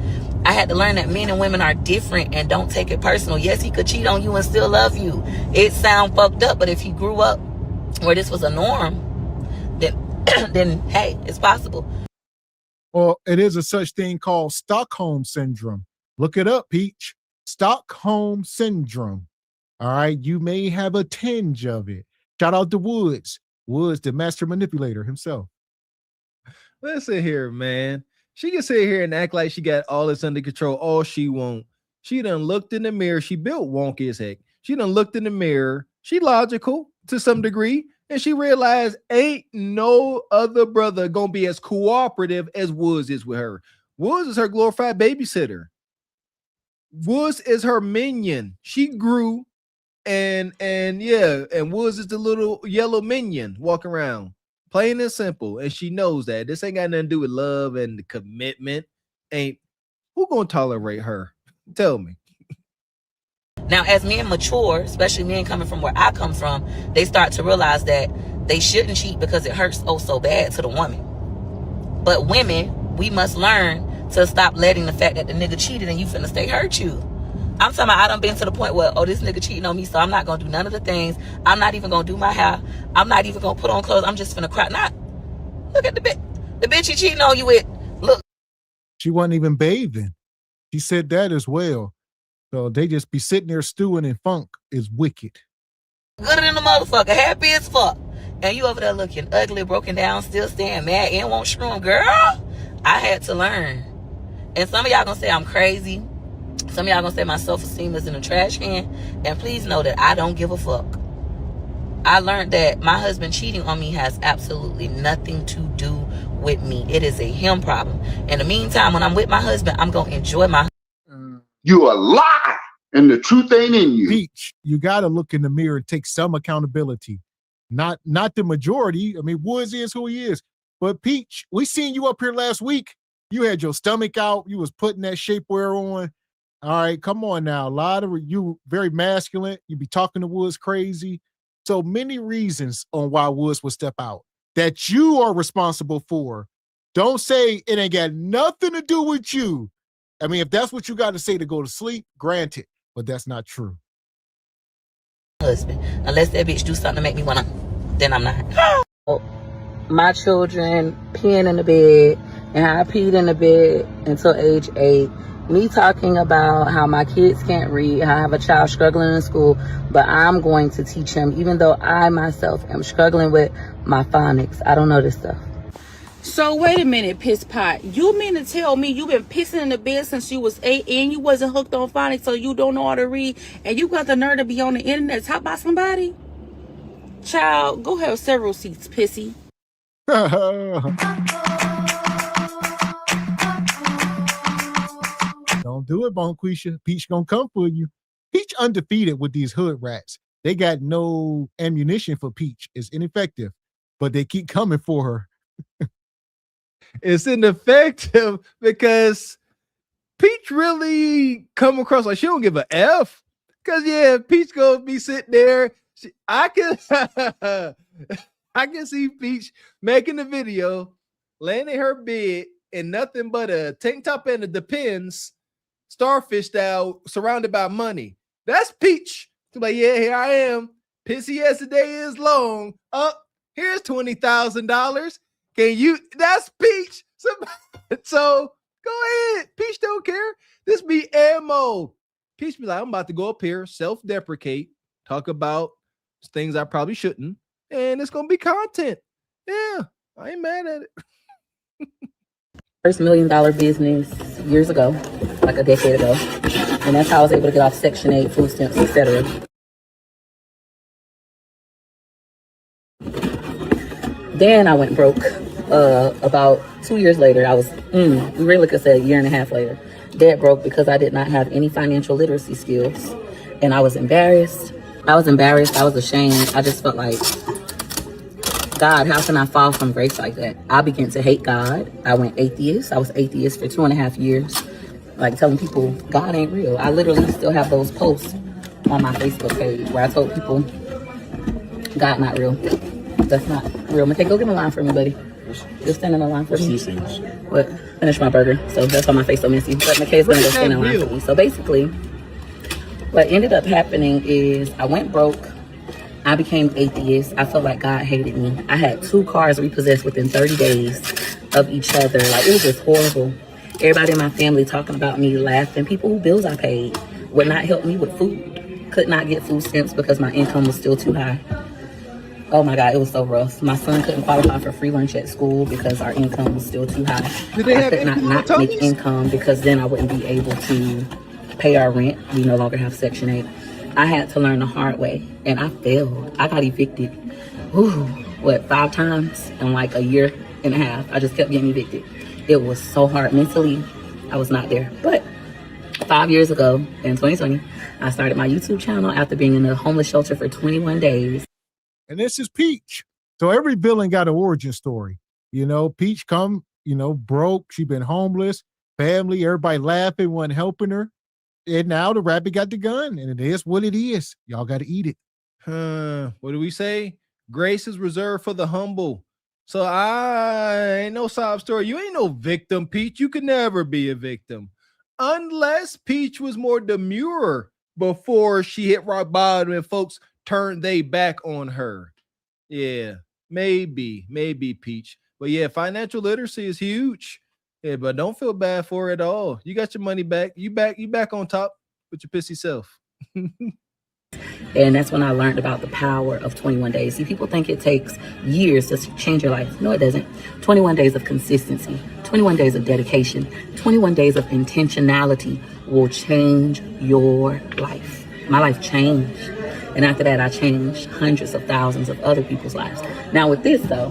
I had to learn that men and women are different and don't take it personal. Yes, he could cheat on you and still love you. It sound fucked up, but if he grew up where this was a norm, then hey, it's possible.
Well, it is a such thing called Stockholm Syndrome. Look it up, Peach. Stockholm Syndrome. All right, you may have a tinge of it. Shout out to Woods. Woods, the master manipulator himself.
Listen here, man. She can sit here and act like she got all this under control, all she want. She done looked in the mirror. She built wonky as heck. She done looked in the mirror. She logical to some degree. And she realized ain't no other brother gonna be as cooperative as Woods is with her. Woods is her glorified babysitter. Woods is her minion. She grew and Woods is the little yellow minion walking around. Plain and simple. And she knows that. This ain't got nothing to do with love and the commitment. Who gonna tolerate her? Tell me.
Now, as men mature, especially men coming from where I come from, they start to realize that they shouldn't cheat because it hurts so bad to the woman. But women, we must learn to stop letting the fact that the nigga cheated and you finna stay hurt you. I'm talking about I done been to the point where, oh, this nigga cheating on me, so I'm not gonna do none of the things. I'm not even gonna do my hair. I'm not even gonna put on clothes. I'm just finna cry. Not look at the bitch he cheating on you with. Look.
She wasn't even bathing. She said that as well. So they just be sitting there stewing in funk is wicked.
Gooder than the motherfucker, happy as fuck. And you over there looking ugly, broken down, still staying mad, and won't shroom. Girl, I had to learn. And some of y'all gonna say I'm crazy. Some of y'all gonna say my self-esteem is in the trash can. And please know that I don't give a fuck. I learned that my husband cheating on me has absolutely nothing to do with me. It is a him problem. In the meantime, when I'm with my husband, I'm gonna enjoy my.
You a lie, and the truth ain't in you.
Peach, you gotta look in the mirror and take some accountability. Not the majority. I mean, Woods is who he is. But Peach, we seen you up here last week. You had your stomach out. You was putting that shapewear on. All right, come on now. A lot of you very masculine. You be talking to Woods crazy. So many reasons on why Woods will step out that you are responsible for. Don't say it ain't got nothing to do with you. I mean, if that's what you got to say to go to sleep, granted, but that's not true.
Husband, unless that bitch do something to make me wanna, then I'm not. My children peeing in the bed, and I peed in the bed until age 8. Me talking about how my kids can't read, how I have a child struggling in school, but I'm going to teach him, even though I myself am struggling with my phonics. I don't know this stuff.
So wait a minute, piss pot. You mean to tell me you been pissing in the bed since you was 8 and you wasn't hooked on phonics, so you don't know how to read, and you got the nerve to be on the internet taught by somebody? Child, go have several seats, pissy.
Don't do it, Bonquisha. Peach gonna come for you. Peach undefeated with these hood rats. They got no ammunition for Peach. It's ineffective, but they keep coming for her.
It's ineffective because Peach really come across like she don't give a F. Cause yeah, Peach gonna be sitting there. I can see Peach making the video, laying in her bed in nothing but a tank top and a Depends, starfish style, surrounded by money. That's Peach. She's like, yeah, here I am. Pissy as the day is long. Up, here's $20,000. Can you? That's Peach. So go ahead. Peach don't care. This be ammo. Peach be like, I'm about to go up here, self-deprecate, talk about things I probably shouldn't, and it's gonna be content. Yeah, I ain't mad at it.
First $1 million business years ago, like a decade ago. And that's how I was able to get off Section 8, food stamps, etc. Then I went broke. About 2 years later, I was, we really could say a year and a half later, dead broke because I did not have any financial literacy skills. And I was embarrassed. I was ashamed. I just felt like, God, how can I fall from grace like that? I began to hate God. I went atheist. I was atheist for 2.5 years. Like telling people, God ain't real. I literally still have those posts on my Facebook page where I told people, God not real. That's not real. Mateo, go get in line for me, buddy. Just stand in the line for me. What? Finish my burger. So that's why my face so messy. But McKay's gonna go stand in line for me. So basically, what ended up happening is I went broke. I became atheist. I felt like God hated me. I had 2 cars repossessed within 30 days of each other. Like, it was just horrible. Everybody in my family talking about me, laughing. People whose bills I paid would not help me with food. Could not get food stamps because my income was still too high. Oh my God, it was so rough. My son couldn't qualify for free lunch at school because our income was still too high. I could not make income because then I wouldn't be able to pay our rent. We no longer have Section 8. I had to learn the hard way, and I failed. I got evicted, 5 times in like a year and a half. I just kept getting evicted. It was so hard. Mentally, I was not there. But 5 years ago, in 2020, I started my YouTube channel after being in a homeless shelter for 21 days.
And this is Peach. So every villain got an origin story. You know, Peach come, broke. She been homeless, family, everybody laughing, wasn't helping her. And now the rabbit got the gun, and it is what it is. Y'all got to eat it.
What do we say? Grace is reserved for the humble. So I ain't no sob story. You ain't no victim, Peach. You could never be a victim. Unless Peach was more demure before she hit rock bottom and folks turned they back on her. Yeah, maybe Peach. But yeah, financial literacy is huge. Yeah, but don't feel bad for it at all. You got your money back. You back on top with your pissy self.
And that's when I learned about the power of 21 days. See, people think it takes years to change your life. No, it doesn't. 21 days of consistency, 21 days of dedication, 21 days of intentionality will change your life. My life changed. And after that, I changed hundreds of thousands of other people's lives. Now with this, though,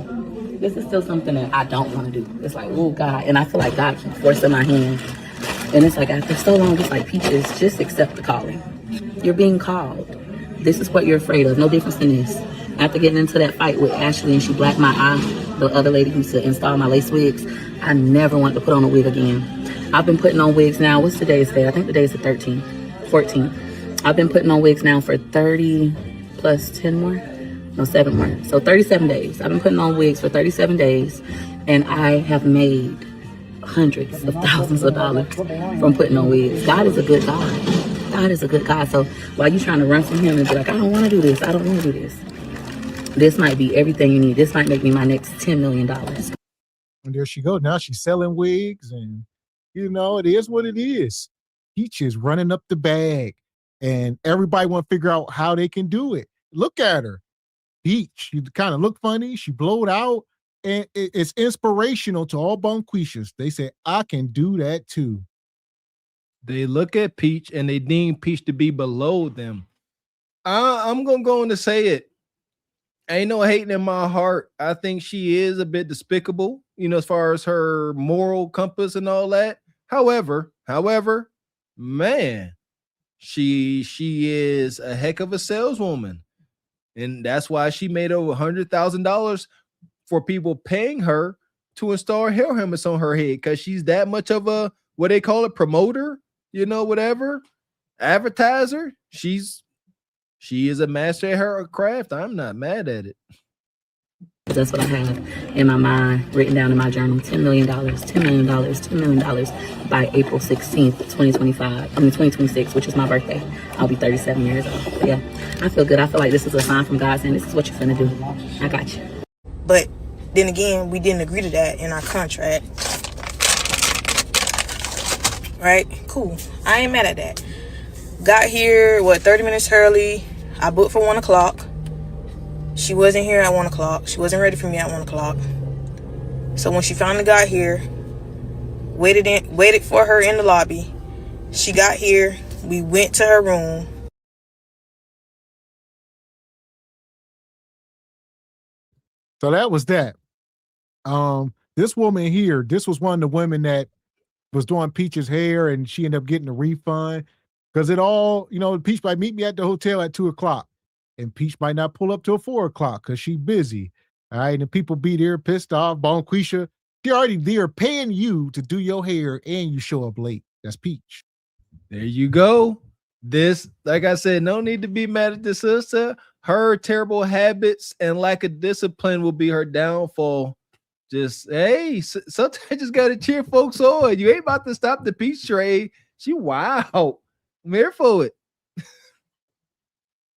this is still something that I don't want to do. It's like, oh, God. And I feel like God keeps forcing my hand. And it's like, after so long, it's like, Peaches, just accept the calling. You're being called. This is what you're afraid of. No difference in this. After getting into that fight with Ashley and she blacked my eye, the other lady who used to install my lace wigs, I never wanted to put on a wig again. I've been putting on wigs now. What's today's day? I think today's the 13th, 14th. I've been putting on wigs now for 30 plus 10 more. No, 7 more. So 37 days. I've been putting on wigs for 37 days, and I have made hundreds of thousands of dollars from putting on wigs. God is a good God. God is a good God. So while you're trying to run from him and be like, I don't want to do this, I don't want to do this, this might be everything you need. This might make me my next $10 million.
And there she goes. Now she's selling wigs, and it is what it is. Peach is running up the bag, and everybody want to figure out how they can do it. Look at her. Peach, she kind of look funny. She blowed out, and it's inspirational to all Bonquishas. They say, I can do that too.
They look at Peach and they deem Peach to be below them. I'm going to go on to say it. Ain't no hating in my heart. I think she is a bit despicable, as far as her moral compass and all that. However, man, she is a heck of a saleswoman. And that's why she made over $100,000 for people paying her to install hair helmets on her head, because she's that much of a, what they call it, promoter, whatever, advertiser. She is a master at her craft. I'm not mad at it.
That's what I have in my mind, written down in my journal. $10 million, $10 million, $10 million by April 16th, 2026, which is my birthday. I'll be 37 years old. But yeah, I feel good. I feel like this is a sign from God saying, this is what you're finna do. I got you.
But then again, we didn't agree to that in our contract. Right? Cool. I ain't mad at that. Got here, 30 minutes early. I booked for 1 o'clock. She wasn't here at 1 o'clock. She wasn't ready for me at 1 o'clock. So when she finally got here, Waited for her in the lobby. She got here. We went to her room.
So that was that. This woman here, this was one of the women that was doing Peach's hair, and she ended up getting a refund because it all, Peach might meet me at the hotel at 2:00, and Peach might not pull up till 4:00 because she's busy. All right, and people be there pissed off. Bonquisha, she already there paying you to do your hair, and you show up late. That's Peach.
There you go. This, like I said, no need to be mad at the sister. Her terrible habits and lack of discipline will be her downfall. Just, hey, sometimes just got to cheer folks on. You ain't about to stop the Peach trade. She wild. I'm here for it.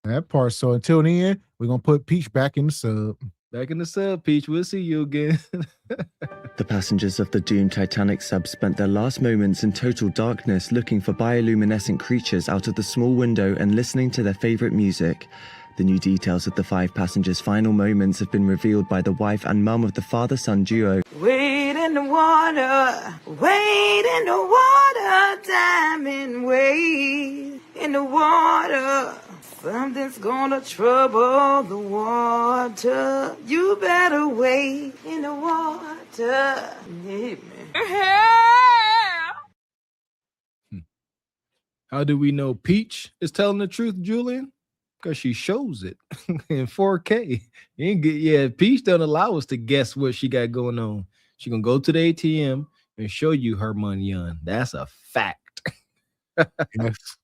That part. So until then, we're going to put Peach back in the sub.
Back in the sub, Peach. We'll see you again.
The passengers of the doomed Titanic sub spent their last moments in total darkness looking for bioluminescent creatures out of the small window and listening to their favorite music. The new details of the 5 passengers' final moments have been revealed by the wife and mum of the father-son duo.
Wade in the water, wade in the water, diamond wade in the water. Something's gonna trouble the water. You better wade in the water. Yeah,
How do we know Peach is telling the truth, Julian? Because she shows it in 4K. Peach don't allow us to guess what she got going on. She gonna go to the ATM and show you her money on. That's a fact.
Yes.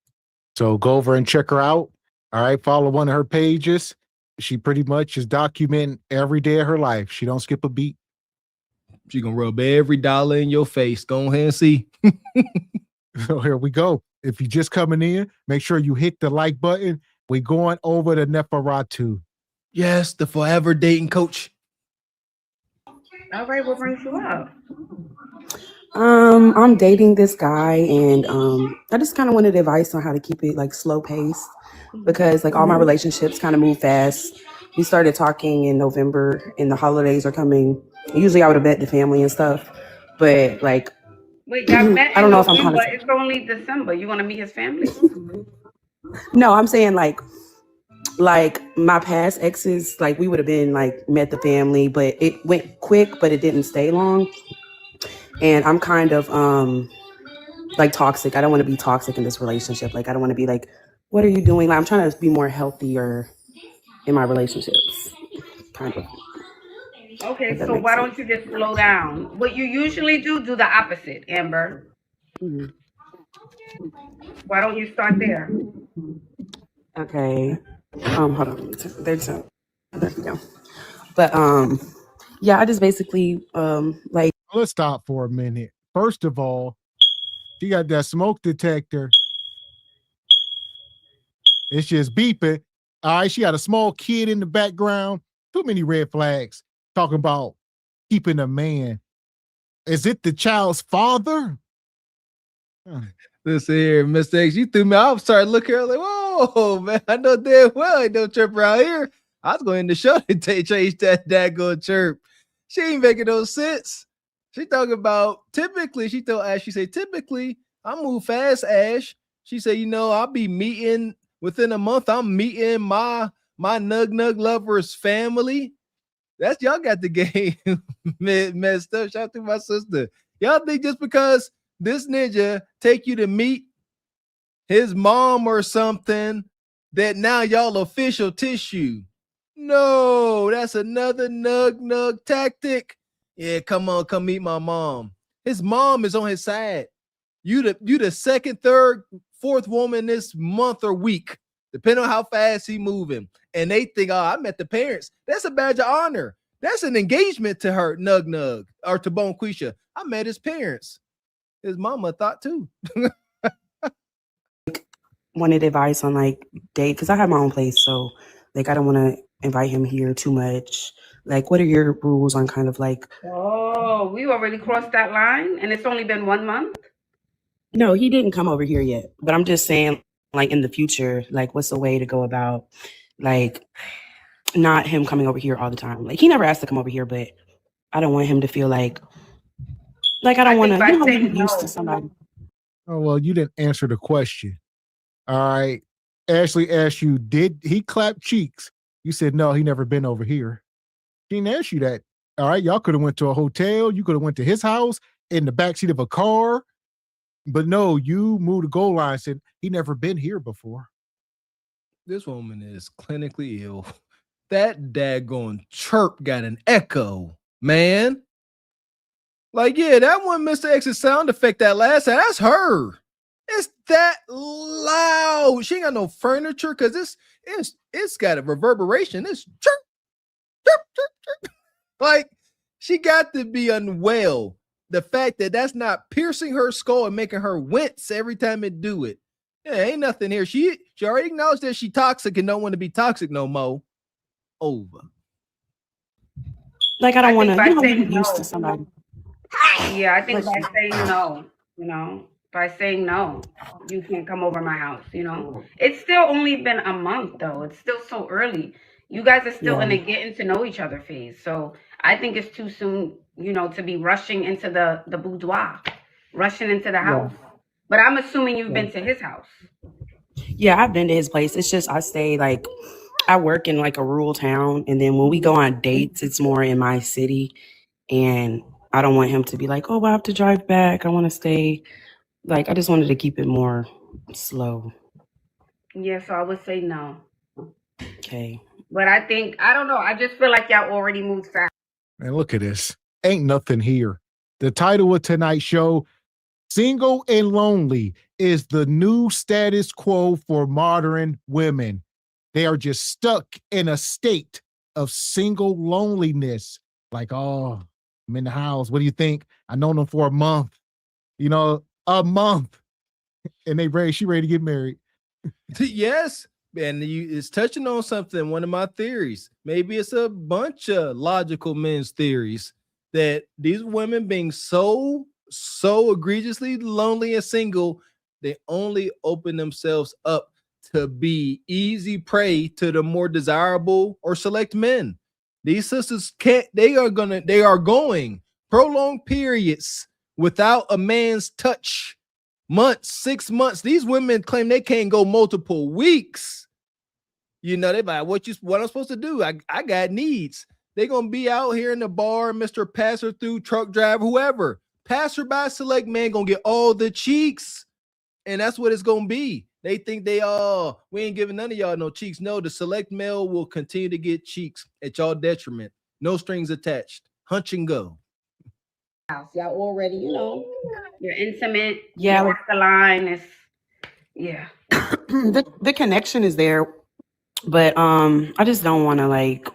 So go over and check her out. All right, follow one of her pages. She pretty much is documenting every day of her life. She don't skip a beat.
She gonna rub every dollar in your face. Go ahead and see.
So here we go. If you're just coming in, make sure you hit the like button. We're going over to Neferatu.
Yes, the forever dating coach.
All right, what brings you up?
I'm dating this guy, and I just kind of wanted advice on how to keep it like slow pace, because like all my relationships kind of move fast. We started talking in November, and the holidays are coming. Usually I would have met the family and stuff, but like
Wait, y'all met
I don't
in
know if I'm
November.
kind of.
It's only December. You want to meet his family?
No, I'm saying like my past exes, like we would have been like met the family, but it went quick, but it didn't stay long. And I'm kind of like toxic. I don't want to be toxic in this relationship. Like I don't want to be like, what are you doing? Like I'm trying to be more healthier in my relationships. Kind of.
Okay, so why don't you just slow down? What you usually do the opposite, Amber.
Mhm.
Why don't you start there?
Okay. Hold on. There we go. But yeah, I just basically like.
Let's stop for a minute. First of all, she got that smoke detector. It's just beeping. All right, she got a small kid in the background. Too many red flags. Talking about keeping a man. Is it the child's father?
Listen here, Mr. X, you threw me off. Started looking at her like, whoa, man, I know damn well ain't no chirp around here. I was going to show to change that daggone chirp. She ain't making no sense. She talking about typically, she told Ash, she said, typically, I move fast, Ash. She said, I'll be meeting within a month. I'm meeting my nug lover's family. That's y'all got the game messed up. Shout out to my sister. Y'all think just because this ninja take you to meet his mom or something that now y'all official tissue? No, that's another nug tactic. Yeah, come on, come meet my mom. His mom is on his side. You the second, third, fourth woman this month or week, depending on how fast he moving. And they think, oh, I met the parents. That's a badge of honor. That's an engagement to her, nug, or to Bonquisha. I met his parents. His mama thought too.
Wanted advice on like date, because I have my own place, so like I don't want to invite him here too much. Like, what are your rules on kind of like?
Oh, we already crossed that line, and it's only been 1 month.
No, he didn't come over here yet, but I'm just saying, like in the future, like what's the way to go about like not him coming over here all the time? Like he never asked to come over here, but I don't want him to feel like Like I don't want to.
by
You know,
saying
get used to
no.
somebody.
Oh, well, you didn't answer the question. All right. Ashley asked you, did he clap cheeks? You said, no, he never been over here. She didn't ask you that. All right. Y'all could have went to a hotel. You could have went to his house in the backseat of a car. But no, you moved the goal line and said, he never been here before.
This woman is clinically ill. That daggone chirp got an echo, man. Like, yeah, that one Mr. X's sound effect that last time, that's her. It's that loud. She ain't got no furniture because it's got a reverberation. It's chirp, chirp, chirp, chirp. Like, she got to be unwell. The fact that that's not piercing her skull and making her wince every time it do it. Yeah, ain't nothing here. She already acknowledged that she toxic and don't want to be toxic no more. Over.
Like I don't want to. You know,
saying
get used to somebody.
Yeah, I think by saying no, by saying no, you can't come over my house, It's still only been a month though. It's still so early. You guys are still in a getting to know each other phase. So I think it's too soon, to be rushing into the boudoir, rushing into the house. But I'm assuming you've been to his house.
Yeah, I've been to his place. It's just I stay I work in like a rural town, and then when we go on dates, it's more in my city, and I don't want him to be like, oh, I have to drive back. I want to stay. Like, I just wanted to keep it more slow.
Yeah, so I would say no.
Okay.
But I don't know. I just feel like y'all already moved fast.
Man, look at this. Ain't nothing here. The title of tonight's show, Single and Lonely, is the new status quo for modern women. They are just stuck in a state of single loneliness. Like, oh, I'm in the house. What do you think? I known them for a month. A month. And she ready to get married.
Yes. And it's touching on something, one of my theories. Maybe it's a bunch of logical men's theories that these women being so egregiously lonely and single, they only open themselves up to be easy prey to the more desirable or select men. These sisters they are going prolonged periods without a man's touch. Months, 6 months. These women claim they can't go multiple weeks. They like, what I'm supposed to do? I got needs. They're gonna be out here in the bar, Mr. Passer through, truck driver, whoever. Passerby select man gonna get all the cheeks. And that's what it's gonna be. They think we ain't giving none of y'all no cheeks. No, the select male will continue to get cheeks at y'all detriment. No strings attached. Hunch and go.
House. Y'all already, you're intimate.
Yeah.
You walk the line. It's, yeah.
The connection is there, but I just don't want to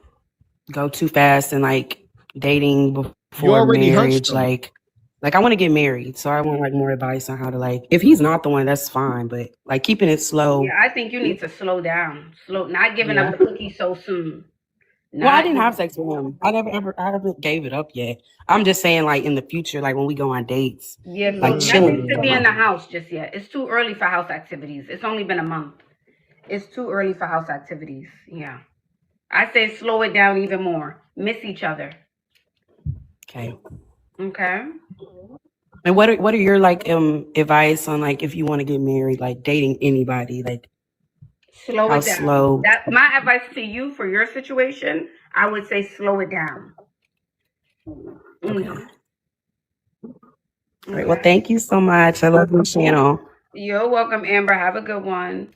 go too fast and dating before marriage. Like I want to get married, so I want more advice on how to if he's not the one, that's fine, but keeping it slow.
Yeah, I think you need to slow down. Not giving up the cookie so soon.
Well, I didn't have sex with him. I haven't gave it up yet. I'm just saying, in the future, when we go on dates.
Yeah, so nothing to be in the house just yet. It's too early for house activities. It's only been a month. It's too early for house activities. Yeah. I say slow it down even more. Miss each other.
Okay.
Okay.
And what are your advice on if you want to get married, dating anybody,
slow
how
it down.
Slow?
My advice to you for your situation, I would say slow it down.
Okay. All right. Well, thank you so much. I love your channel.
You're welcome, Amber. Have a good one.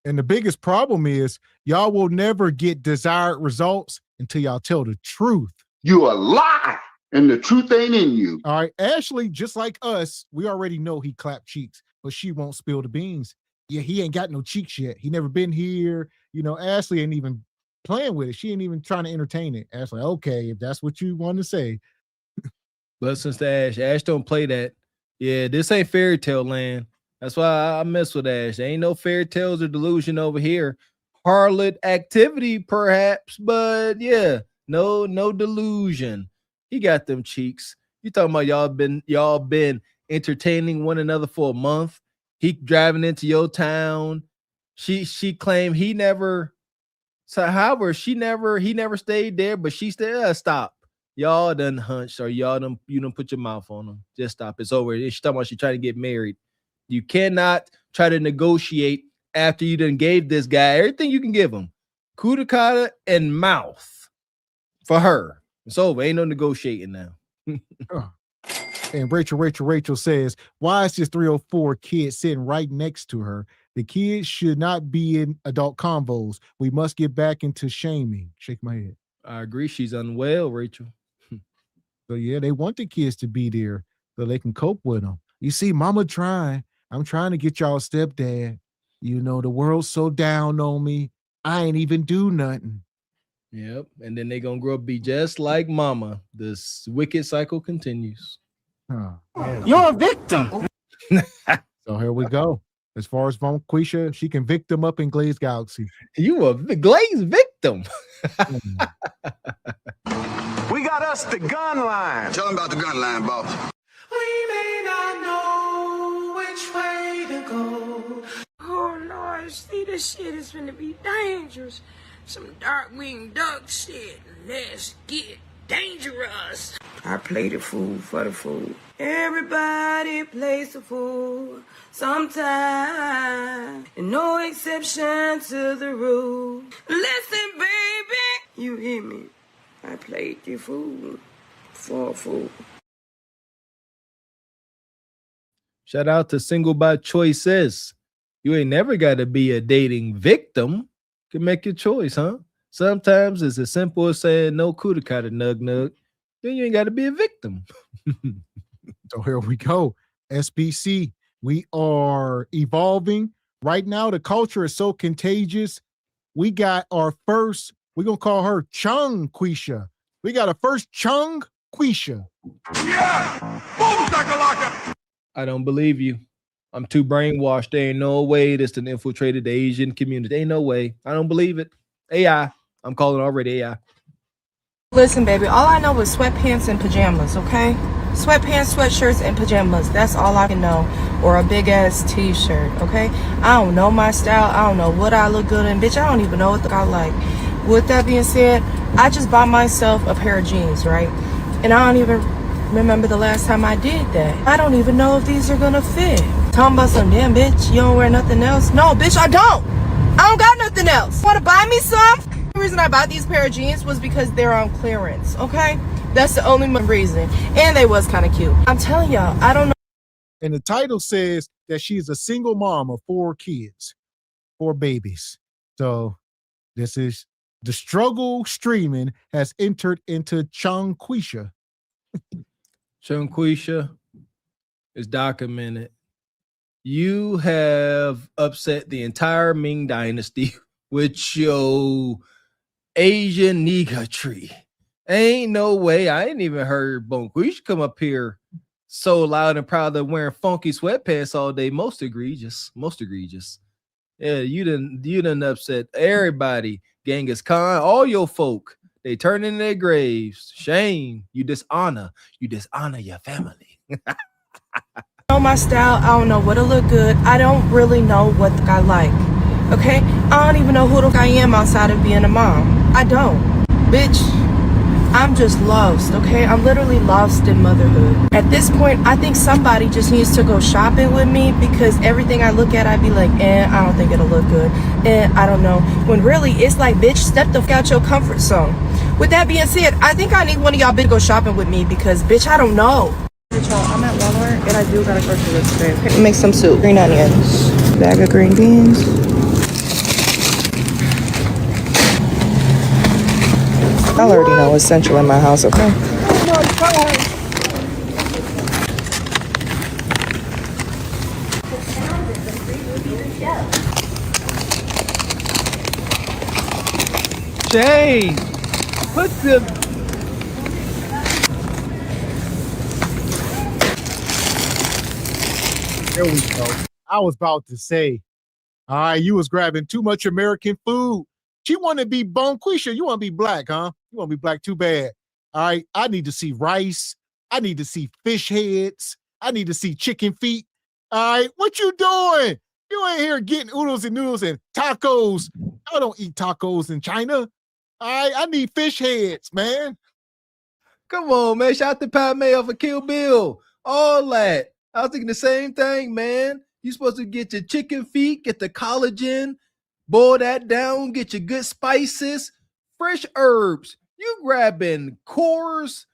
And the biggest problem is y'all will never get desired results until y'all tell the truth.
You a lie, and the truth ain't in you.
All right. Ashley, just like us, we already know he clapped cheeks, but she won't spill the beans. Yeah, he ain't got no cheeks yet. He never been here. Ashley ain't even playing with it. She ain't even trying to entertain it. Ashley, okay, if that's what you want to say.
Blessings to Ash. Ash don't play that. Yeah, this ain't fairy tale land. That's why I mess with Ash. There ain't no fairy tales or delusion over here. Harlot activity, perhaps, but yeah, no delusion. He got them cheeks. You talking about y'all been entertaining one another for a month? He driving into your town. She claimed he never. So however, he never stayed there, but she stayed. Stop. Y'all done hunched or y'all done you done put your mouth on them. Just stop. It's over. She's talking about she trying to get married. You cannot try to negotiate after you done gave this guy everything you can give him. Kudakata and mouth for her. It's over. Ain't no negotiating now.
And Rachel says, why is this 304 kid sitting right next to her? The kids should not be in adult convos. We must get back into shaming. Shake my head.
I agree. She's unwell, Rachel.
So yeah, they want the kids to be there so they can cope with them. You see, mama trying. I'm trying to get y'all stepdad. You know, the world's so down on me. I ain't even do nothing.
Yep. And then they gonna grow up be just like mama. This wicked cycle continues.
You're a victim.
So here we go. As far as Vonquisha, she can victim up in Glaze Galaxy.
You a Glaze victim.
We got us the gun line.
Tell them about the gun line, boss.
We may not know which way to go.
Oh Lord, see, this shit is gonna be dangerous. Some dark-winged duck shit. Let's get dangerous. I play the fool for the fool. Everybody plays the fool sometime. And no exception to the rule. Listen, baby, you hear me? I played the fool for a fool.
Shout out to Single by Choices. You ain't never got to be a dating victim. You can make your choice, huh? Sometimes it's as simple as saying no kudakata nug nug. Then you ain't got to be a victim.
So here we go. SBC, we are evolving. Right now, the culture is so contagious. We got our first, we're going to call her Chung Quisha. We got a first Chung Quisha.
Yeah! Boom, shakalaka!
I don't believe you. I'm too brainwashed. There ain't no way this done infiltrated the Asian community. Ain't no way. I don't believe it. AI. I'm calling already AI.
Listen, baby, all I know is sweatpants and pajamas, okay? Sweatpants, sweatshirts, and pajamas. That's all I can know. Or a big-ass t-shirt, okay? I don't know my style. I don't know what I look good in. Bitch, I don't even know what I like. With that being said, I just bought myself a pair of jeans, right? And I don't even remember the last time I did that. I don't even know if these are gonna fit. Talking about some, damn, bitch, you don't wear nothing else? No, bitch, I don't. I don't got nothing else. Want to buy me some? The reason I bought these pair of jeans was because they're on clearance, okay? That's the only reason. And they was kind of cute. I'm telling y'all, I don't know.
And the title says that she's a single mom of 4 kids, 4 babies. So this is the struggle streaming has entered into Changquisha.
Changquisha is documented. You have upset the entire Ming dynasty with your Asian niggatry. Ain't no way. I ain't even heard Bonquisha come up here so loud and proud of wearing funky sweatpants all day. Most egregious. Yeah, you done upset everybody. Genghis Khan, all your folk. They turn in their graves. Shame. You dishonor your family.
Know my style. I don't know what'll look good. I don't really know what I like. Okay? I don't even know who the fuck I am outside of being a mom. I don't. Bitch, I'm just lost, okay? I'm literally lost in motherhood. At this point, I think somebody just needs to go shopping with me because everything I look at, I'd be like, I don't think it'll look good. I don't know. When really, it's like, bitch, step the fuck out your comfort zone. With that being said, I think I need one of y'all bitch to go shopping with me because, bitch, I don't know. I'm at Walmart and I do got a grocery list today. Okay, make some soup. Green onions. Bag of green beans. I already know it's central in my house, okay?
Shane, put the
There we go. I was about to say, all right, you was grabbing too much American food. She want to be Bonquisha. You want to be black, huh? You want to be black too bad. All right, I need to see rice. I need to see fish heads. I need to see chicken feet. All right, what you doing? You ain't here getting oodles and noodles and tacos. I don't eat tacos in China. All right, I need fish heads, man.
Come on, man. Shout out to Padme for Kill Bill. All that. I was thinking the same thing, man. You supposed to get your chicken feet, get the collagen, boil that down, get your good spices, fresh herbs. You grabbing coarse,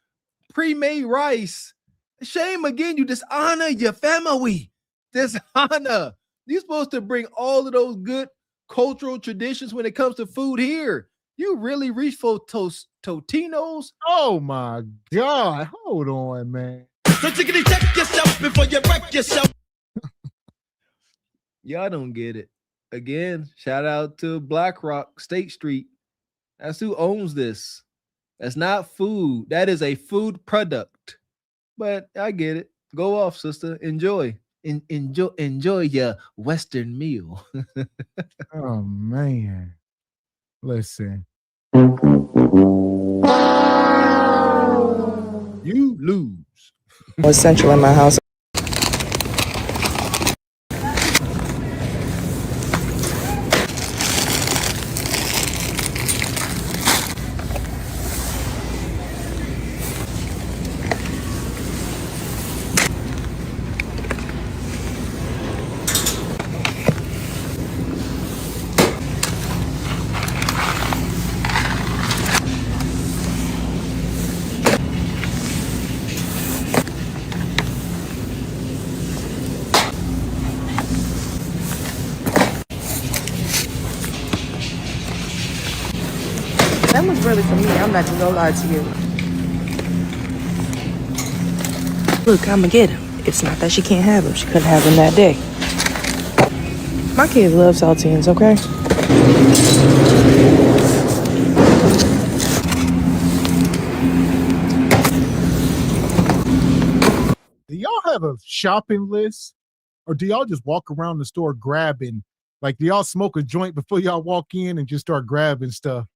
pre-made rice. Shame again, you dishonor your family. Dishonor. You're supposed to bring all of those good cultural traditions when it comes to food here. You really reach for Totinos?
Oh my God. Hold on, man.
So chickity check yourself before you wreck yourself.
Y'all don't get it. Again, shout out to BlackRock, State Street. That's who owns this. That's not food. That is a food product. But I get it. Go off, sister. Enjoy. Enjoy your Western meal.
Oh man. Listen.
You lose.
Was central in my house. That was really for me. I'm not gonna lie to you. Look, I'ma get him. It's not that she can't have him. She couldn't have him that day. My kids love saltines, okay?
Do y'all have a shopping list? Or do y'all just walk around the store grabbing? Like, do y'all smoke a joint before y'all walk in and just start grabbing stuff?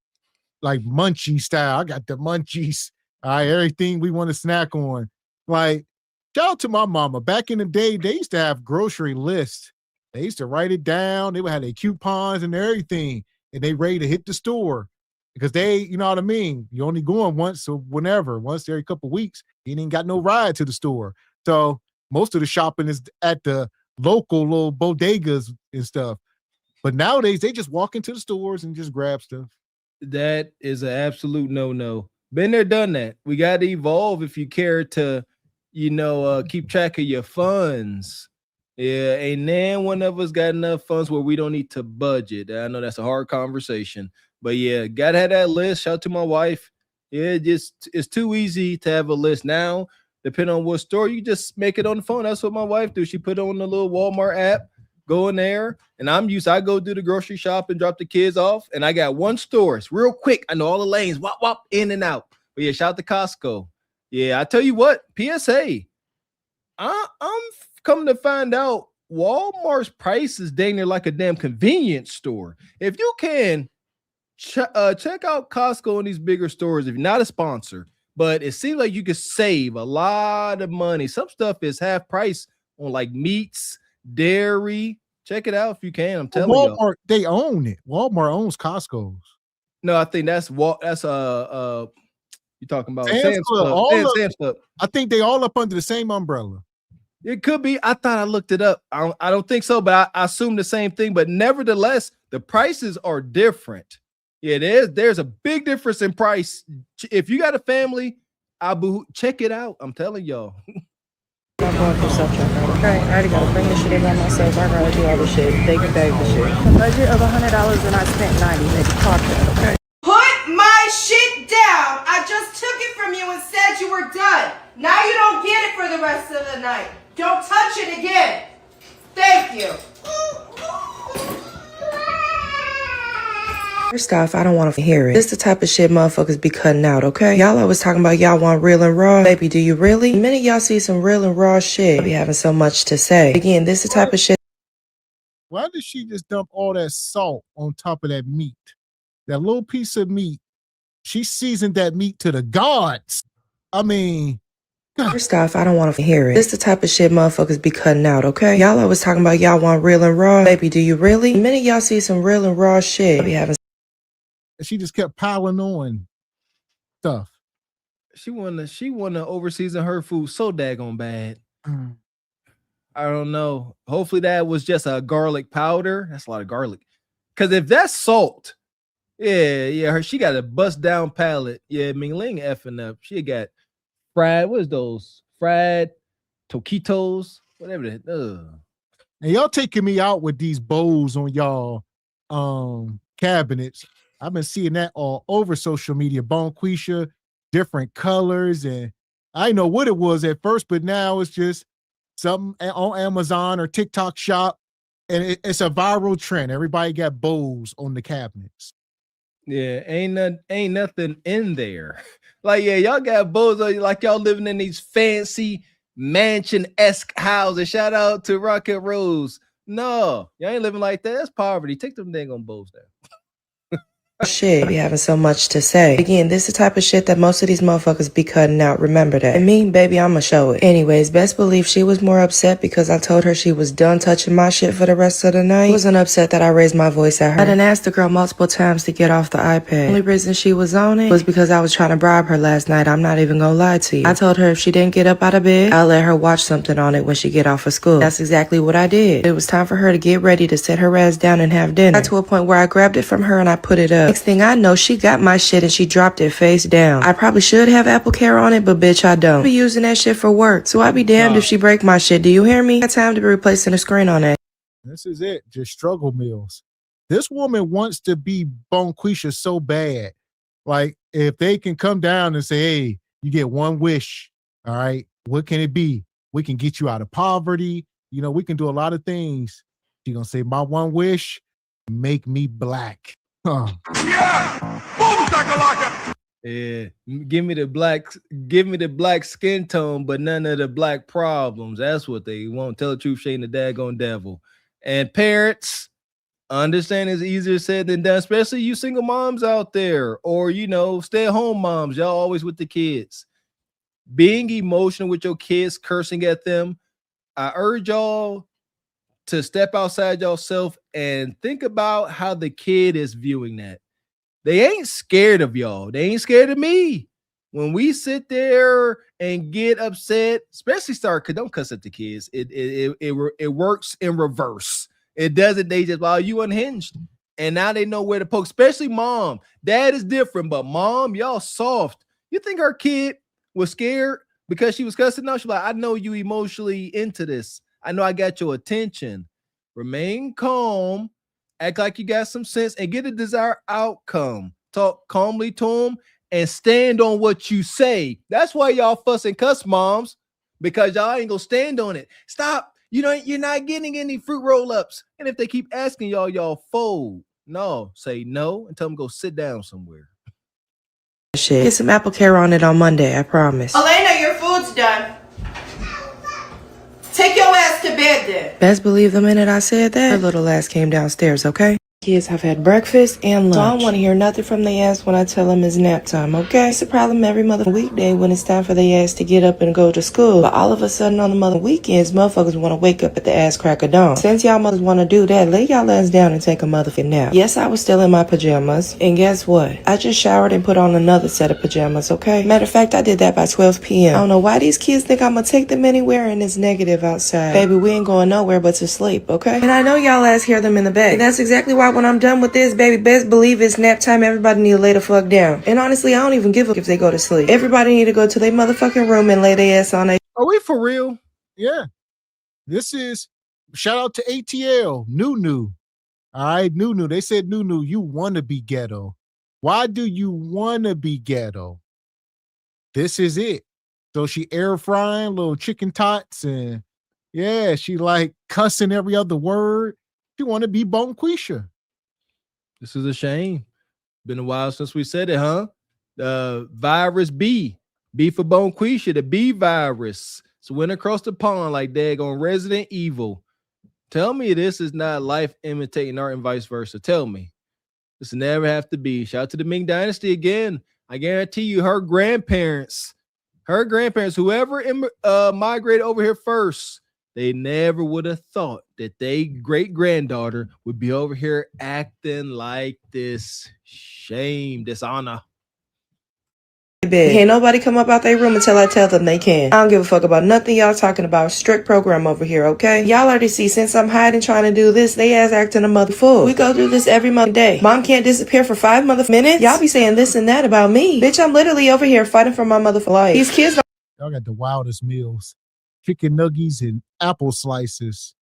Like munchie style. I got the munchies. All right, everything we want to snack on. Like, shout out to my mama. Back in the day, they used to have grocery lists. They used to write it down. They would have their coupons and everything. And they ready to hit the store. Because they, you know what I mean? You only going once or whenever, once every couple of weeks. You ain't got no ride to the store. So most of the shopping is at the local little bodegas and stuff. But nowadays, they just walk into the stores and just grab stuff.
That is an absolute no-no. Been there, done that. We got to evolve if you care to, keep track of your funds. Yeah, ain't then one of us got enough funds where we don't need to budget. I know that's a hard conversation, but yeah, gotta have that list. Shout out to my wife. Yeah, it's too easy to have a list now. Depending on what store, you just make it on the phone. That's what my wife do. She put on the little Walmart app. Go in there, and I go do the grocery shop and drop the kids off, and I got one store. It's real quick. I know all the lanes, wop, wop, in and out. But yeah, shout out to Costco. Yeah, I tell you what, PSA, I'm coming to find out Walmart's price is dang near like a damn convenience store. If you can, check out Costco and these bigger stores if you're not a sponsor, but it seems like you could save a lot of money. Some stuff is half price on like meats, dairy. Check it out if you can. I'm telling you.
Walmart, they own it. Walmart owns Costco's.
No, I think that's you're talking about
Sam's
Club. Sam's Club.
I think they all up under the same umbrella.
It could be. I thought I looked it up. I don't think so, but I assume the same thing. But nevertheless, the prices are different. Yeah, there's a big difference in price. If you got a family, check it out. I'm telling y'all.
I'm going through self-checkout, okay? I already gotta bring this shit in by myself. I gotta do all the shit. They can bag the shit. A budget of $100 and I spent $90. Maybe talk that, okay?
Put my shit down. I just took it from you and said you were done. Now you don't get it for the rest of the night. Don't touch it again. Thank you.
First off, I don't want to hear it. This the type of shit motherfuckers be cutting out, okay? Y'all always talking about y'all want real and raw. Baby, do you really? The minute y'all see some real and raw shit, I be having so much to say. Again, this the type of shit.
Why did she just dump all that salt on top of that meat? That little piece of meat. She seasoned that meat to the gods. I mean,
first off, I don't want to hear it. This the type of shit motherfuckers be cutting out, okay? Y'all always talking about y'all want real and raw. Baby, do you really? The minute y'all see some real and raw shit, I be having.
She just kept piling on stuff.
wanna overseason her food so daggone bad. I don't know. Hopefully that was just a garlic powder. That's a lot of garlic. Because if that's salt, she got a bust down palate. Yeah, Ming Ling effing up. She got fried. What is those? Fried taquitos, whatever that.
And y'all taking me out with these bowls on y'all cabinets. I've been seeing that all over social media. Bonquisha, different colors, and I know what it was at first, but now it's just something on Amazon or TikTok shop, and it's a viral trend. Everybody got bowls on the cabinets.
Yeah, ain't nothing in there. Like, yeah, y'all got bowls like y'all living in these fancy mansion-esque houses. Shout out to Rocket Rose. No, y'all ain't living like that. That's poverty. Take them dang on bowls down.
Shit, be having so much to say. Again, this is the type of shit that most of these motherfuckers be cutting out. Remember that. And me, baby, I'ma show it. Anyways, best believe she was more upset because I told her she was done touching my shit for the rest of the night. She wasn't upset that I raised my voice at her. I done asked the girl multiple times to get off the iPad. The only reason she was on it was because I was trying to bribe her last night. I'm not even gonna lie to you. I told her if she didn't get up out of bed, I'll let her watch something on it when she get off of school. That's exactly what I did. It was time for her to get ready to sit her ass down and have dinner. Got to a point where I grabbed it from her and I put it up. Next thing I know, she got my shit and she dropped it face down. I probably should have Apple Care on it, but bitch, I don't. I be using that shit for work, so I be damned if she break my shit. Do you hear me? Got time to be replacing the screen on that.
This is it. Just struggle meals. This woman wants to be Bonquisha so bad. Like, if they can come down and say, hey, you get one wish. All right. What can it be? We can get you out of poverty. You know, we can do a lot of things. She gonna say, my one wish, make me black. Huh.
Yeah, give me the black skin tone, but none of the black problems. That's what they want. Tell the truth, shame the daggone devil. And parents, understand it's easier said than done, especially you single moms out there, or stay-at-home moms. Y'all always with the kids. Being emotional with your kids, cursing at them. I urge y'all to step outside yourself and think about how the kid is viewing that. They ain't scared of y'all. They ain't scared of me. When we sit there and get upset, especially don't cuss at the kids. It works in reverse. It doesn't. They just, you unhinged. And now they know where to poke, especially mom. Dad is different, but mom, y'all soft. You think her kid was scared because she was cussing? No, she's like, I know you emotionally into this. I know I got your attention. Remain calm, act like you got some sense, and get a desired outcome. Talk calmly to them and stand on what you say. That's why y'all fuss and cuss, moms, because y'all ain't gonna stand on it. Stop. You're not getting any fruit roll-ups. And if they keep asking y'all fold. No, say no and tell them go sit down somewhere.
Shit. Get some Apple Care on it on Monday, I promise.
Elena, your food's done. Take your ass to bed then.
Best believe the minute I said that, her little ass came downstairs, okay? Kids have had breakfast and lunch. So I don't want to hear nothing from their ass when I tell them it's nap time, okay? It's a problem every mother weekday when it's time for their ass to get up and go to school. But all of a sudden on the mother weekends, motherfuckers want to wake up at the ass crack of dawn. Since y'all mothers want to do that, lay y'all ass down and take a motherfucking nap. Yes, I was still in my pajamas. And guess what? I just showered and put on another set of pajamas, okay? Matter of fact, I did that by 12 p.m. I don't know why these kids think I'm gonna take them anywhere and it's negative outside. Baby, we ain't going nowhere but to sleep, okay? And I know y'all ass hear them in the back. And that's exactly why when I'm done with this, baby, best believe it's nap time. Everybody need to lay the fuck down. And honestly, I don't even give a fuck if they go to sleep. Everybody need to go to their motherfucking room and lay their ass on their...
Are we for real? Yeah. This is, shout out to ATL, Nunu. All right, Nunu. They said, Nunu, you want to be ghetto. Why do you want to be ghetto? This is it. So she air frying little chicken tots and yeah, she like cussing every other word. She want to be Bonquisha.
This is a shame. Been a while since we said it, huh? Virus B for Bonquisha, the B virus. So went across the pond like daggone Resident Evil. Tell me this is not life imitating art and vice versa. Tell me. This never have to be. Shout out to the Ming Dynasty again. I guarantee you her grandparents, whoever migrated over here first, they never would have thought that they great-granddaughter would be over here acting like this. Shame, dishonor.
Can't nobody come up out their room until I tell them they can. I don't give a fuck about nothing y'all talking about. Strict program over here, okay? Y'all already see since I'm hiding trying to do this, they ass acting a mother fool. We go through this every mother day. Mom can't disappear for 5 minutes. Y'all be saying this and that about me. Bitch, I'm literally over here fighting for my mother for life. These kids
Y'all got the wildest meals. Chicken nuggets and apple slices.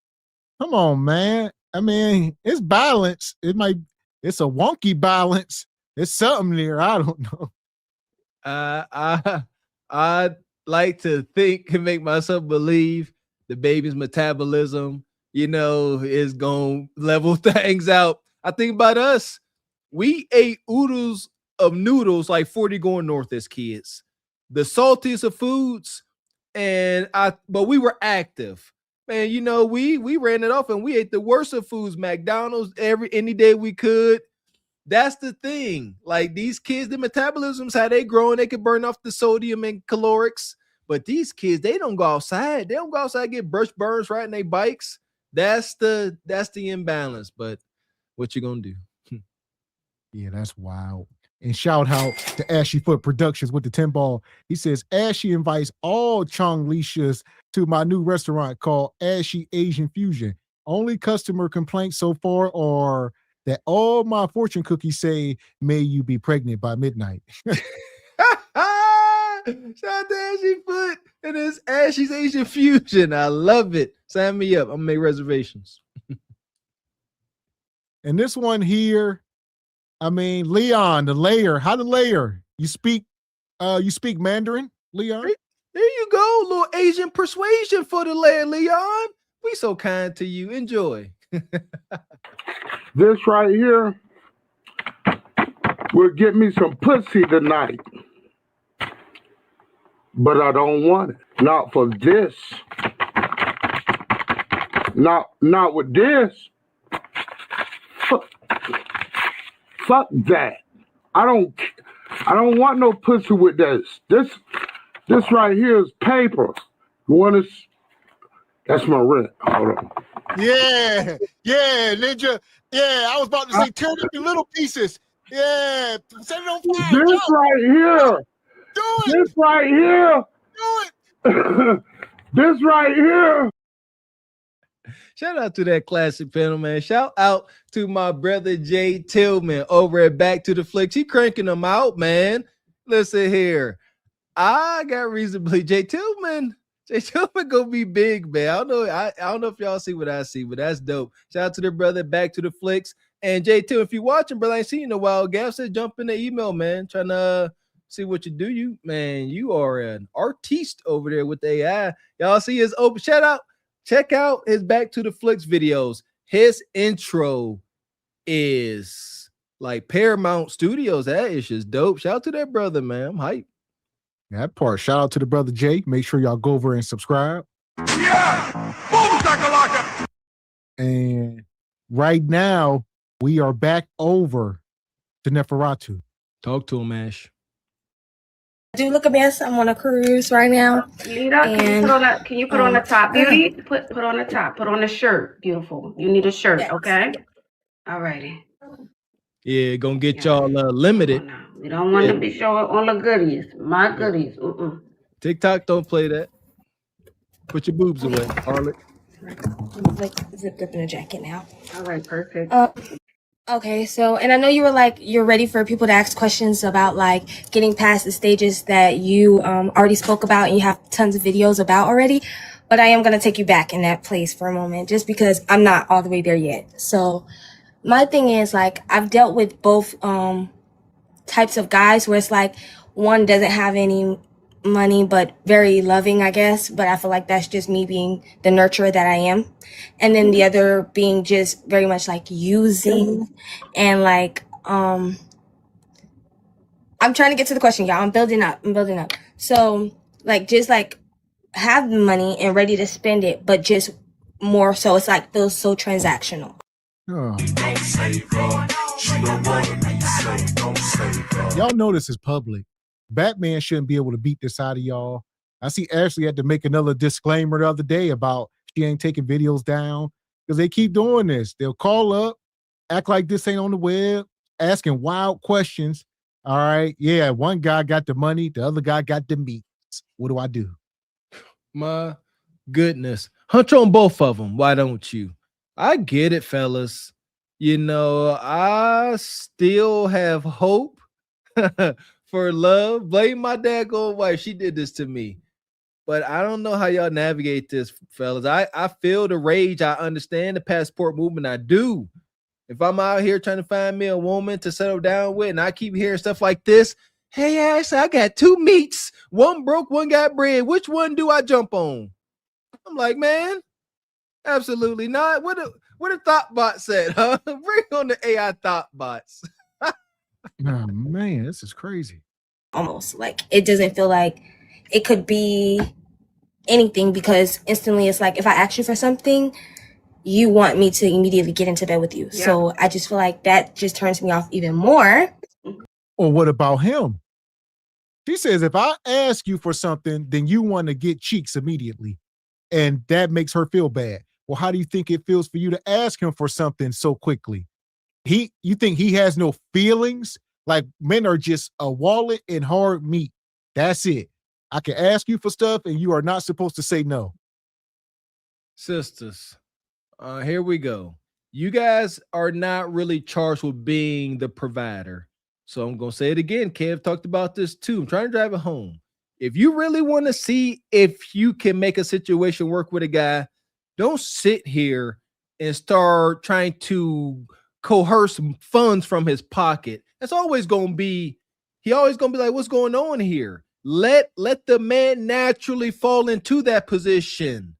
Come on, man. I mean, it's balance. It's a wonky balance. It's something there. I don't know.
I like to think and make myself believe the baby's metabolism, is gonna level things out. I think about us. We ate oodles of noodles like 40 going north as kids. The saltiest of foods, but we were active. Man, we ran it off and we ate the worst of foods, McDonald's any day we could. That's the thing. Like these kids, the metabolisms, how they grow and they can burn off the sodium and calorics. But these kids, they don't go outside. They don't go outside and get brush burns riding their bikes. That's the imbalance. But what you gonna do?
Yeah, that's wild. And shout out to Ashy Foot Productions with the 10 ball. He says, Ashy invites all Chong Lishas to my new restaurant called Ashy Asian Fusion. Only customer complaints so far are that all my fortune cookies say, may you be pregnant by midnight.
Shout out to Ashy Foot and it's Ashy's Asian Fusion. I love it. Sign me up. I'm gonna make reservations.
And this one here, I mean, Leon, the layer. How the layer? You speak Mandarin, Leon?
There you go. A little Asian persuasion for the layer, Leon. We so kind to you. Enjoy.
This right here will get me some pussy tonight. But I don't want it. Not for this. Not with this. Fuck that. I don't want no pussy with this. This right here is paper. You want to? That's my rent. Hold on.
Yeah, Ninja. Yeah, I was about to say, tear it up in little pieces. Yeah, set it on fire.
This right here.
Do it.
This right here.
Do it.
This right here.
Shout out to that classic panel, man. Shout out to my brother Jay Tillman over at Back to the Flicks. He cranking them out, man. Listen here. I got reason to believe Jay Tillman gonna be big, man. I don't know if y'all see what I see, but that's dope. Shout out to the brother Back to the Flicks. And Jay Tillman, if you're watching, brother, I ain't seen you in a while. Gav said jump in the email, man. Trying to see what you do. You are an artiste over there with the AI. Y'all see his open shout out. Check out his Back to the Flicks videos. His intro is like Paramount Studios. That is just dope. Shout out to that brother, man. I'm hyped.
That part. Shout out to the brother Jay. Make sure y'all go over and subscribe.
Yeah! Boom, shakalaka!
And right now, we are back over to Neferatu.
Talk to him, Ash.
Do look a mess. I'm on a cruise right now.
Lita, can you put on the top, beauty? Put on the top. Put on the shirt. Beautiful. You need a shirt, yes. Okay? All righty.
Yeah, gonna get y'all limited.
No. We don't want to be showing all the goodies. My goodies.
TikTok don't play that. Put your boobs away, Harlot.
Like zipped up in a jacket now.
All right, perfect.
Okay, so, and I know you were like, you're ready for people to ask questions about like getting past the stages that you already spoke about and you have tons of videos about already, but I am going to take you back in that place for a moment just because I'm not all the way there yet. So my thing is like, I've dealt with both types of guys where it's like one doesn't have any money but very loving, I guess, but I feel like that's just me being the nurturer that I am, and then the other being just very much like using and like I'm trying to get to the question, y'all. I'm building up. So like just like have the money and ready to spend it, but just more so it's like feels so transactional.
Y'all know this is public. Batman shouldn't be able to beat this out of y'all. I see Ashley had to make another disclaimer the other day about she ain't taking videos down because they keep doing this. They'll call up, act like this ain't on the web, asking wild questions. All right. Yeah. One guy got the money. The other guy got the meat. What do I do?
My goodness. Hunch on both of them. Why don't you? I get it, fellas. You know, I still have hope for love. Blame my daggone wife. She did this to me. But I don't know how y'all navigate this, fellas. I feel the rage. I understand the passport movement. I do. If I'm out here trying to find me a woman to settle down with, and I keep hearing stuff like this, hey, Ash, I got two meats. One broke, one got bread. Which one do I jump on? I'm like, man, absolutely not. What a thought bot said, huh? Bring on the AI thought bots.
Oh, man, this is crazy.
Almost like it doesn't feel like it could be anything, because instantly it's like if I ask you for something, you want me to immediately get into bed with you. Yeah. So I just feel like that just turns me off even more.
Or what about him? She says, if I ask you for something, then you want to get cheeks immediately. And that makes her feel bad. Well, how do you think it feels for you to ask him for something so quickly? You think he has no feelings? Like men are just a wallet and hard meat. That's it. I can ask you for stuff and you are not supposed to say no.
Sisters, here we go. You guys are not really charged with being the provider. So I'm going to say it again. Kev talked about this too. I'm trying to drive it home. If you really want to see if you can make a situation work with a guy, don't sit here and start trying to coerce funds from his pocket. That's always going to be, he always going to be like, what's going on here? Let the man naturally fall into that position.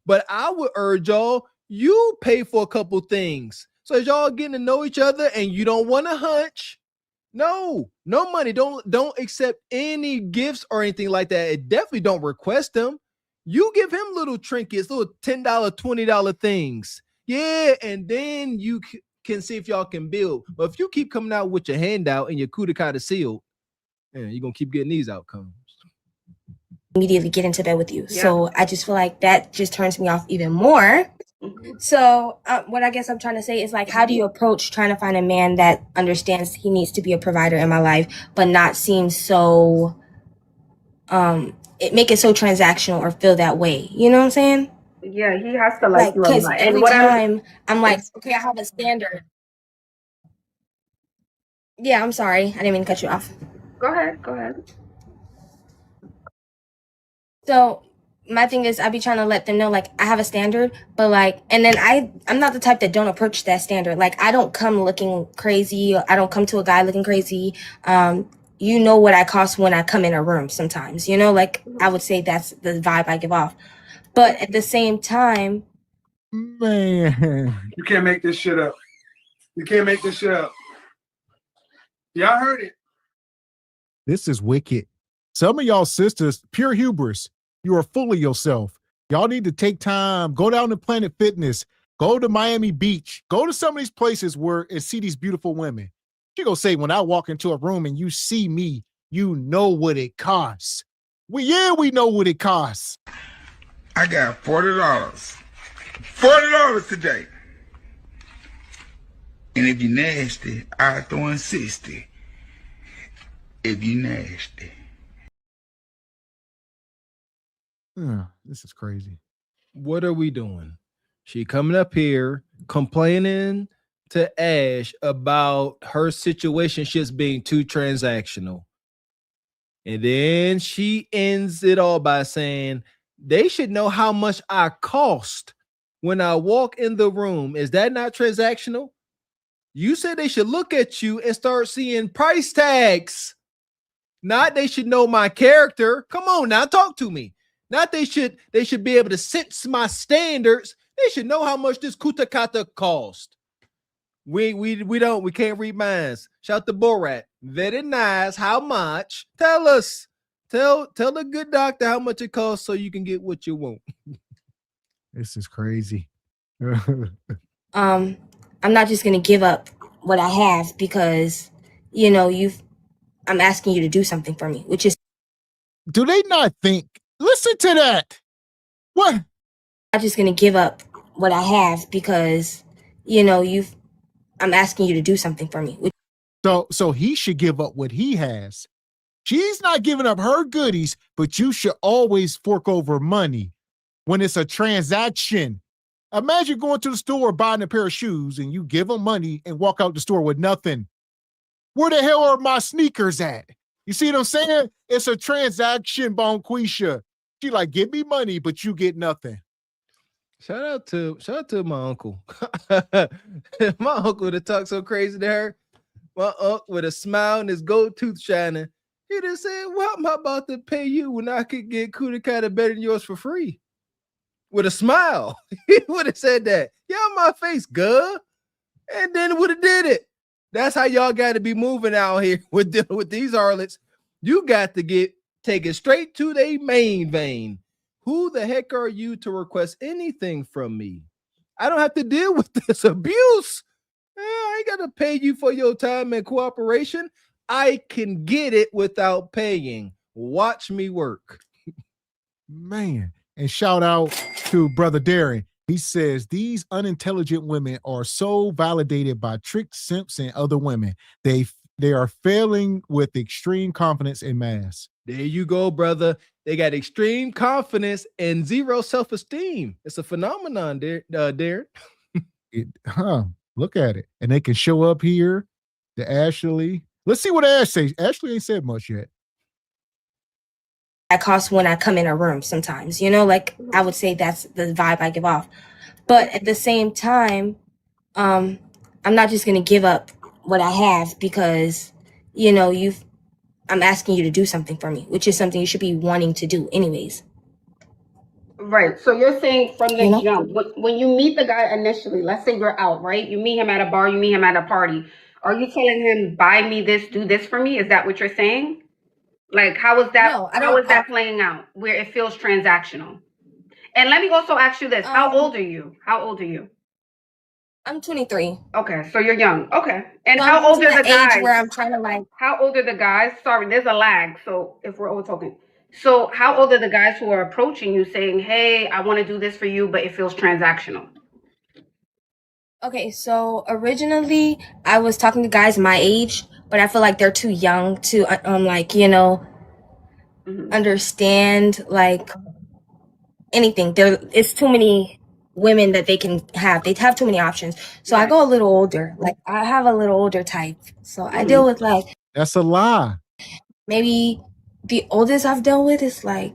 But I would urge y'all, you pay for a couple things. So as y'all getting to know each other and you don't want to hunch, no money. Don't accept any gifts or anything like that. It definitely don't request them. You give him little trinkets, little $10, $20 things. Yeah, and then you can see if y'all can build. But if you keep coming out with your hand out and your coup de kind sealed, you're going to keep getting these outcomes.
Immediately get into bed with you. Yeah. So I just feel like that just turns me off even more. So what I guess I'm trying to say is like, how do you approach trying to find a man that understands he needs to be a provider in my life, but not seem so, make it so transactional or feel that way. You know what I'm saying?
Yeah, he has to like you a
because
lot.
every time I'm like, okay, I have a standard. Yeah, I'm sorry. I didn't mean to cut you off.
Go ahead.
So my thing is I be trying to let them know, like, I have a standard, but like, and then I'm not the type that don't approach that standard. Like, I don't come looking crazy. I don't come to a guy looking crazy. You know what I cost when I come in a room sometimes, you know, like I would say that's the vibe I give off. But at the same time,
man,
you can't make this shit up. Y'all heard it.
This is wicked. Some of y'all sisters, pure hubris. You are full of yourself. Y'all need to take time, go down to Planet Fitness, go to Miami Beach, go to some of these places where and see these beautiful women. She gonna say, when I walk into a room and you see me, you know what it costs. We know what it costs.
I got $40. $40 today. And if you nasty, I throw in 60. If you nasty.
This is crazy.
What are we doing? She coming up here complaining to Ash about her situation just being too transactional. And then she ends it all by saying, they should know how much I cost when I walk in the room. Is that not transactional? You said they should look at you and start seeing price tags. Not they should know my character. Come on now, talk to me. Not they should be able to sense my standards. They should know how much this kutakata cost. We can't read minds. Shout to Borat. Very nice. How much? Tell us. Tell the good doctor how much it costs so you can get what you want.
This is crazy.
I'm not just gonna give up what I have because, you know, I'm asking you to do something for me, which is.
Do they not think? Listen to that. What?
I'm not just gonna give up what I have because, you know, I'm asking you to do something for me.
So he should give up what he has. She's not giving up her goodies, but you should always fork over money when it's a transaction. Imagine going to the store buying a pair of shoes and you give them money and walk out the store with nothing. Where the hell are my sneakers at? You see what I'm saying? It's a transaction, Bonquisha. She like, give me money, but you get nothing.
Shout out to my uncle. My uncle that talked so crazy to her. My uncle with a smile and his gold tooth shining. He just said, "What am I about to pay you when I could get Kudakata better than yours for free?" With a smile. He would have said that. Yeah, my face, good. And then would have did it. That's how y'all got to be moving out here with these harlots. You got to take it straight to their main vein. Who the heck are you to request anything from me? I don't have to deal with this abuse. I ain't got to pay you for your time and cooperation. I can get it without paying. Watch me work.
Man. And shout out to Brother Darren. He says, these unintelligent women are so validated by tricked simps and other women. They are failing with extreme confidence in mass.
There you go, brother. They got extreme confidence and zero self-esteem. It's a phenomenon, Darren.
Look at it. And they can show up here to Ashley. Let's see what Ash says. Ashley ain't said much yet.
That costs when I come in a room sometimes, like I would say that's the vibe I give off. But at the same time, I'm not just going to give up what I have because, I'm asking you to do something for me, which is something you should be wanting to do anyways.
Right. So you're saying from the jump, when you meet the guy initially, let's say you're out, right? You meet him at a bar, you meet him at a party. Are you telling him, buy me this, do this for me? Is that what you're saying? Like, how is that?
No,
how is that playing out where it feels transactional? And let me also ask you this: how old are you? How old are you?
I'm 23.
Okay, so you're young. Okay, and
So
how old are the guys?
Age where I'm trying to
How old are the guys? Sorry, there's a lag. So if we're all talking, so how old are the guys who are approaching you saying, "Hey, I want to do this for you, but it feels transactional"?
Okay, so originally I was talking to guys my age, but I feel like they're too young to understand like anything. It's too many women that they can have. They have too many options. So I go a little older. Like I have a little older type. So I deal with like
that's a lie.
Maybe the oldest I've dealt with is like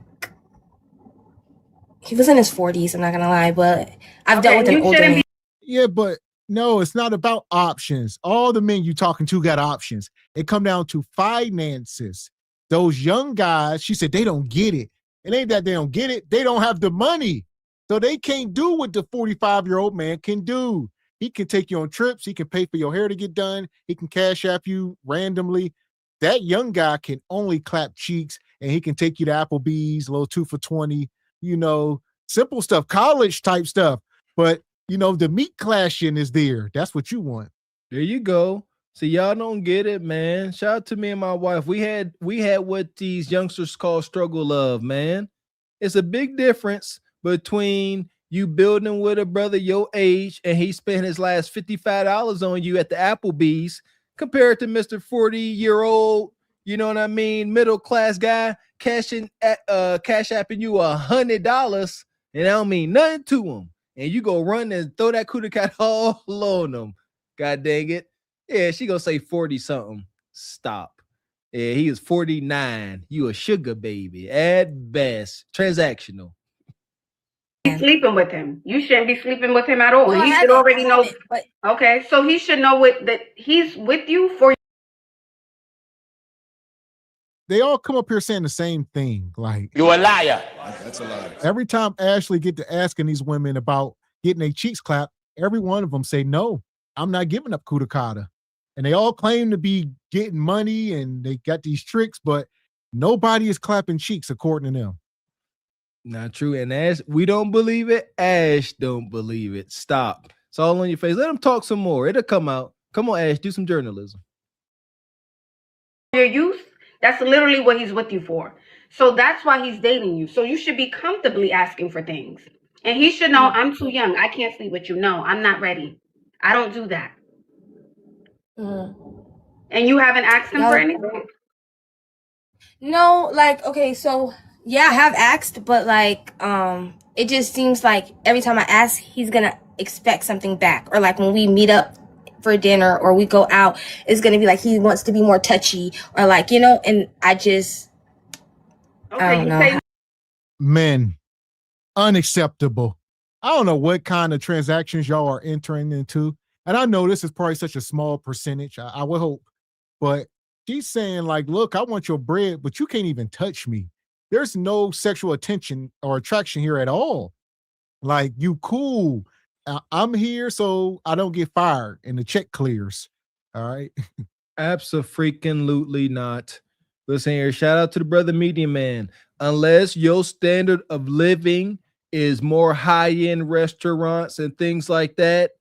he was in his 40s, I'm not gonna lie, but I've dealt with an older man.
Yeah, but no, it's not about options. All the men you talking to got options. It come down to finances. Those young guys, she said, they don't get it. It ain't that they don't get it. They don't have the money. So they can't do what the 45-year-old man can do. He can take you on trips. He can pay for your hair to get done. He can cash app you randomly. That young guy can only clap cheeks, and he can take you to Applebee's, a little 2 for $20, simple stuff, college type stuff. But the meat clashing is there. That's what you want.
There you go. See, y'all don't get it, man. Shout out to me and my wife. We had what these youngsters call struggle love, man. It's a big difference between you building with a brother your age and he spent his last $55 on you at the Applebee's compared to Mr. 40-year-old, you know what I mean, middle class guy cash apping you $100, and I don't mean nothing to him. And you go run and throw that cootie cat all on them. God dang it. Yeah, she gonna say 40 something. Stop. Yeah, he is 49. You a sugar baby at best. Transactional.
He's sleeping with him. You shouldn't be sleeping with him at all. He should already know. Okay, so he should know that he's with you for.
They all come up here saying the same thing. Like,
you're a liar.
That's a lie. Every time Ashley get to asking these women about getting their cheeks clapped, every one of them say, no, I'm not giving up Kudakata. And they all claim to be getting money and they got these tricks, but nobody is clapping cheeks according to them.
Not true. And Ash, we don't believe it. Ash don't believe it. Stop. It's all on your face. Let them talk some more. It'll come out. Come on, Ash, do some journalism.
Your youth, that's literally what he's with you for. So that's why he's dating you. So you should be comfortably asking for things. And he should know, I'm too young. I can't sleep with you. No, I'm not ready. I don't do that. And And you haven't asked him for anything?
No, like, okay, so yeah, I have asked, but like, it just seems like every time I ask, he's gonna expect something back. Or like when we meet up for dinner or we go out, it's gonna be like he wants to be more touchy or like, you know, and I just I don't know.
Men, unacceptable. I don't know what kind of transactions y'all are entering into. And I know this is probably such a small percentage. I would hope. But she's saying, like, look, I want your bread, but you can't even touch me. There's no sexual attention or attraction here at all. Like, you cool. I'm here so I don't get fired and the check clears. All right.
Abso-freaking-lutely not. Listen here, shout out to the brother Medium Man. Unless your standard of living is more high-end restaurants and things like that,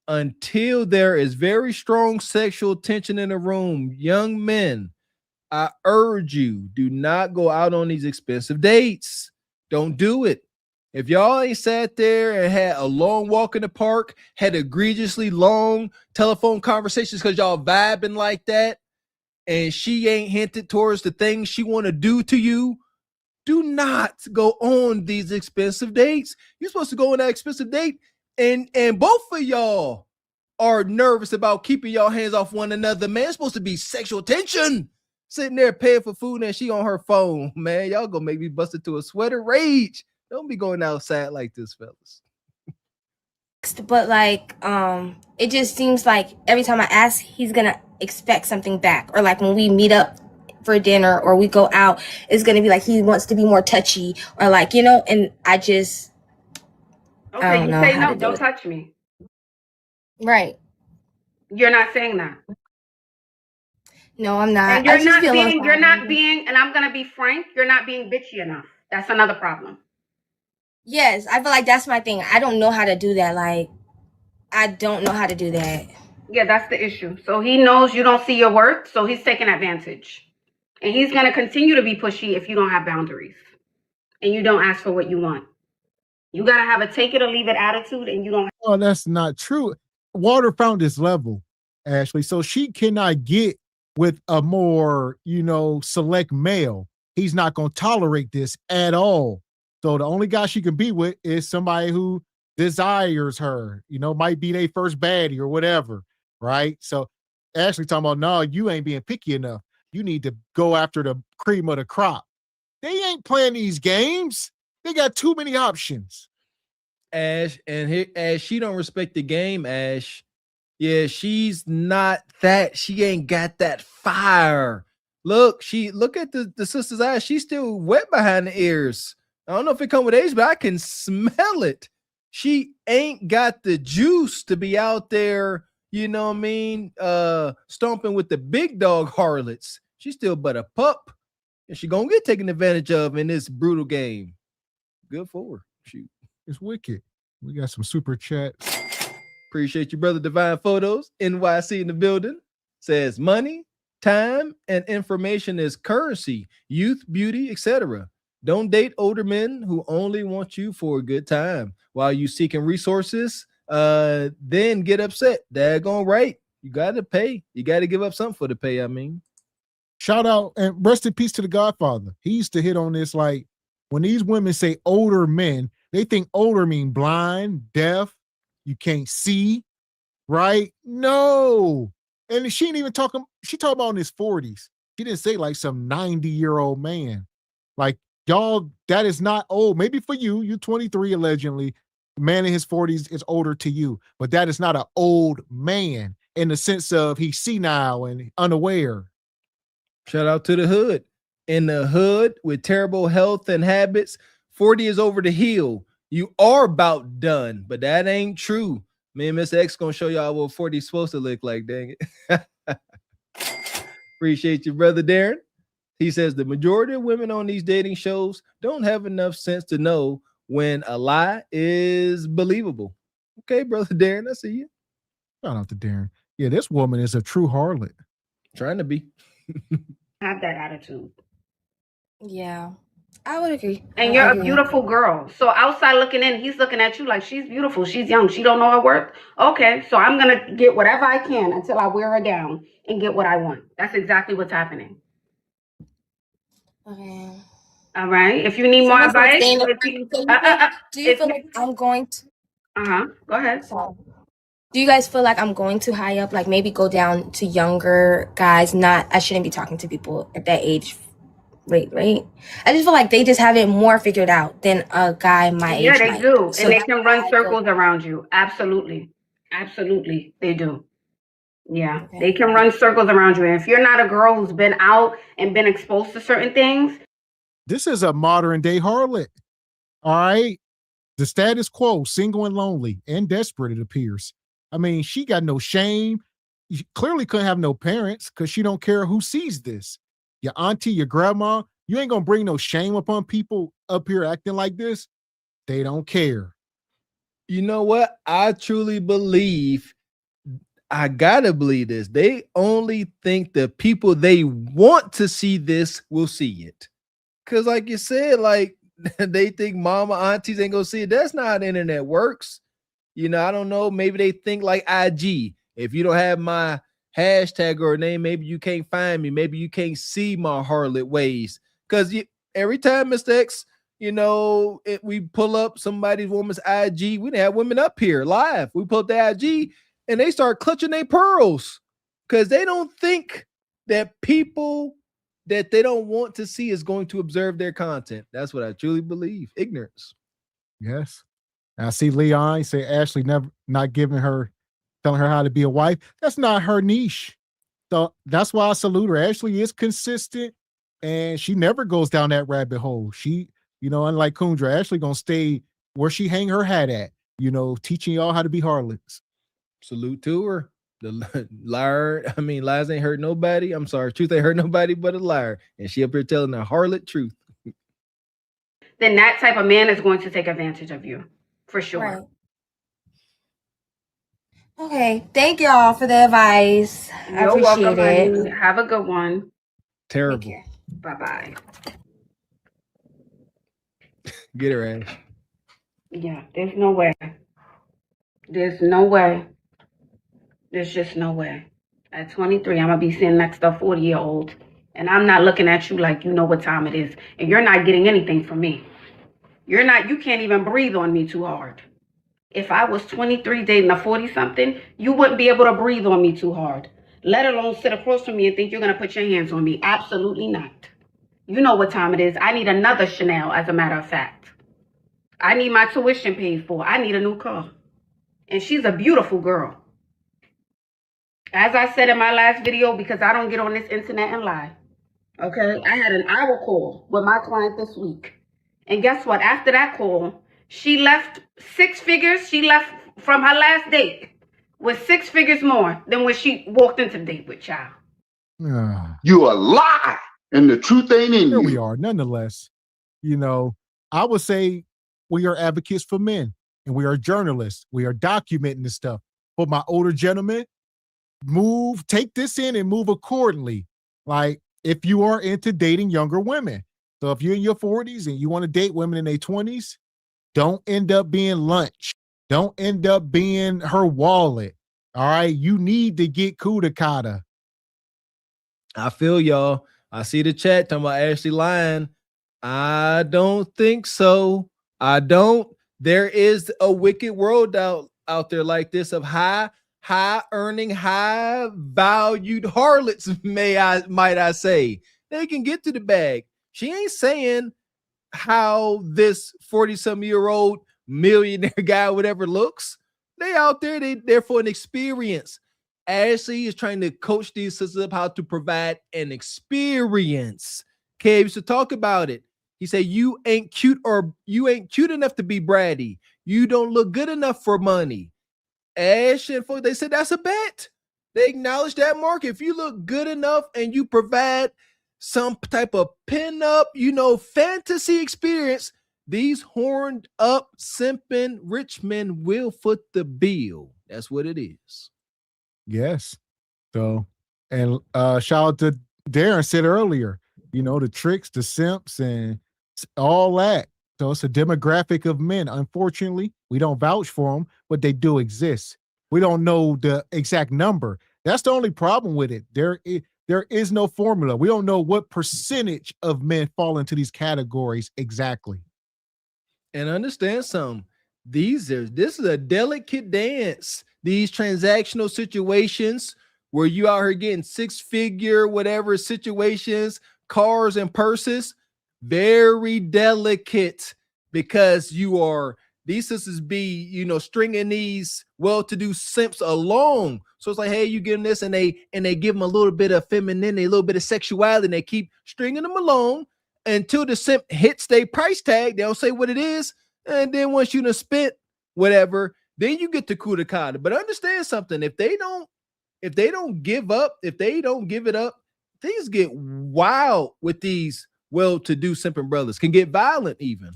until there is very strong sexual tension in the room, young men, I urge you, do not go out on these expensive dates. Don't do it. If y'all ain't sat there and had a long walk in the park, had egregiously long telephone conversations because y'all vibing like that, and she ain't hinted towards the things she want to do to you, do not go on these expensive dates. You're supposed to go on that expensive date, and both of y'all are nervous about keeping y'all hands off one another. Man, it's supposed to be sexual tension. Sitting there paying for food and she on her phone. Man, y'all gonna make me bust into a sweater rage. Don't be going outside like this, fellas.
But like, it just seems like every time I ask, he's gonna expect something back. Or like when we meet up for dinner or we go out, it's gonna be like he wants to be more touchy or like, you know, and I just I don't
You
know
say
how
no,
to do
don't
it.
touch me.
Right.
You're not saying that.
No, I'm not.
And
I
you're
just
not
feel
being, and I'm gonna be frank, you're not being bitchy enough. That's another problem.
Yes, I feel like that's my thing. I don't know how to do that. Like, I don't know how to do that.
Yeah, that's the issue. So he knows you don't see your worth, so he's taking advantage. And he's gonna continue to be pushy if you don't have boundaries and you don't ask for what you want. You gotta have a take it or leave it attitude, and you don't.
Oh, that's not true. Water found its level, Ashley. So she cannot get with a more, select male. He's not going to tolerate this at all. So the only guy she can be with is somebody who desires her, might be their first baddie or whatever. Right. So Ashley talking about, no, you ain't being picky enough. You need to go after the cream of the crop. They ain't playing these games. They got too many options.
Ash, and here, Ash, she don't respect the game, Ash. Yeah, she's not that. She ain't got that fire. Look at the sister's eyes. She's still wet behind the ears. I don't know if it come with age, but I can smell it. She ain't got the juice to be out there, you know what I mean? Stomping with the big dog harlots. She's still but a pup. And she gonna get taken advantage of in this brutal game. Good for her. Shoot.
It's wicked. We got some super chats.
Appreciate you, brother. Divine Photos, NYC in the building. Says money, time, and information is currency, youth, beauty, etc. Don't date older men who only want you for a good time while you seeking resources. Then get upset. Daggone right. You got to pay. You got to give up something for the pay. I mean,
shout out and rest in peace to the Godfather. He used to hit on this, like, when these women say older men, they think older mean blind, deaf, you can't see, right? No. And she ain't even talking, she talking about in his 40s. She didn't say like some 90-year-old man. Like, y'all, that is not old. Maybe for you, you're 23 allegedly. The man in his 40s is older to you, but that is not an old man in the sense of he's senile and unaware.
Shout out to the hood. In the hood with terrible health and habits, 40 is over the hill. You are about done, but that ain't true. Me and Mr. X gonna show y'all what 40 is supposed to look like, dang it. Appreciate you, brother Darren. He says the majority of women on these dating shows don't have enough sense to know when a lie is believable. Okay, brother Darren, I see you.
Shout out to Darren. Yeah, this woman is a true harlot.
Trying to be.
Have that attitude.
Yeah. I would agree.
And
I
you're a
agree.
beautiful girl. So outside looking in, he's looking at you like she's beautiful. She's young. She don't know her worth. Okay, so I'm gonna get whatever I can until I wear her down and get what I want. That's exactly what's happening.
Okay.
All right. If you need
So
more
what's
advice,
sustainable?
if you,
Do you
if
feel
you,
like I'm going to?
go ahead.
Sorry. Do you guys feel like I'm going too high up? Like maybe go down to younger guys? Not. I shouldn't be talking to people at that age. Right. I just feel like they just have it more figured out than a guy my
Yeah,
age
they
might.
do,
So
and they
that's
can
why
run
I go.
circles around you. Absolutely, absolutely, they do. Yeah, they
Okay.
can run circles around you. And if you're not a girl who's been out and been exposed to certain things,
This is a modern day harlot. All right. The status quo, single and lonely and desperate, it appears. I mean, she got no shame. She clearly couldn't have no parents because she don't care who sees this. Your auntie, your grandma, you ain't gonna bring no shame upon people up here acting like this. They don't care.
You know what? I truly believe, I gotta believe this. They only think the people they want to see this will see it. Cause like you said, like they think mama, aunties ain't gonna see it. That's not how the internet works. You know, I don't know. Maybe they think like IG. If you don't have my hashtag or name, maybe you can't find me. Maybe you can't see my harlot ways. Because every time, Mr. X, we pull up somebody's woman's IG. We didn't have women up here live. We pull up the IG and they start clutching their pearls because they don't think that people that they don't want to see is going to observe their content. That's what I truly believe. Ignorance.
Yes. And I see Leon say Ashley never not telling her how to be a wife. That's not her niche. So that's why I salute her. Ashley is consistent and she never goes down that rabbit hole. She, unlike Kundra, Ashley gonna stay where she hang her hat at, teaching y'all how to be harlots.
Salute to her. The liar, lies ain't hurt nobody. I'm sorry, truth ain't hurt nobody but a liar. And she up here telling the harlot truth.
then that type of man is going to take advantage of you, for sure.
Right. Okay. Thank y'all for the advice. I
You're welcome,
appreciate
honey.
it.
Have a good one.
Terrible.
Bye-bye.
Get her ass.
Yeah, there's no way. There's no way. There's just no way. At 23, I'm gonna be sitting next to a 40-year-old, and I'm not looking at you like you know what time it is, and you're not getting anything from me. You can't even breathe on me too hard. If I was 23 dating a 40-something, you wouldn't be able to breathe on me too hard, let alone sit across from me and think you're gonna put your hands on me. Absolutely not. You know what time it is. I need another Chanel, as a matter of fact. I need my tuition paid for. I need a new car. And she's a beautiful girl. As I said in my last video, because I don't get on this internet and lie. Okay? I had an hour call with my client this week. And guess what? After that call, she left 6 figures. She left from her last date with 6 figures more than when she walked into the date with child.
You a lie, and the truth ain't in
Here
you.
we are. Nonetheless, I would say we are advocates for men and we are journalists. We are documenting this stuff. For my older gentlemen, take this in and move accordingly. Like if you are into dating younger women. So if you're in your 40s and you want to date women in their 20s, don't end up being lunch. Don't end up being her wallet. All right. You need to get Kudakata.
I feel y'all. I see the chat talking about Ashley lying. I don't think so. I don't. There is a wicked world out there like this of high earning, high valued harlots, might I say. They can get to the bag. She ain't saying how this 40-some-year-old millionaire guy, whatever, looks. They out there, they there for an experience. Ashley is trying to coach these sisters up how to provide an experience. Cave used to talk about it. He said, you ain't cute enough to be bratty. You don't look good enough for money. Ash and folks, they said that's a bet. They acknowledge that market. If you look good enough and you provide some type of pin-up, fantasy experience, these horned up, simping rich men will foot the bill. That's what it is.
Yes. So, and shout out to Darren said earlier, the tricks, the simps, and all that. So it's a demographic of men. Unfortunately, we don't vouch for them, but they do exist. We don't know the exact number. That's the only problem with it. There is no formula. We don't know what percentage of men fall into these categories exactly.
And understand something. This is a delicate dance. These transactional situations where you out here getting 6-figure, whatever situations, cars and purses, very delicate, because these sisters be, stringing these well-to-do simps along. So it's like, hey, you give them this, and they give them a little bit of femininity, a little bit of sexuality, and they keep stringing them along until the simp hits their price tag. They'll say what it is, and then once you done spent whatever, then you get the coup de cata. But understand something: if they don't give up, if they don't give it up, things get wild with these well-to-do simping brothers. Can get violent even.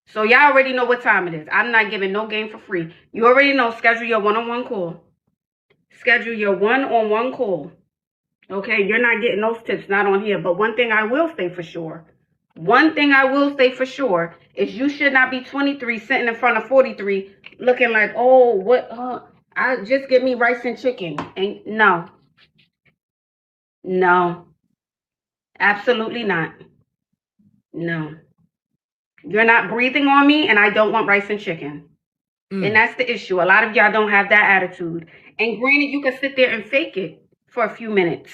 So y'all already know what time it is. I'm not giving no game for free. You already know. Schedule your one-on-one call. Schedule your one-on-one call. Okay, you're not getting those tips, not on here. But one thing I will say for sure is you should not be 23 sitting in front of 43 looking like, oh, what? I just give me rice and chicken. And no, absolutely not. No, you're not breathing on me, and I don't want rice and chicken. And that's the issue. A lot of y'all don't have that attitude. And granted, you can sit there and fake it for a few minutes,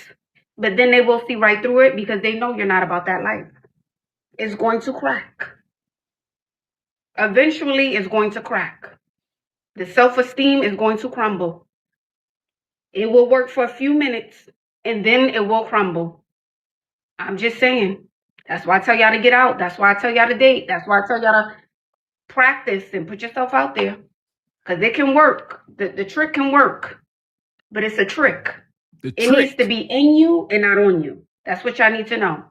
but then they will see right through it because they know you're not about that life. It's going to crack. Eventually, it's going to crack. The self-esteem is going to crumble. It will work for a few minutes, and then it will crumble. I'm just saying. That's why I tell y'all to get out. That's why I tell y'all to date. That's why I tell y'all to practice and put yourself out there. Because it can work. The trick can work. But it's a trick. It needs to be in you and not on you. That's what y'all need to know.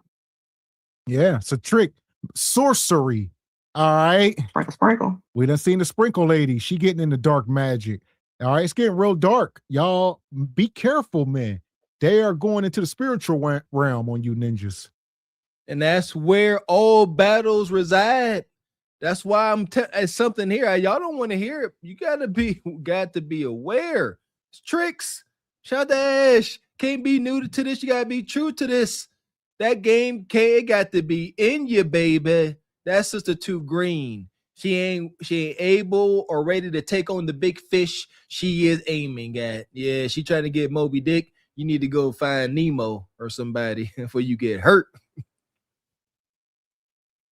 Yeah, it's a trick. Sorcery. All right.
Sprinkle.
We done seen the sprinkle lady. She getting into dark magic. All right, it's getting real dark. Y'all be careful, man. They are going into the spiritual realm on you ninjas.
And that's where all battles reside. That's why it's something here. Y'all don't want to hear it. You got to be aware. It's tricks. Shout out to Ash. Can't be new to this. You got to be true to this. That game, it got to be in you, baby. That's Sister Too Green. She ain't able or ready to take on the big fish she is aiming at. Yeah, she trying to get Moby Dick. You need to go find Nemo or somebody before you get hurt.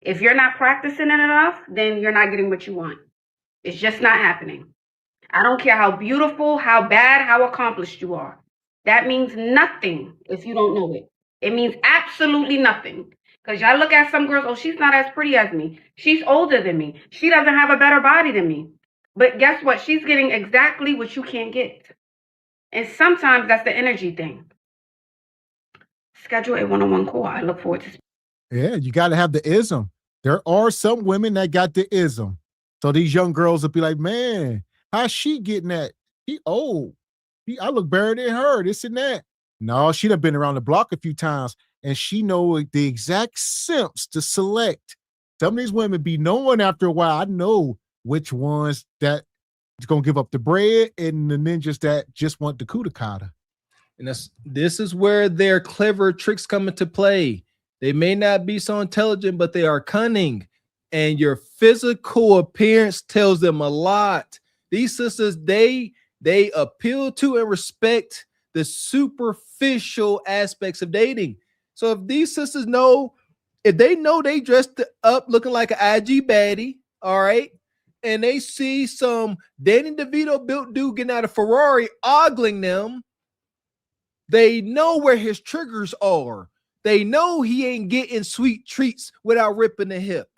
If you're not practicing it enough, then you're not getting what you want. It's just not happening. I don't care how beautiful, how bad, how accomplished you are. That means nothing if you don't know it. It means absolutely nothing. Because y'all look at some girls, oh, she's not as pretty as me. She's older than me. She doesn't have a better body than me. But guess what? She's getting exactly what you can't get. And sometimes that's the energy thing. Schedule a one-on-one call. I look forward to.
Yeah, you got to have the ism. There are some women that got the ism. So these young girls will be like, man, how's she getting that? She old. I look better than her, this and that. No, she'd have been around the block a few times, and she know the exact simps to select. Some of these women be knowing after a while, I know which ones that is going to give up the bread and the ninjas that just want the coup de cata.
And this is where their clever tricks come into play. They may not be so intelligent, but they are cunning. And your physical appearance tells them a lot. These sisters, they appeal to and respect the superficial aspects of dating. So if these sisters if they know they dressed up looking like an IG baddie, all right, and they see some Danny DeVito built dude getting out of Ferrari ogling them, they know where his triggers are. They know he ain't getting sweet treats without ripping the hip.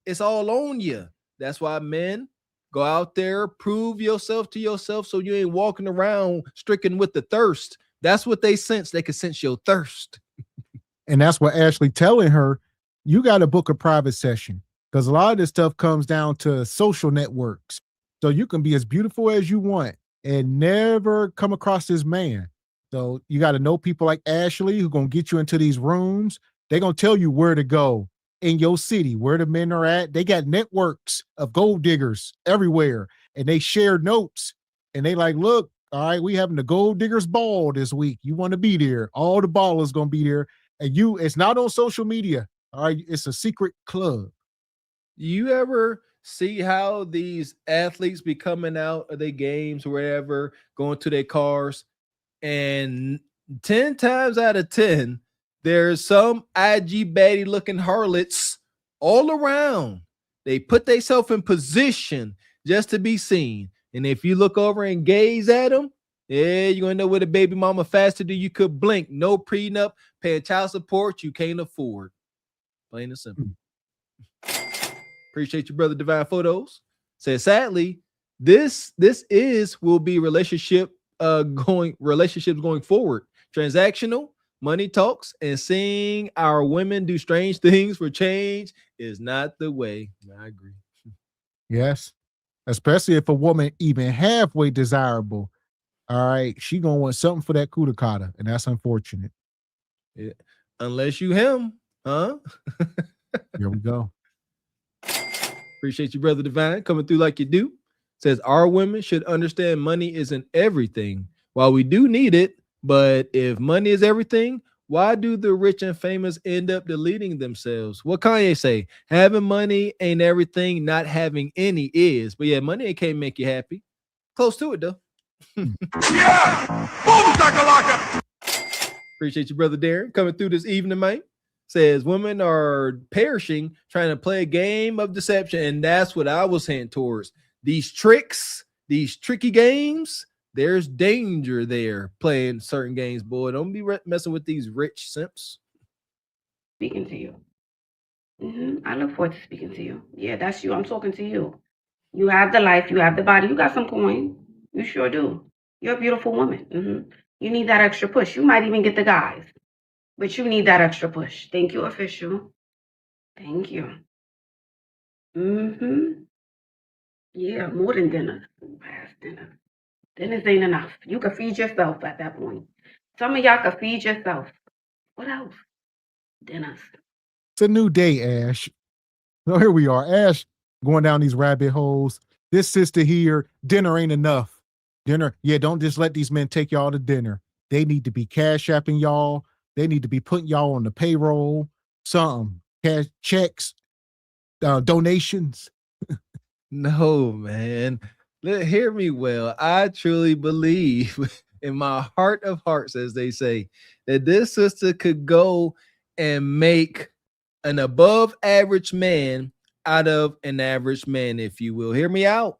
It's all on you. That's why men, go out there, prove yourself to yourself so you ain't walking around stricken with the thirst. That's what they sense. They can sense your thirst.
And that's what Ashley telling her, you got to book a private session, because a lot of this stuff comes down to social networks. So you can be as beautiful as you want and never come across this man. So you got to know people like Ashley who going to get you into these rooms. They're going to tell you where to go. in your city, where the men are at. They got networks of gold diggers everywhere, and they share notes. And they like, look, all right, we having the gold diggers ball this week. You want to be there. All the ballers going to be there. And it's not on social media. All right, it's a secret club.
You ever see how these athletes be coming out of their games, wherever, going to their cars, and 10 times out of 10, there's some IG baddie looking harlots all around. They put themselves in position just to be seen. And if you look over and gaze at them, yeah, you're going to know where the baby mama faster than you could blink. No prenup, paying child support you can't afford. Plain and simple. Appreciate you, brother Divine Photos. Says, sadly, this will be relationships going forward. Transactional, money talks, and seeing our women do strange things for change is not the way. I agree.
Yes. Especially if a woman even halfway desirable. All right, she gonna want something for that kudakata, and that's unfortunate.
Yeah. Unless you him, huh?
Here we go.
Appreciate you, brother Divine, coming through like you do. Says our women should understand money isn't everything. While we do need it, but if money is everything, why do the rich and famous end up deleting themselves? What Kanye say? Having money ain't everything. Not having any is. But yeah, money can't make you happy. Close to it though. Yeah! Appreciate you, brother Darren, coming through this evening, mate. Says women are perishing trying to play a game of deception, and that's what I was heading towards. These tricks, these tricky games, there's danger there playing certain games, boy. Don't be messing with these rich simps.
Speaking to you. I look forward to speaking to you. Yeah, that's you. I'm talking to you. You have the life. You have the body. You got some coin. You sure do. You're a beautiful woman. You need that extra push. You might even get the guys, but you need that extra push. Thank you, official. Thank you. Yeah, more than dinner. Past dinner. Dinners ain't enough. You can feed yourself at that point. Some of y'all can feed yourself. What else? Dinners.
It's a new day, Ash. So here we are. Ash going down these rabbit holes. This sister here, dinner ain't enough. Dinner, yeah, don't just let these men take y'all to dinner. They need to be cash apping y'all. They need to be putting y'all on the payroll. Something. Cash checks, donations.
No, man. Hear me well. I truly believe in my heart of hearts, as they say, that this sister could go and make an above average man out of an average man, if you will. Hear me out.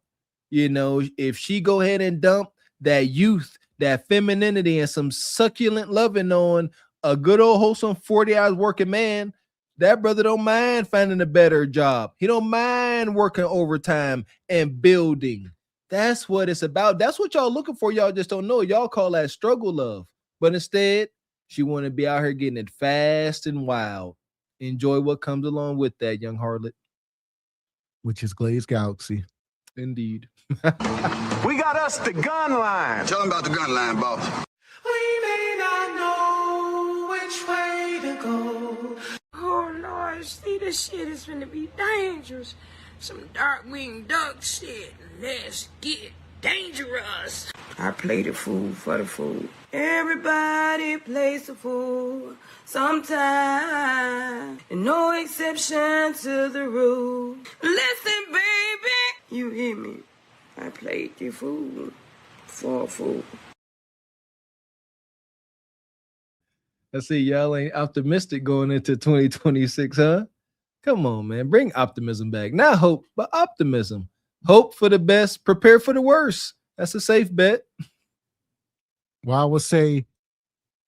You know, if she go ahead and dump that youth, that femininity, and some succulent loving on a good old wholesome 40 hours working man, that brother don't mind finding a better job. He don't mind working overtime and building. That's what it's about. That's what y'all looking for. Y'all just don't know. Y'all call that struggle love. But instead, she want to be out here getting it fast and wild. Enjoy what comes along with that, young harlot.
Which is Glazed Galaxy.
Indeed.
We got us the gun line.
Tell them about the gun line, boss.
We may not know which way to go.
Oh Lord, see, this shit is gonna be dangerous. Some dark-winged duck shit. Let's get dangerous.
I play the fool for the fool. Everybody plays the fool sometime. And no exception to the rule. Listen, baby, you hear me? I played the fool for a fool.
Let's see, y'all ain't optimistic going into 2026, huh? Come on, man. Bring optimism back. Not hope, but optimism. Hope for the best, prepare for the worst. That's a safe bet.
Well, I would say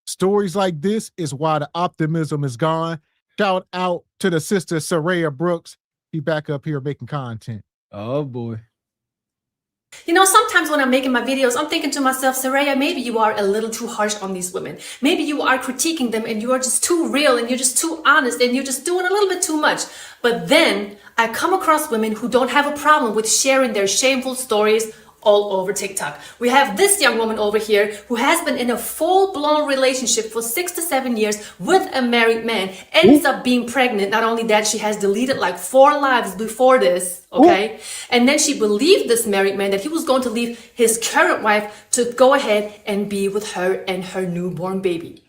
stories like this is why the optimism is gone. Shout out to the sister Saraya Brooks. She back up here making content.
Oh, boy.
You know, sometimes when I'm making my videos, I'm thinking to myself, Saraya, maybe you are a little too harsh on these women. Maybe you are critiquing them and you are just too real and you're just too honest and you're just doing a little bit too much. But then I come across women who don't have a problem with sharing their shameful stories all over TikTok. We have this young woman over here who has been in a full-blown relationship for 6 to 7 years with a married man, ends up being pregnant. Not only that, she has deleted like 4 lives before this, okay? And then she believed this married man that he was going to leave his current wife to go ahead and be with her and her newborn baby.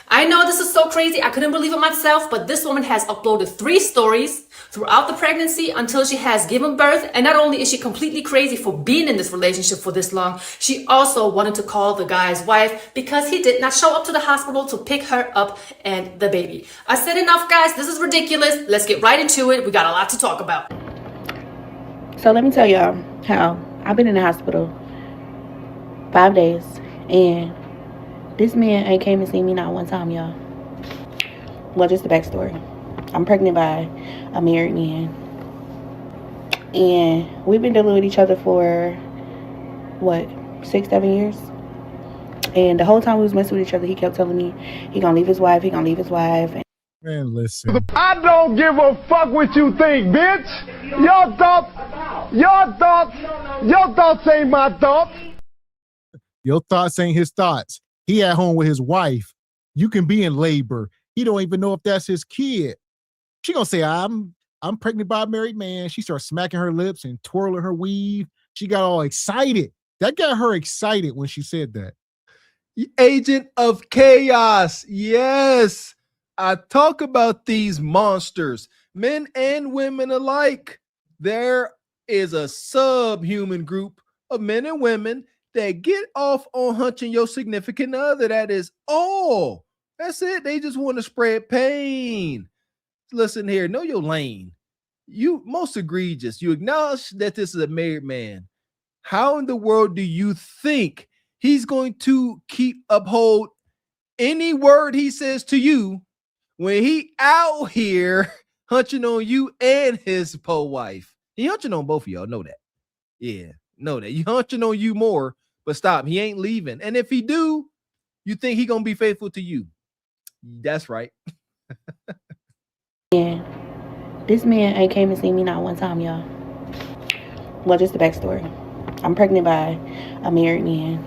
I know this is so crazy, I couldn't believe it myself, but this woman has uploaded 3 stories throughout the pregnancy until she has given birth. And not only is she completely crazy for being in this relationship for this long, she also wanted to call the guy's wife because he did not show up to the hospital to pick her up and the baby. I said enough, guys, this is ridiculous. Let's get right into it. We got a lot to talk about.
So let me tell y'all how I've been in the hospital 5 days and this man ain't came and seen me not one time, y'all. Well, just the backstory. I'm pregnant by a married man. And we've been dealing with each other for, 6, 7 years? And the whole time we was messing with each other, he kept telling me he gonna leave his wife,
Man, listen.
I don't give a fuck what you think, bitch. Your thoughts ain't my thoughts.
Your thoughts ain't his thoughts. He at home with his wife. You can be in labor. He don't even know if that's his kid. She gonna say, I'm pregnant by a married man. She starts smacking her lips and twirling her weave. She got all excited. That got her excited when she said that.
Agent of chaos. Yes. I talk about these monsters, men and women alike. There is a subhuman group of men and women that get off on hunching your significant other. That is all. That's it. They just want to spread pain. Listen here, know your lane. You most egregious. You acknowledge that this is a married man. How in the world do you think he's going to uphold any word he says to you when he out here hunching on you and his poor wife? He hunching on both of y'all. Know that. Yeah, know that. He hunching on you more. But stop, he ain't leaving. And if he do, you think he gonna be faithful to you? That's right.
And this man ain't came and seen me not one time, y'all. Well, just the backstory. I'm pregnant by a married man.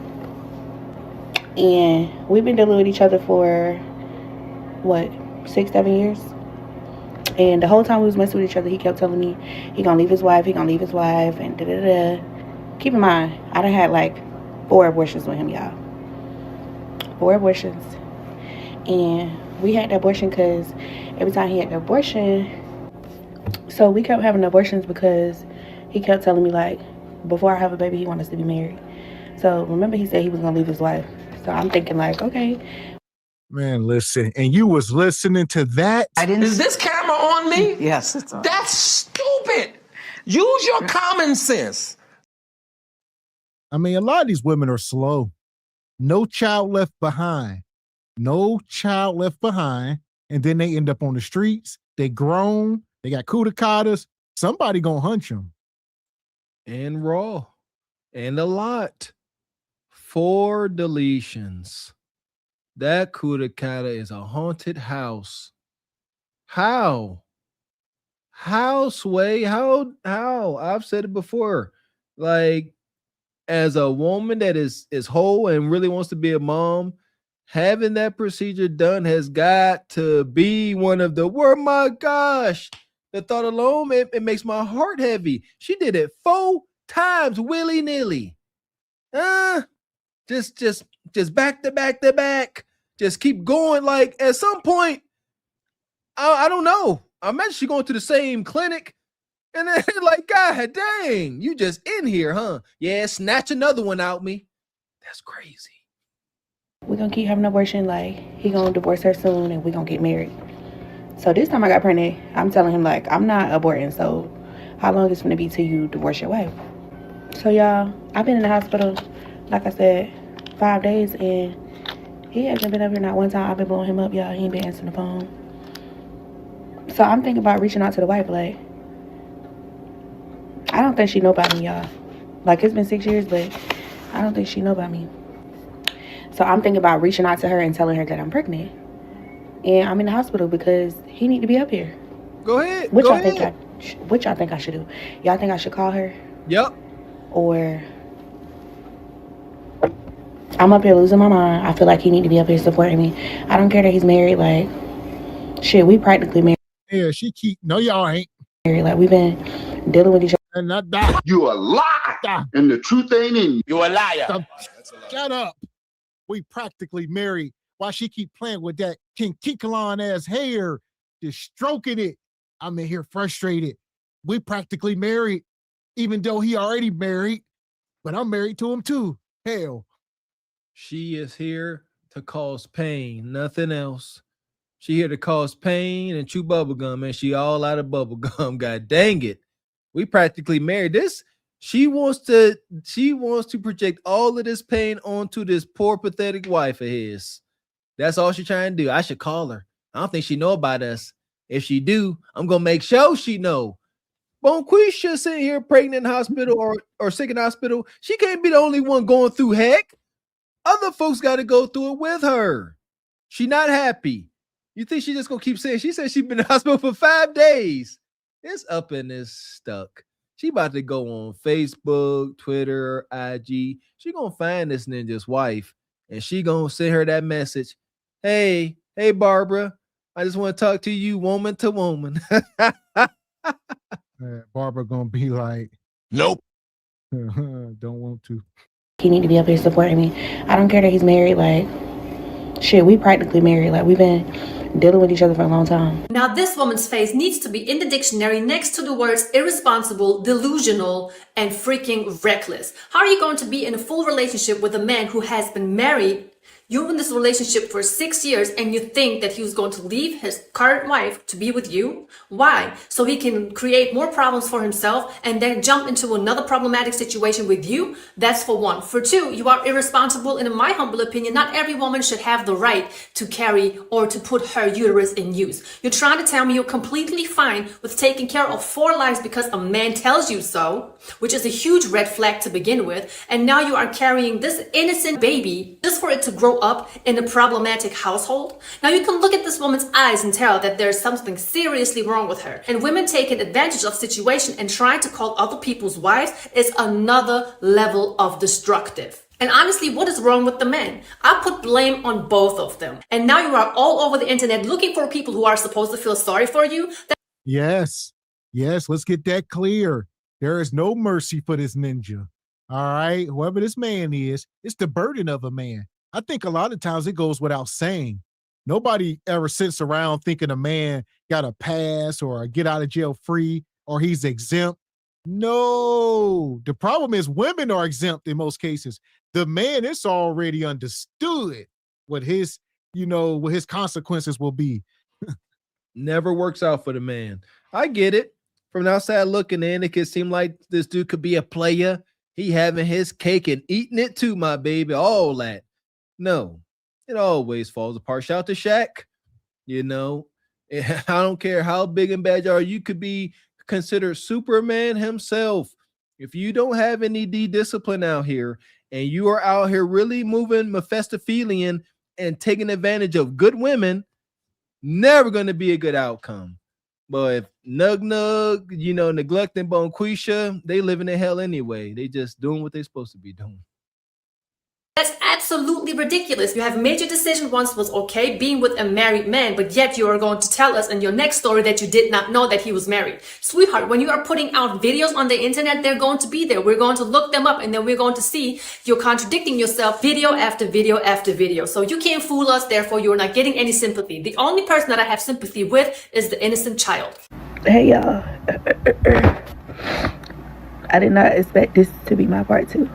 And we've been dealing with each other for, 6, 7 years? And the whole time we was messing with each other, he kept telling me he gonna leave his wife, and da-da-da. Keep in mind, I done had 4 abortions with him, y'all. 4 abortions. And we had the abortion because every time he had the abortion, so we kept having abortions because he kept telling me, before I have a baby, he wants us to be married. So remember he said he was going to leave his wife. So I'm thinking okay.
Man, listen. And you was listening to that?
Is this camera on me? Yes, it's on. That's stupid. Use your common sense.
I mean, a lot of these women are slow. No child left behind. No child left behind. And then they end up on the streets. They grown. They got cudicatas. Somebody gonna hunch them.
And raw. And a lot. 4 deletions. That cudicata is a haunted house. How? How, Sway? How? I've said it before. As a woman that is whole and really wants to be a mom, having that procedure done has got to be one of the my gosh. The thought alone, it makes my heart heavy. She did it 4 times willy-nilly. Just back to back to back. Just keep going. At some point, I don't know. I imagine she going to the same clinic. And then God dang, you just in here, huh? Yeah, snatch another one out me. That's crazy.
We're going to keep having an abortion. He going to divorce her soon and we're going to get married. So this time I got pregnant, I'm telling him, I'm not aborting. So how long is it going to be till you divorce your wife? So, y'all, I've been in the hospital, like I said, 5 days. And he hasn't been up here not one time. I've been blowing him up, y'all. He ain't been answering the phone. So I'm thinking about reaching out to the wife, I don't think she know about me, y'all. It's been 6 years, but I don't think she know about me. So I'm thinking about reaching out to her and telling her that I'm pregnant. And I'm in the hospital because he need to be up here.
Go ahead.
What y'all think I should do? Y'all think I should call her?
Yep.
Or
I'm up here losing my mind. I feel like he need to be up here supporting me. I don't care that he's married. Like, shit, we practically married.
Yeah, she keep, no, y'all ain't.
Like, we've been dealing with each other.
And not that.
You a lie. And the truth ain't in you.
You a liar.
Shut up. We practically married. Why she keep playing with that King Kikalon ass hair, just stroking it. I'm in here frustrated. We practically married, even though he already married, but I'm married to him too. Hell.
She is here to cause pain, nothing else. She here to cause pain and chew bubblegum, and she all out of bubblegum. God dang it. We practically married. She wants to project all of this pain onto this poor, pathetic wife of his. That's all she's trying to do. I should call her. I don't think she know about us. If she do, I'm gonna make sure she know. Bonquisha sitting here pregnant in hospital or sick in hospital. She can't be the only one going through heck. Other folks got to go through it with her. She not happy. You think she just gonna keep saying? She said she's been in the hospital for 5 days. It's up and it's stuck. She about to go on Facebook, Twitter, IG. She gonna find this ninja's wife, and she gonna send her that message. Hey, Barbara, I just want to talk to you, woman to woman.
Barbara gonna be like,
nope.
Don't want to.
He need to be up here supporting me. I don't care that he's married. Like, shit, we practically married. Like, we've been dealing with each other for a long time.
Now this woman's face needs to be in the dictionary next to the words irresponsible, delusional, and freaking reckless. How are you going to be in a full relationship with a man who has been married? You're in this relationship for 6 years and you think that he was going to leave his current wife to be with you? Why? So he can create more problems for himself and then jump into another problematic situation with you? That's for one. For two, you are irresponsible, and in my humble opinion, not every woman should have the right to carry or to put her uterus in use. You're trying to tell me you're completely fine with taking care of 4 lives because a man tells you so, which is a huge red flag to begin with, and now you are carrying this innocent baby just for it to grow up in a problematic household. Now you can look at this woman's eyes and tell that there's something seriously wrong with her. And women taking advantage of situation and trying to call other people's wives is another level of destructive. And honestly, what is wrong with the men? I put blame on both of them. And now you are all over the internet looking for people who are supposed to feel sorry for you.
Yes, let's get that clear. There is no mercy for this ninja. All right, whoever this man is, it's the burden of a man. I think a lot of times it goes without saying. Nobody ever sits around thinking a man got a pass or a get out of jail free or he's exempt. No, the problem is women are exempt in most cases. The man, it's already understood what his, what his consequences will be.
Never works out for the man. I get it. From the outside looking in, it could seem like this dude could be a player. He having his cake and eating it too, my baby. All that. No, it always falls apart. Shout out to Shaq. I don't care how big and bad you are. You could be considered Superman himself. If you don't have any discipline out here and you are out here really moving Mephistophelian and taking advantage of good women, never going to be a good outcome. But if Nug, neglecting Bonquisha, they living in hell anyway. They just doing what they're supposed to be doing.
That's absolutely ridiculous. You have made your decision once was okay being with a married man, but yet you are going to tell us in your next story that you did not know that he was married. Sweetheart, when you are putting out videos on the internet, they're going to be there. We're going to look them up and then we're going to see you're contradicting yourself video after video after video. So you can't fool us, therefore you're not getting any sympathy. The only person that I have sympathy with is the innocent child.
Hey y'all. I did not expect this to be my part 2.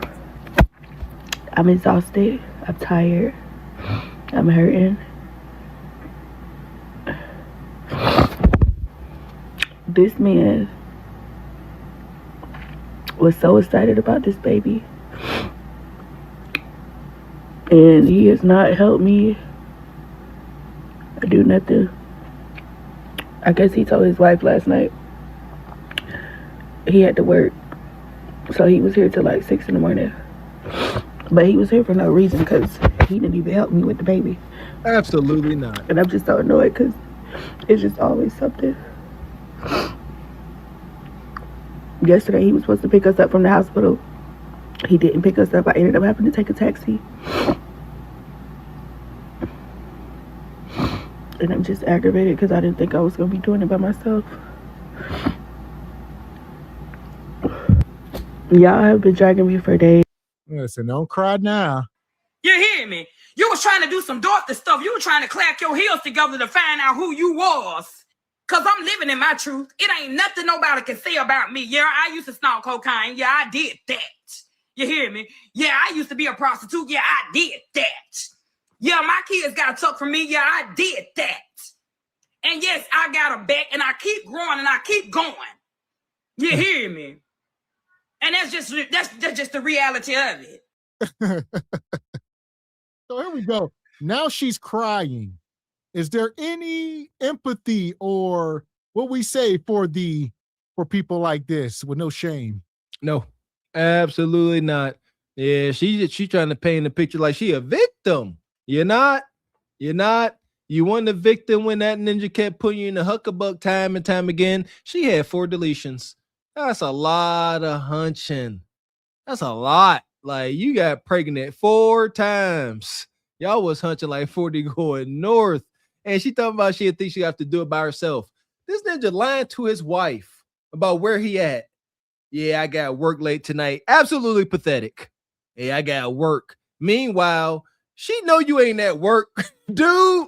I'm exhausted. I'm tired. I'm hurting. This man was so excited about this baby. And he has not helped me do nothing. I guess he told his wife last night he had to work. So he was here till like 6 in the morning. But he was here for no reason because he didn't even help me with the baby.
Absolutely not.
And I'm just so annoyed because it's just always something. Yesterday he was supposed to pick us up from the hospital He didn't pick us up. I ended up having to take a taxi. And I'm just aggravated because I didn't think I was going to be doing it by myself. Y'all have been dragging me for days.
Listen, don't cry now.
You hear me? You was trying to do some Dorothy stuff. You were trying to clap your heels together to find out who you was. Because I'm living in my truth. It ain't nothing nobody can say about me. Yeah, I used to snort cocaine. Yeah, I did that. You hear me? Yeah, I used to be a prostitute. Yeah, I did that. Yeah, my kids got a tuck from me. Yeah, I did that. And yes, I got a back and I keep growing and I keep going. You hear me? And that's just the reality of it.
So here we go. Now she's crying. Is there any empathy or what we say for people like this with no shame?
No, absolutely not. Yeah, she trying to paint a picture like she a victim. You're not. You weren't a victim when that ninja kept putting you in the huckabuck time and time again. She had 4 deletions. That's a lot of hunching. That's a lot. Like, you got pregnant 4 times. Y'all was hunching like 40 going north. And she talking about she think she have to do it by herself. This ninja lying to his wife about where he at. Yeah, I got work late tonight. Absolutely pathetic. Yeah, I got work. Meanwhile, she know you ain't at work, dude.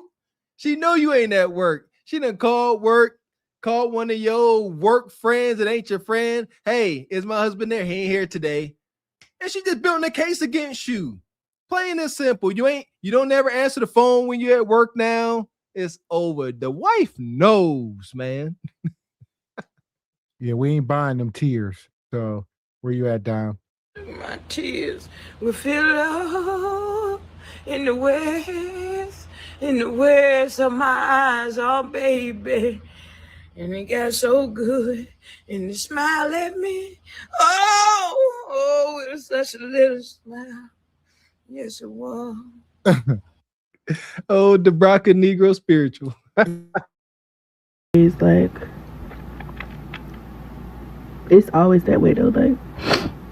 She know you ain't at work. She done called work, called one of your work friends that ain't your friend. Hey, is my husband there? He ain't here today. And she just building a case against you. Plain and simple. You don't ever answer the phone when you're at work now. It's over. The wife knows, man.
Yeah, we ain't buying them tears. So where you at, Dom?
My tears will fill up in the waves of my eyes, oh baby. And it got so good, and it smiled at me. Oh, it was such a little smile. Yes, it was.
Oh, the Braca Negro spiritual.
It's like, it's always that way though. Like,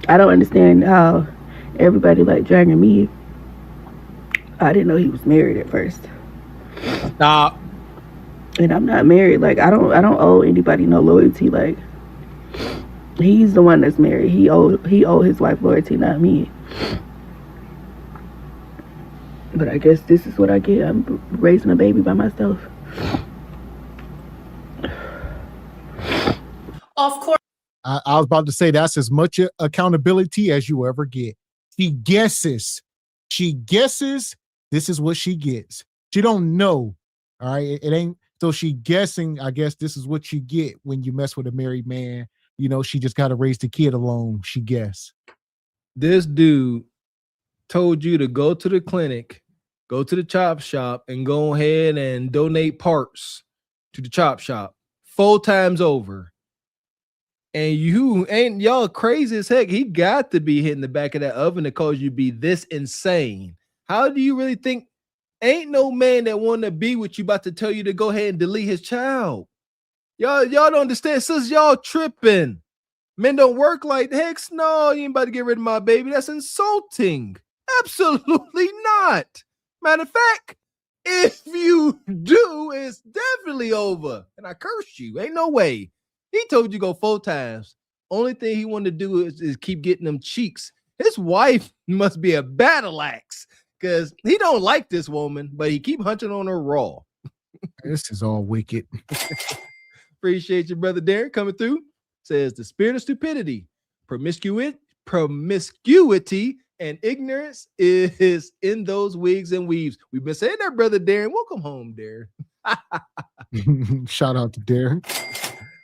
I don't understand how everybody like dragging me. I didn't know he was married at first.
Stop.
And I'm not married. Like, I don't owe anybody no loyalty. Like, he's the one that's married. He owe his wife loyalty, not me. But I guess this is what I get. I'm raising a baby by myself.
Of course.
I was about to say that's as much accountability as you ever get. She guesses. This is what she gets. She don't know. All right. It ain't. So she guessing, I guess this is what you get when you mess with a married man. You know, she just got to raise the kid alone. She guess.
This dude told you to go to the clinic, go to the chop shop, and go ahead and donate parts to the chop shop 4 times over. And y'all crazy as heck. He got to be hitting the back of that oven to cause you be this insane. How do you really think? Ain't no man that want to be with you about to tell you to go ahead and delete his child. Y'all don't understand. Sis, y'all tripping. Men don't work like that. Heck no, you ain't about to get rid of my baby. That's insulting. Absolutely not. Matter of fact, if you do, it's definitely over. And I curse you. Ain't no way. He told you go 4 times. Only thing he wanted to do is keep getting them cheeks. His wife must be a battle axe because he don't like this woman, but he keep hunting on her raw.
This is all wicked.
Appreciate your brother Darren coming through. Says the spirit of stupidity, promiscuity, and ignorance is in those wigs and weaves. We've been saying that, brother Darren. Welcome home, Darren.
Shout out to Darren.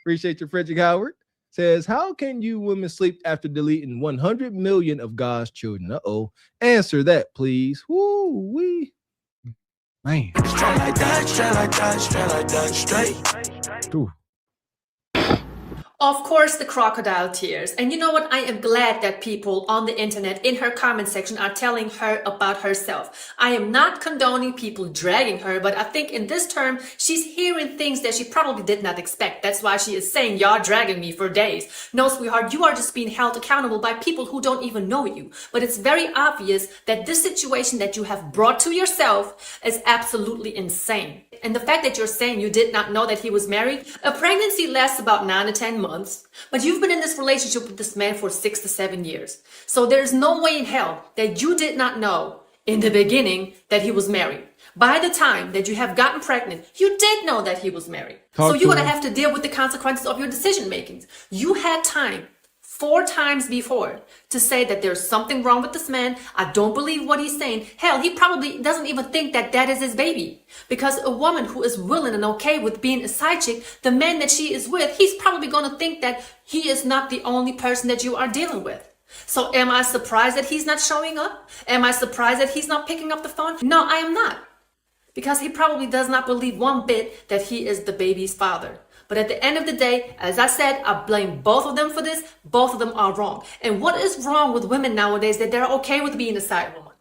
Appreciate your Frederick Howard. Says, how can you women sleep after deleting 100 million of God's children? Uh-oh. Answer that, please. Woo-wee.
Man.
Straight like that, straight like that, straight like that, straight.
Ooh.
Of course, the crocodile tears. And you know what? I am glad that people on the internet in her comment section are telling her about herself. I am not condoning people dragging her, but I think in this term, she's hearing things that she probably did not expect. That's why she is saying, y'all dragging me for days. No, sweetheart, you are just being held accountable by people who don't even know you. But it's very obvious that this situation that you have brought to yourself is absolutely insane. And the fact that you're saying you did not know that he was married, a pregnancy lasts about 9 to 10 months, but you've been in this relationship with this man for 6 to 7 years. So there's no way in hell that you did not know in the beginning that he was married. By the time that you have gotten pregnant, you did know that he was married. So you're going to have to deal with the consequences of your decision making. You had time 4 times before to say that there's something wrong with this man. I don't believe what he's saying. Hell, he probably doesn't even think that that is his baby. Because a woman who is willing and okay with being a side chick, the man that she is with, he's probably going to think that he is not the only person that you are dealing with. So am I surprised that he's not showing up? Am I surprised that he's not picking up the phone? No, I am not. Because he probably does not believe one bit that he is the baby's father. But at the end of the day, as I said, I blame both of them for this. Both of them are wrong. And what is wrong with women nowadays that they're okay with being a side woman,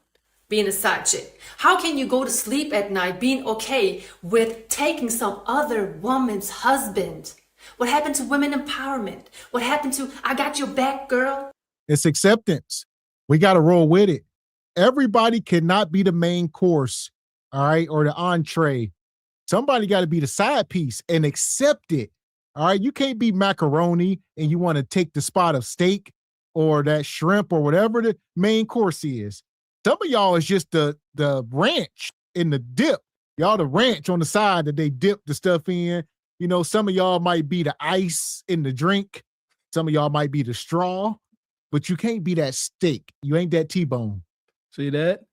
being a side chick? How can you go to sleep at night being okay with taking some other woman's husband? What happened to women empowerment? What happened to, I got your back, girl?
It's acceptance. We got to roll with it. Everybody cannot be the main course, all right, or the entree. Somebody got to be the side piece and accept it. All right. You can't be macaroni and you want to take the spot of steak or that shrimp or whatever the main course is. Some of y'all is just the ranch in the dip. Y'all the ranch on the side that they dip the stuff in. You know, some of y'all might be the ice in the drink. Some of y'all might be the straw, but you can't be that steak. You ain't that T-bone.
See that?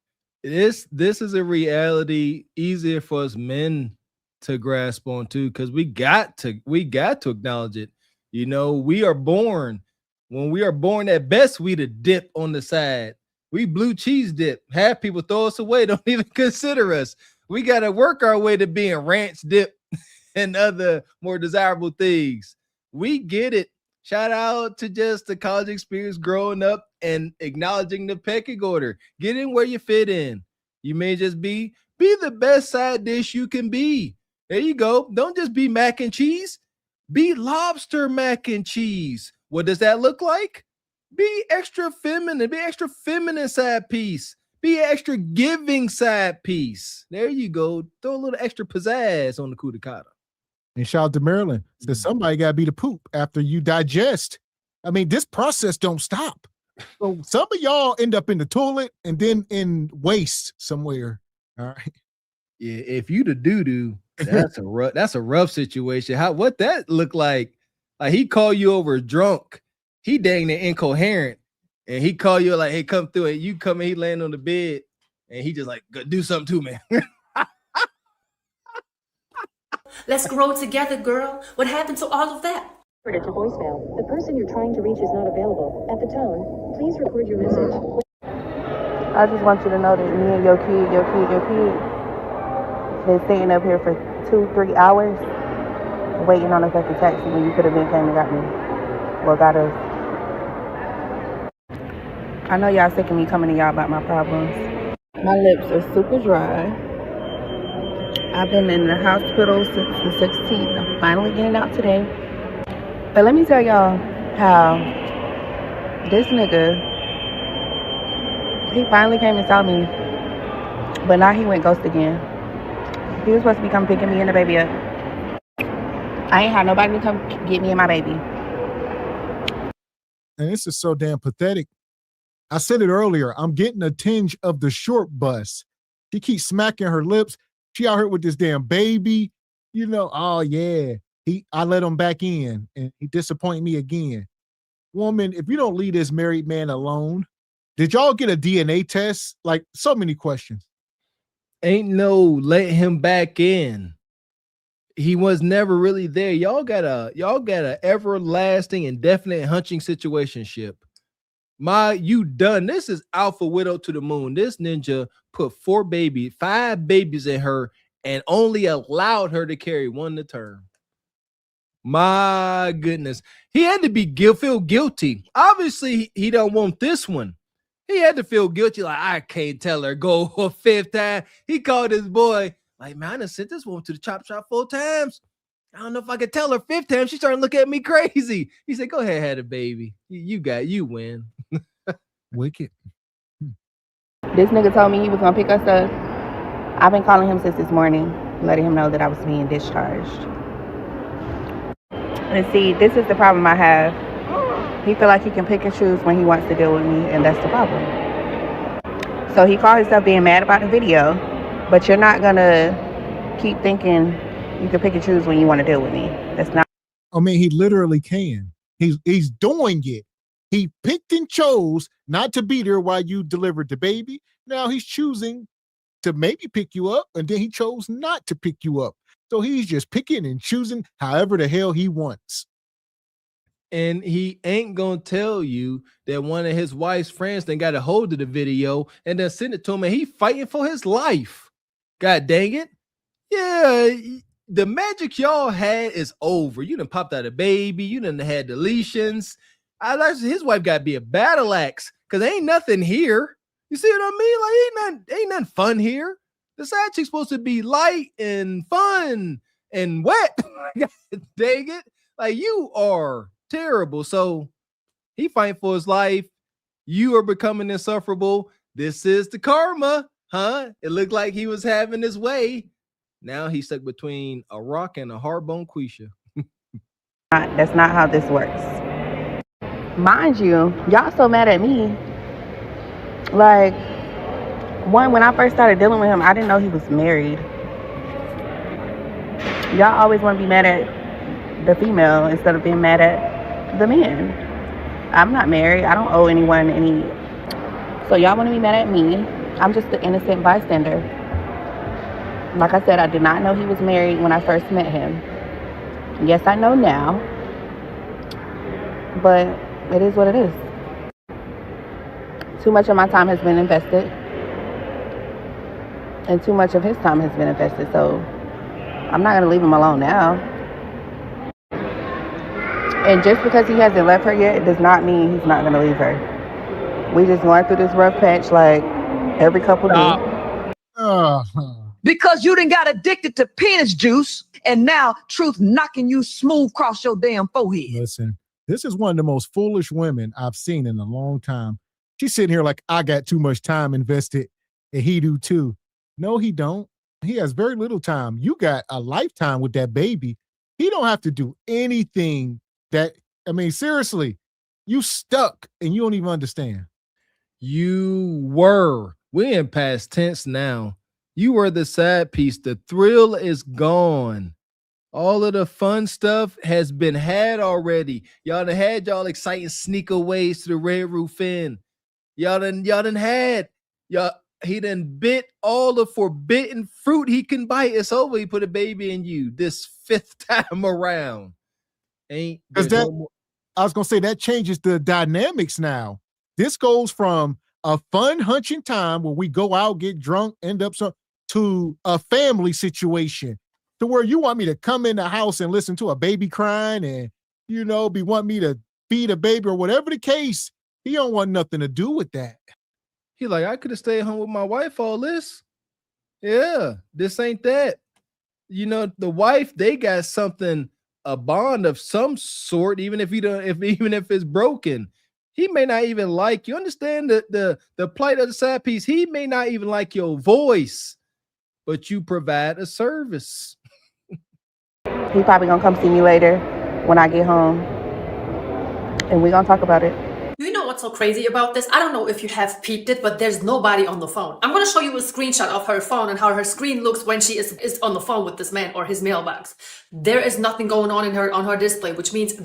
This is a reality easier for us men to grasp on too, because we got to acknowledge it. You know, we are born. When we are born, at best, we the dip on the side. We blue cheese dip. Half people throw us away, don't even consider us. We got to work our way to being ranch dip and other more desirable things. We get it. Shout out to just the college experience growing up and acknowledging the pecking order. Get in where you fit in. You may just be the best side dish you can be. There you go. Don't just be mac and cheese. Be lobster mac and cheese. What does that look like? Be extra feminine. Be extra feminine side piece. Be extra giving side piece. There you go. Throw a little extra pizzazz on the coup de cotta.
And shout out to Maryland. Says somebody got to be the poop after you digest. I mean, this process don't stop. So some of y'all end up in the toilet and then in waste somewhere. All right.
Yeah, if you the doo-doo, that's a rough situation. What that look like? Like he call you over drunk. He dang near incoherent. And he call you like, hey, come through it. You come and he land on the bed and he just like, go do something too, man.
Let's grow together, girl. What happened to all of that?
To voicemail. The person you're trying to reach is not available. At the tone, please record your message.
I just want you to know that me and your kid been sitting up here for 2-3 hours waiting on a fucking taxi when you could have been came and got me. Well, got us. I know y'all sick of me coming to y'all about my problems. My lips are super dry. I've been in the hospital since the 16th. I'm finally getting out today. But let me tell y'all how this nigga, he finally came and saw me, but now he went ghost again. He was supposed to be coming picking me and the baby up. I ain't had nobody to come get me and my baby.
And this is so damn pathetic. I said it earlier. I'm getting a tinge of the short bus. She keeps smacking her lips. She out here with this damn baby. You know, oh yeah. I let him back in and he disappointed me again. Woman, if you don't leave this married man alone, did y'all get a DNA test? Like so many questions.
Ain't no let him back in. He was never really there. Y'all got a everlasting indefinite hunching situationship. You done. This is Alpha Widow to the moon. This ninja put 5 babies in her and only allowed her to carry 1 to term. My goodness. He had to be feel guilty. Obviously, he don't want this one. He had to feel guilty, like, I can't tell her go a fifth time. He called his boy, like, man, I done sent this woman to the chop shop 4 times. I don't know if I could tell her 5th time. She's starting to look at me crazy. He said, go ahead, have a baby. You win.
Wicked.
This nigga told me he was gonna pick us up. I've been calling him since this morning, letting him know that I was being discharged. And see, this is the problem I have. He feel like he can pick and choose when he wants to deal with me, and that's the problem. So he called himself being mad about the video, but you're not gonna keep thinking you can pick and choose when you want to deal with me. That's not.
I mean, he literally can. He's doing it. He picked and chose not to be there while you delivered the baby. Now he's choosing to maybe pick you up, and then he chose not to pick you up. So he's just picking and choosing however the hell he wants.
And he ain't gonna tell you that one of his wife's friends then got a hold of the video and then sent it to him, and he fighting for his life. God dang it. Yeah, the magic y'all had is over. You done popped out a baby. You done had deletions. His wife got to be a battle axe because ain't nothing here. You see what I mean? Like, ain't nothing fun here. The side chick's supposed to be light and fun and wet. God dang it. Like, you are terrible. So he fighting for his life. You are becoming insufferable. This is the karma, huh? It looked like he was having his way. Now he's stuck between a rock and a hard-bone Quisha.
That's not how this works. Mind you, y'all so mad at me. Like, when I first started dealing with him, I didn't know he was married. Y'all always want to be mad at the female instead of being mad at the man. I'm not married. I don't owe anyone any. So y'all want to be mad at me. I'm just the innocent bystander. Like I said, I did not know he was married when I first met him. Yes, I know now. But it is what it is. Too much of my time has been invested. And too much of his time has been invested. So I'm not going to leave him alone now. And just because he hasn't left her yet, it does not mean he's not going to leave her. We just going through this rough patch like every couple days.
Because you done got addicted to penis juice, and now truth knocking you smooth across your damn forehead.
Listen, this is one of the most foolish women I've seen in a long time. She's sitting here like, I got too much time invested, and he do too. No, he don't. He has very little time. You got a lifetime with that baby. He don't have to do anything that, I mean, seriously, you stuck and you don't even understand.
You were. We're in past tense now. You were the side piece. The thrill is gone. All of the fun stuff has been had already. Y'all done had y'all exciting sneakaways to the Red Roof Inn. Y'all done had. He done bit all the forbidden fruit he can bite. It's over. He put a baby in you this 5th time around. I was
gonna say that changes the dynamics now. This goes from a fun hunching time where we go out, get drunk, end up to a family situation to where you want me to come in the house and listen to a baby crying and, want me to feed a baby or whatever the case. He don't want nothing to do with that.
He like, I could have stayed home with my wife all this. Yeah, this ain't that. The wife, they got something, a bond of some sort, even if it's broken. He may not even like you. Understand the plight of the side piece. He may not even like your voice, but you provide a service.
He probably gonna come see me later when I get home, and we're gonna talk about it.
You know what's so crazy about this? I don't know if you have peeped it, but there's nobody on the phone. I'm going to show you a screenshot of her phone and how her screen looks when she is on the phone with this man or his mailbox. There is nothing going on on her display, which means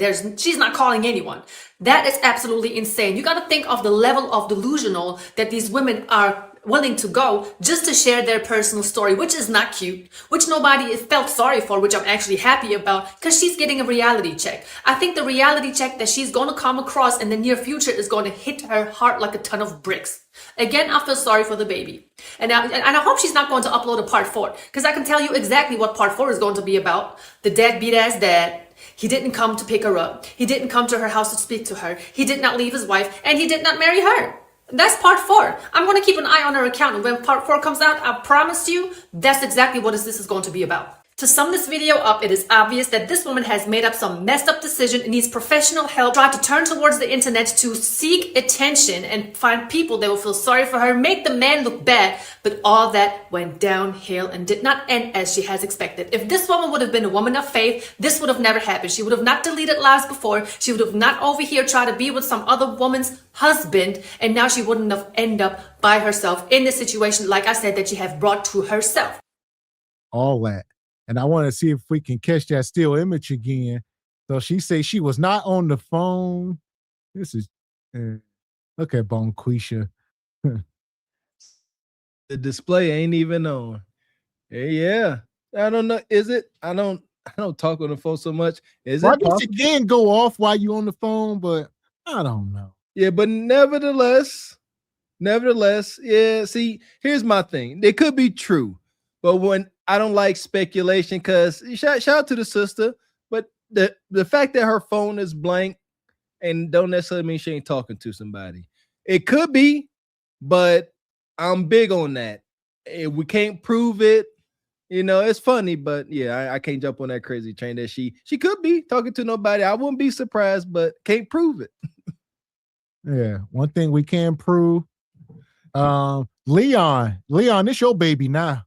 she's not calling anyone. That is absolutely insane. You got to think of the level of delusional that these women are willing to go just to share their personal story, which is not cute, which nobody felt sorry for, which I'm actually happy about, because she's getting a reality check. I think the reality check that she's going to come across in the near future is going to hit her heart like a ton of bricks. Again, I feel sorry for the baby. And I hope she's not going to upload a part 4, because I can tell you exactly what part 4 is going to be about. The deadbeat ass dad. He didn't come to pick her up. He didn't come to her house to speak to her. He did not leave his wife, and he did not marry her. That's part 4. I'm going to keep an eye on her account, and when part 4 comes out, I promise you, that's exactly what this is going to be about. To sum this video up, it is obvious that this woman has made up some messed up decision and needs professional help, tried to turn towards the internet to seek attention and find people that will feel sorry for her, make the man look bad, but all that went downhill and did not end as she has expected. If this woman would have been a woman of faith, this would have never happened. She would have not deleted lives before. She would have not over here tried to be with some other woman's husband, and now she wouldn't have ended up by herself in this situation, like I said, that she have brought to herself.
All that. And I want to see if we can catch that still image again. So she says she was not on the phone. This is, look at Bonquisha.
The display ain't even on. Yeah. I don't know. Is it? I don't talk on the phone so much. Is
well,
it?
I guess it can go off while you on the phone, but I don't know.
Yeah, but nevertheless, yeah. See, here's my thing. It could be true, but when I don't like speculation, because shout out to the sister, but the fact that her phone is blank and don't necessarily mean she ain't talking to somebody. It could be, but I'm big on that. If we can't prove it, you know, it's funny, but yeah, I can't jump on that crazy train that she could be talking to nobody. I wouldn't be surprised, but can't prove it.
Yeah, one thing we can prove, Leon, it's your baby now.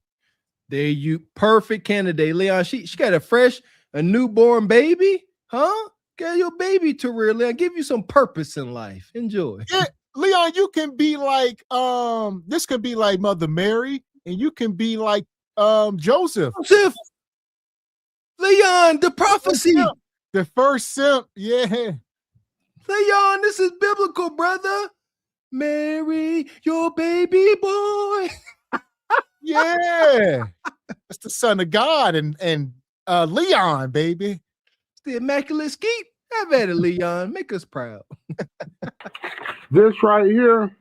There you perfect candidate, Leon. She got a newborn baby, huh? Get your baby to real Leon. Give you some purpose in life. Enjoy.
Yeah, Leon, you can be like this could be like Mother Mary, and you can be like Joseph.
Leon, the prophecy.
The first simp, yeah.
Leon, this is biblical, brother. Mary, your baby boy.
Yeah. That's the son of God and Leon, baby.
It's the immaculate skeet. Have at it, Leon. Make us proud.
This right here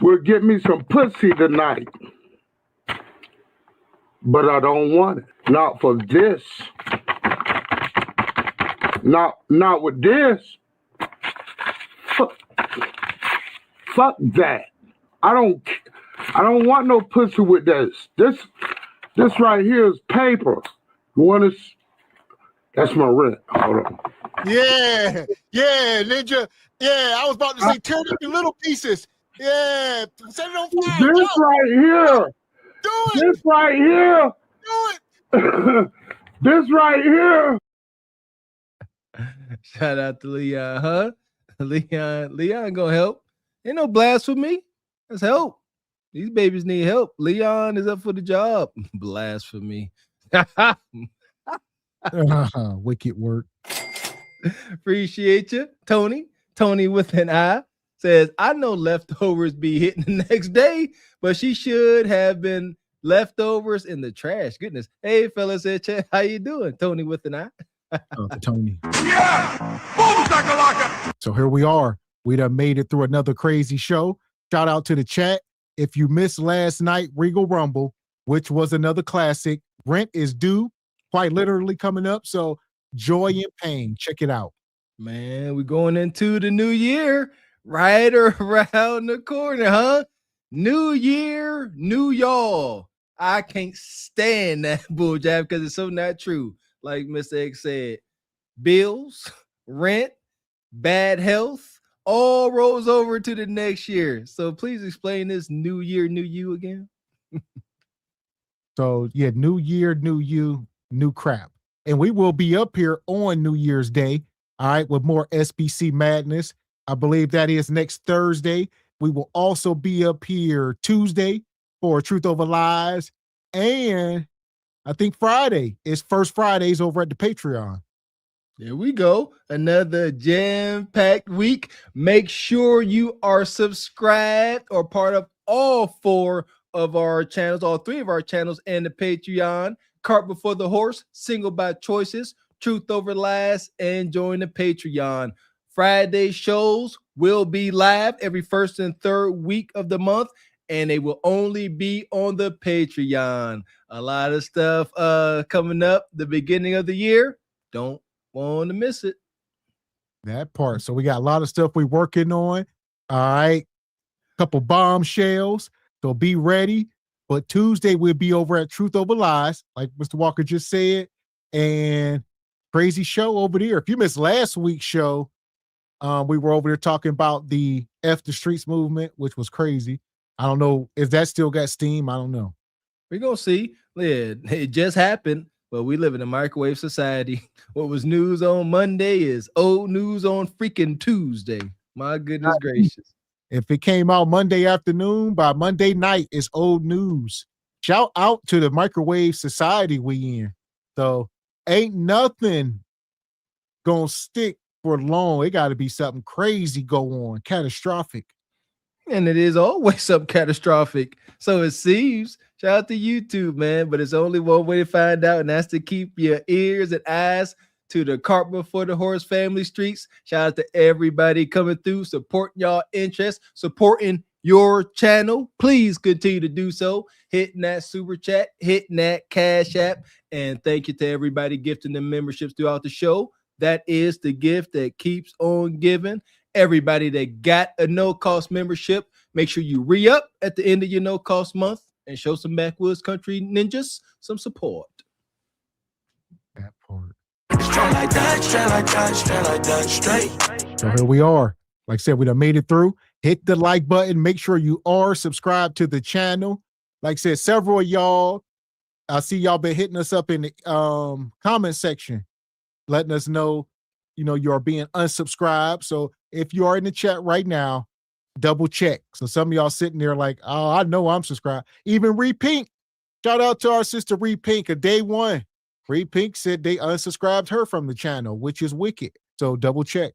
will get me some pussy tonight. But I don't want it. Not for this. Not with this. Fuck that. I don't want no pussy with this. This right here is paper. You want to? That's my rent. Hold on.
Yeah, Ninja. Yeah, I was about to say tear it in little pieces. Yeah, set it on fire.
This right here.
Do it.
This right here.
Do it.
This right here.
Shout out to Leon, huh? Leon gonna help. Ain't no blasphemy. That's help. These babies need help. Leon is up for the job. Blasphemy.
Wicked work.
Appreciate you. Tony with an I says, I know leftovers be hitting the next day, but she should have been leftovers in the trash. Goodness. Hey, fellas, how you doing? Tony with an I.
Tony.
Yeah! Boom, shakalaka!
So here we are. We done made it through another crazy show. Shout out to the chat. If you missed last night, Regal Rumble, which was another classic, Rent is Due, quite literally coming up. So Joy and Pain, check it out.
Man, we're going into the new year right around the corner, huh? New year, new y'all. I can't stand that bull jab because it's so not true. Like Mr. X said, bills, rent, bad health, all rolls over to the next year. So please explain this new year, new you again.
So yeah, new year, new you, new crap. And we will be up here on New Year's Day, all right, with more SBC madness. I believe that is next Thursday. We will also be up here Tuesday for Truth Over Lies. And I think Friday is First Fridays over at the Patreon.
There we go. Another jam-packed week. Make sure you are subscribed or part of all 4 of our channels, all 3 of our channels, and the Patreon. Cart Before the Horse, Single by Choices, Truth Over Lies, and join the Patreon. Friday shows will be live every first and third week of the month, and they will only be on the Patreon. A lot of stuff coming up the beginning of the year. don't want to miss it.
That part. So we got a lot of stuff we're working on. All right. Couple bombshells. So be ready. But Tuesday we'll be over at Truth Over Lies, like Mr. Walker just said. And crazy show over there. If you missed last week's show, we were over there talking about the F the Streets movement, which was crazy. I don't know if that still got steam. I don't know.
We're going to see. Yeah, it just happened, but we live in a microwave society. What was news on Monday is old news on freaking Tuesday. My goodness gracious.
If it came out Monday afternoon, by Monday night, it's old news. Shout out to the microwave society we in. So ain't nothing gonna stick for long. It got to be something crazy go on, catastrophic.
And it is always something catastrophic. So it seems. Shout out to YouTube, man. But it's only one way to find out, and that's to keep your ears and eyes to the Cart Before the Horse family streets. Shout out to everybody coming through, supporting y'all interest, supporting your channel. Please continue to do so. Hitting that super chat, hitting that cash app. And thank you to everybody gifting the memberships throughout the show. That is the gift that keeps on giving. Everybody that got a no-cost membership, make sure you re-up at the end of your no-cost month and show some Backwoods Country Ninjas some support.
That part.
Straight like that, straight like that, straight like that, straight.
So here we are. Like I said, we done made it through. Hit the like button. Make sure you are subscribed to the channel. Like I said, several of y'all, I see y'all been hitting us up in the comment section, letting us know, you are being unsubscribed. So if you are in the chat right now, double check. So some of y'all sitting there like, oh, I know I'm subscribed. Even Reed Pink. Shout out to our sister Reed Pink of day one. Reed Pink said they unsubscribed her from the channel, which is wicked. So double check.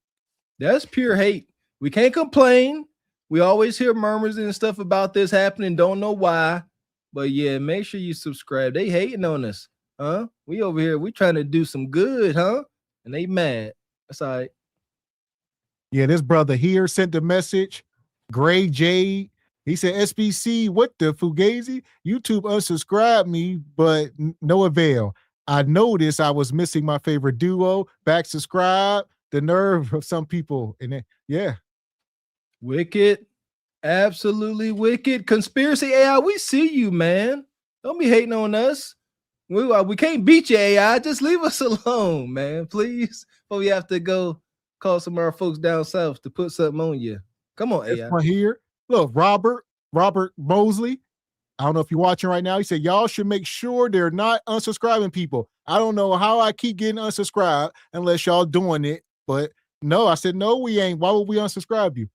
That's pure hate. We can't complain. We always hear murmurs and stuff about this happening. Don't know why. But yeah, make sure you subscribe. They hating on us. Huh? We over here. We trying to do some good, huh? And they mad. That's all right.
Yeah, this brother here sent the message. Gray Jade. He said, SBC, what the Fugazi? YouTube unsubscribed me, but no avail. I noticed I was missing my favorite duo. Back subscribe. The nerve of some people. And then, yeah.
Wicked. Absolutely wicked. Conspiracy AI, we see you, man. Don't be hating on us. We can't beat you, AI. Just leave us alone, man, please. Or we have to go call some of our folks down south to put something on you. Come on, AI.
This one here. Look, Robert Mosley. I don't know if you're watching right now. He said, y'all should make sure they're not unsubscribing people. I don't know how I keep getting unsubscribed unless y'all doing it. But no, I said, no, we ain't. Why would we unsubscribe you?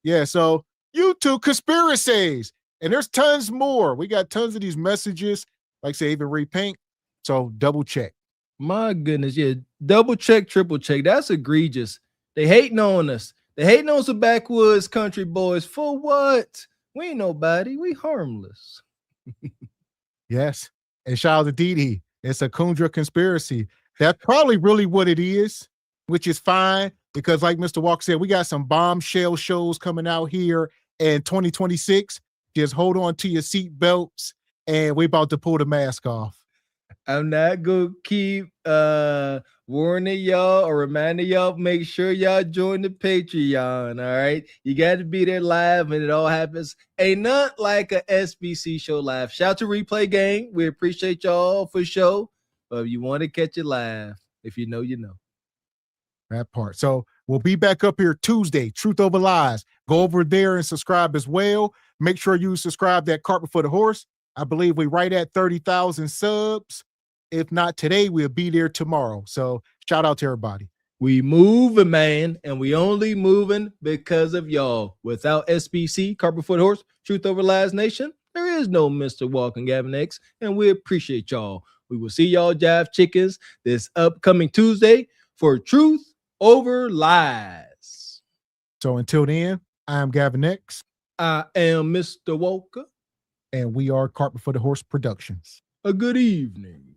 Yeah, so YouTube conspiracies. And there's tons more. We got tons of these messages. Like say, even repaint. So double check.
My goodness, yeah. Double check, triple check. That's egregious. They hating on us. They hating on some backwoods country boys. For what? We ain't nobody. We harmless.
Yes. And shout out to Dee. It's a Kundra conspiracy. That's probably really what it is, which is fine. Because like Mr. Walker said, we got some bombshell shows coming out here in 2026. Just hold on to your seat belts and we're about to pull the mask off.
I'm not gonna keep warning y'all or reminding y'all, make sure y'all join the Patreon. All right, you got to be there live when it all happens. Ain't not like a SBC show live. Shout out to Replay Gang. We appreciate y'all for show. But if you want to catch it live, if you know, you know.
That part. So we'll be back up here Tuesday, Truth Over Lies. Go over there and subscribe as well. Make sure you subscribe that Cart Before the Horse. I believe we're right at 30,000 subs. If not today, we'll be there tomorrow. So shout out to everybody.
We moving, man, and we only moving because of y'all. Without SBC, Cart Before the Horse, Truth Over Lies Nation, there is no Mr. Walk and Gavin X, and we appreciate y'all. We will see y'all Jive Chickens this upcoming Tuesday for Truth Over Lies.
So until then, I'm Gavin X.
I am Mr. Walker.
And we are Cart Before the Horse Productions.
A good evening.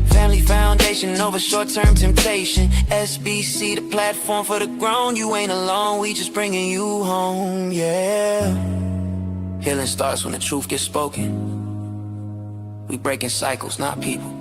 Family foundation over short-term temptation. SBC, the platform for the grown. You ain't alone, we just bringing you home, yeah. Healing starts when the truth gets spoken. We breaking cycles, not people.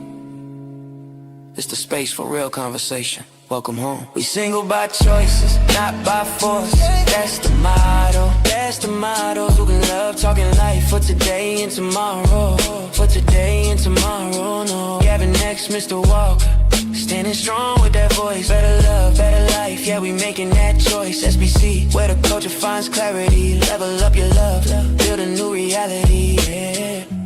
It's the space for real conversation. Welcome home. We single by choices, not by force. That's the motto. That's the motto. Who can love talking life for today and tomorrow? For today and tomorrow, no. Gavin X Mr. Walker, standing strong with that voice. Better love, better life. Yeah, we making that choice. SBC, where the culture finds clarity. Level up your love, build a new reality. Yeah.